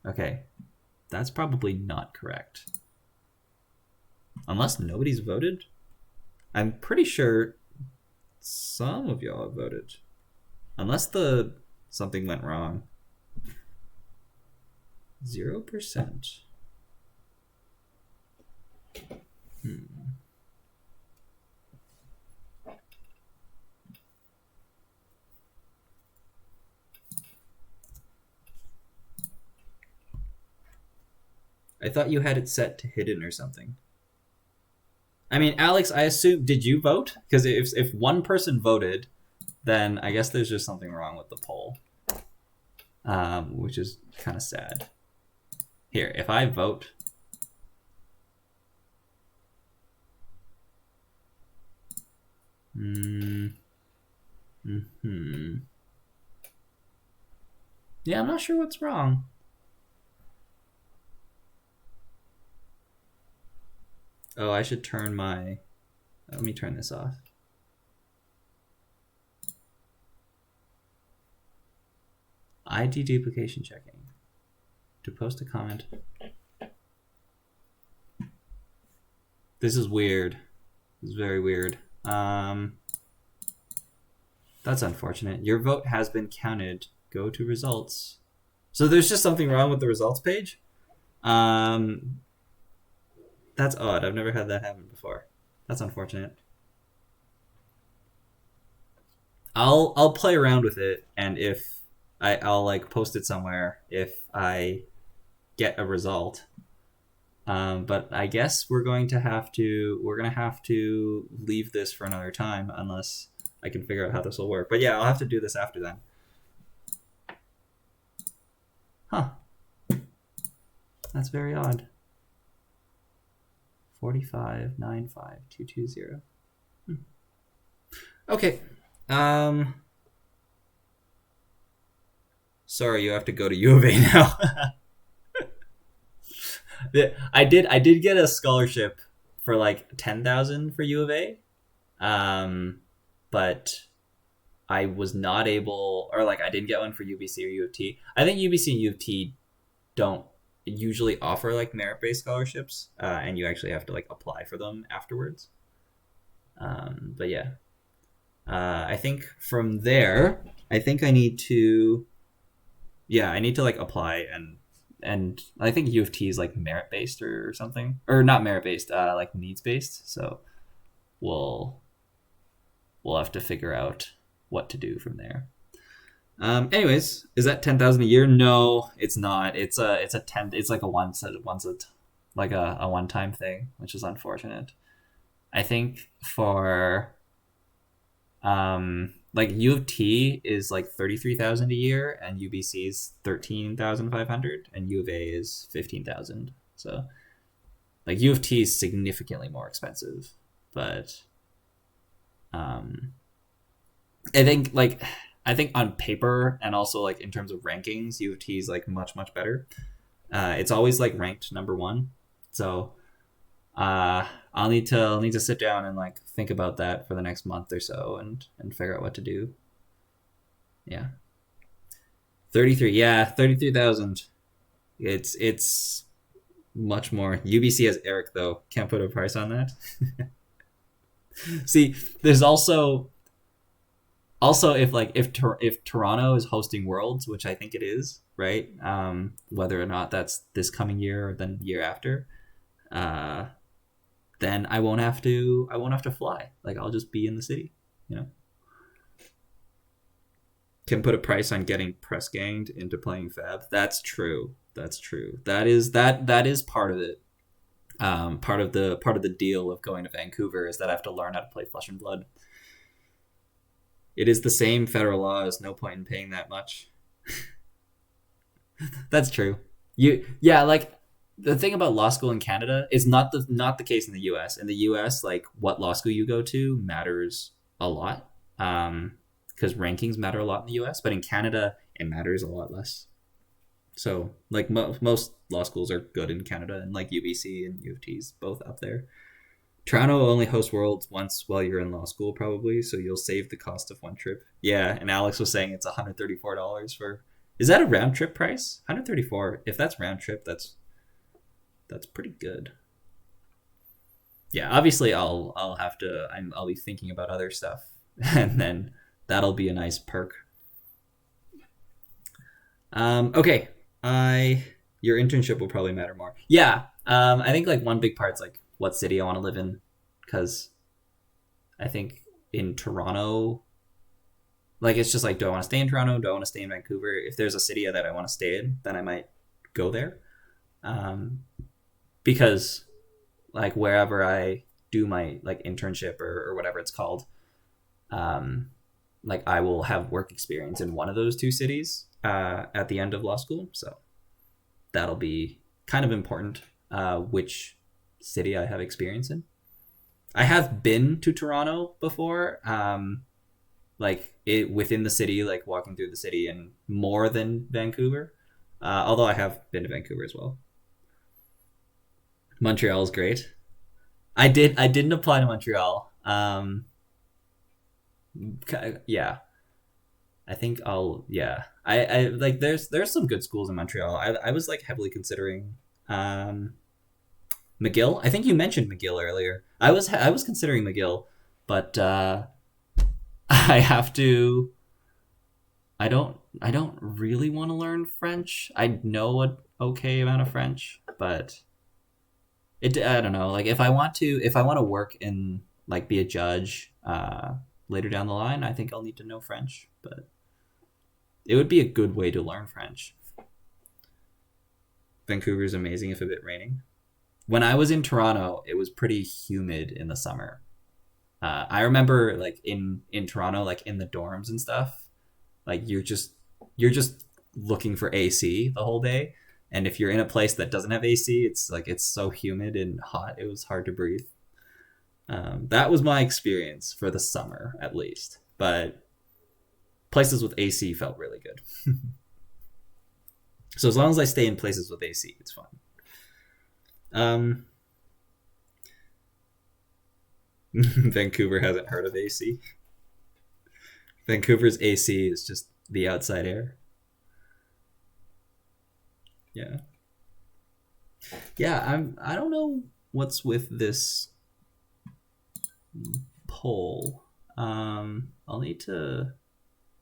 Okay, that's probably not correct. Unless nobody's voted. I'm pretty sure some of y'all have voted. Unless something went wrong. 0%. I thought you had it set to hidden or something. I mean, Alex, I assume, did you vote? Because if one person voted, then I guess there's just something wrong with the poll, which is kind of sad. Here, if I vote, yeah, I'm not sure what's wrong. Oh, I should turn my. Let me turn this off. ID duplication checking. To post a comment. This is weird. This is very weird. That's unfortunate. Your vote has been counted. Go to results. So there's just something wrong with the results page? That's odd. I've never had that happen before. That's unfortunate. I'll play around with it, and if I'll like post it somewhere if I get a result. But I guess we're gonna have to leave this for another time unless I can figure out how this will work. But yeah, I'll have to do this after then. Huh. That's very odd. 45,95,220. Okay. Sorry, you have to go to U of A now. I did get a scholarship for like 10,000 for U of A. But I was not able, or like I didn't get one for UBC or U of T. I think UBC and U of T don't usually offer like merit-based scholarships, and you actually have to like apply for them afterwards. But yeah, I think from there, I think I need to like apply, and I think U of T is like merit-based or something, or not merit-based, like needs-based. So we'll have to figure out what to do from there. Anyways, is that 10,000 a year? No, it's not. It's like a one-time thing, which is unfortunate. I think for like U of T is like 33,000 a year, and UBC is 13,500, and U of A is 15,000. So like U of T is significantly more expensive, but I think on paper and also like in terms of rankings, U of T is like much better. It's always like ranked number one, so I'll need to sit down and like think about that for the next month or so and figure out what to do. Yeah, 33,000. It's much more. UBC has Eric though. Can't put a price on that. See, there's also if Toronto is hosting Worlds, which I think it is, right? Whether or not that's this coming year or then year after, then I won't have to fly. Like I'll just be in the city, you know. Can put a price on getting press ganged into playing Fab. That's true. That is part of it. Part of the deal of going to Vancouver is that I have to learn how to play Flesh and Blood. It is the same federal laws. No point in paying that much. That's true. Like the thing about law school in Canada is not the case in the U.S. In the U.S., like what law school you go to matters a lot, because rankings matter a lot in the U.S. But in Canada, it matters a lot less. So like most law schools are good in Canada, and like UBC and U of T's both up there. Toronto only hosts Worlds once while you're in law school, probably, so you'll save the cost of one trip. Yeah, and Alex was saying it's $134 for. Is that a round trip price? 134. If that's round trip, that's pretty good. Yeah, obviously I'll have to. I'll be thinking about other stuff, and then that'll be a nice perk. Okay, your internship will probably matter more. Yeah, I think like one big part's like what city I want to live in, because I think in Toronto, like it's just like, do I want to stay in Toronto? Do I want to stay in Vancouver? If there's a city that I want to stay in, then I might go there, because like wherever I do my like internship or whatever it's called, like I will have work experience in one of those two cities at the end of law school, so that'll be kind of important, which city I have experience in. I have been to Toronto before, like it within the city, like walking through the city, and more than Vancouver. Although I have been to Vancouver as well. Montreal is great. I didn't apply to Montreal. Yeah, I think I'll. Yeah, I like. There's some good schools in Montreal. I was like heavily considering McGill. I think you mentioned McGill earlier. I was considering McGill, but I have to. I don't really want to learn French. I know an okay amount of French, but I don't know. Like if I want to work in like be a judge later down the line, I think I'll need to know French, but it would be a good way to learn French. Vancouver's amazing if a bit raining. When I was in Toronto, it was pretty humid in the summer. I remember like in Toronto, like in the dorms and stuff, like you're just looking for AC the whole day. And if you're in a place that doesn't have AC, it's like it's so humid and hot, it was hard to breathe. That was my experience for the summer, at least. But places with AC felt really good. So as long as I stay in places with AC, it's fine. Vancouver hasn't heard of AC. Vancouver's AC is just the outside air. Yeah. Yeah, I don't know what's with this poll. I'll need to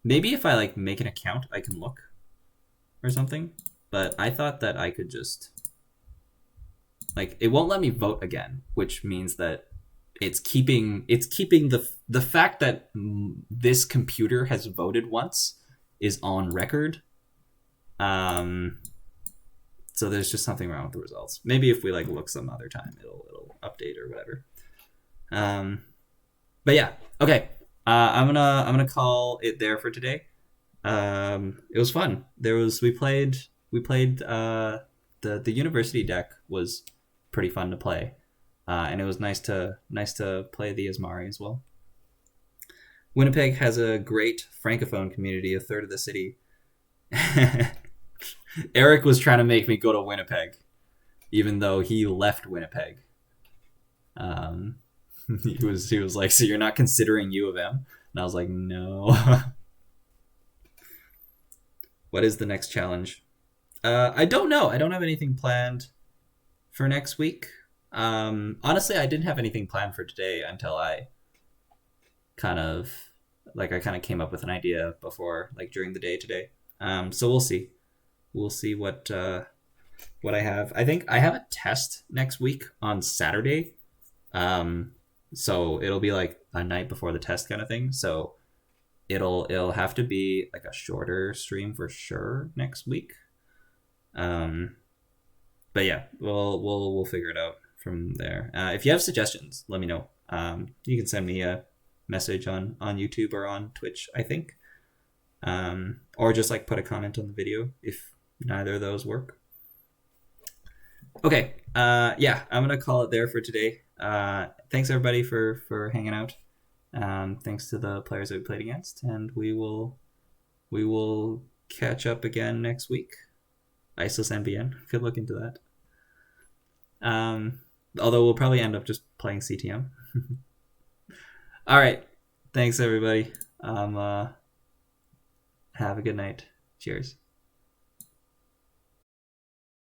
maybe if I like make an account I can look or something. But I thought that I could just like it won't let me vote again, which means that it's keeping the fact that this computer has voted once is on record. So there's just something wrong with the results. Maybe if we like look some other time, it'll update or whatever. But yeah, okay. I'm gonna call it there for today. It was fun. We played the university deck was pretty fun to play, and it was nice to play the Azmari as well. Winnipeg has a great francophone community, a third of the city. Eric was trying to make me go to Winnipeg, even though he left Winnipeg. He was like, so you're not considering U of M? And I was like, no. What is the next challenge? I don't know. I don't have anything planned for next week. Honestly, I didn't have anything planned for today until I kind of came up with an idea before, like during the day today. So we'll see. We'll see what I have. I think I have a test next week on Saturday. So it'll be like a night before the test kind of thing. So it'll have to be like a shorter stream for sure next week. But yeah, we'll figure it out from there. If you have suggestions, let me know. You can send me a message on YouTube or on Twitch, I think. Or just like put a comment on the video if neither of those work. Okay. Yeah, I'm gonna call it there for today. Thanks everybody for hanging out. Thanks to the players that we played against, and we will catch up again next week. ISIS NBN. Could look into that. Although we'll probably end up just playing CTM. All right. Thanks, everybody. Have a good night. Cheers.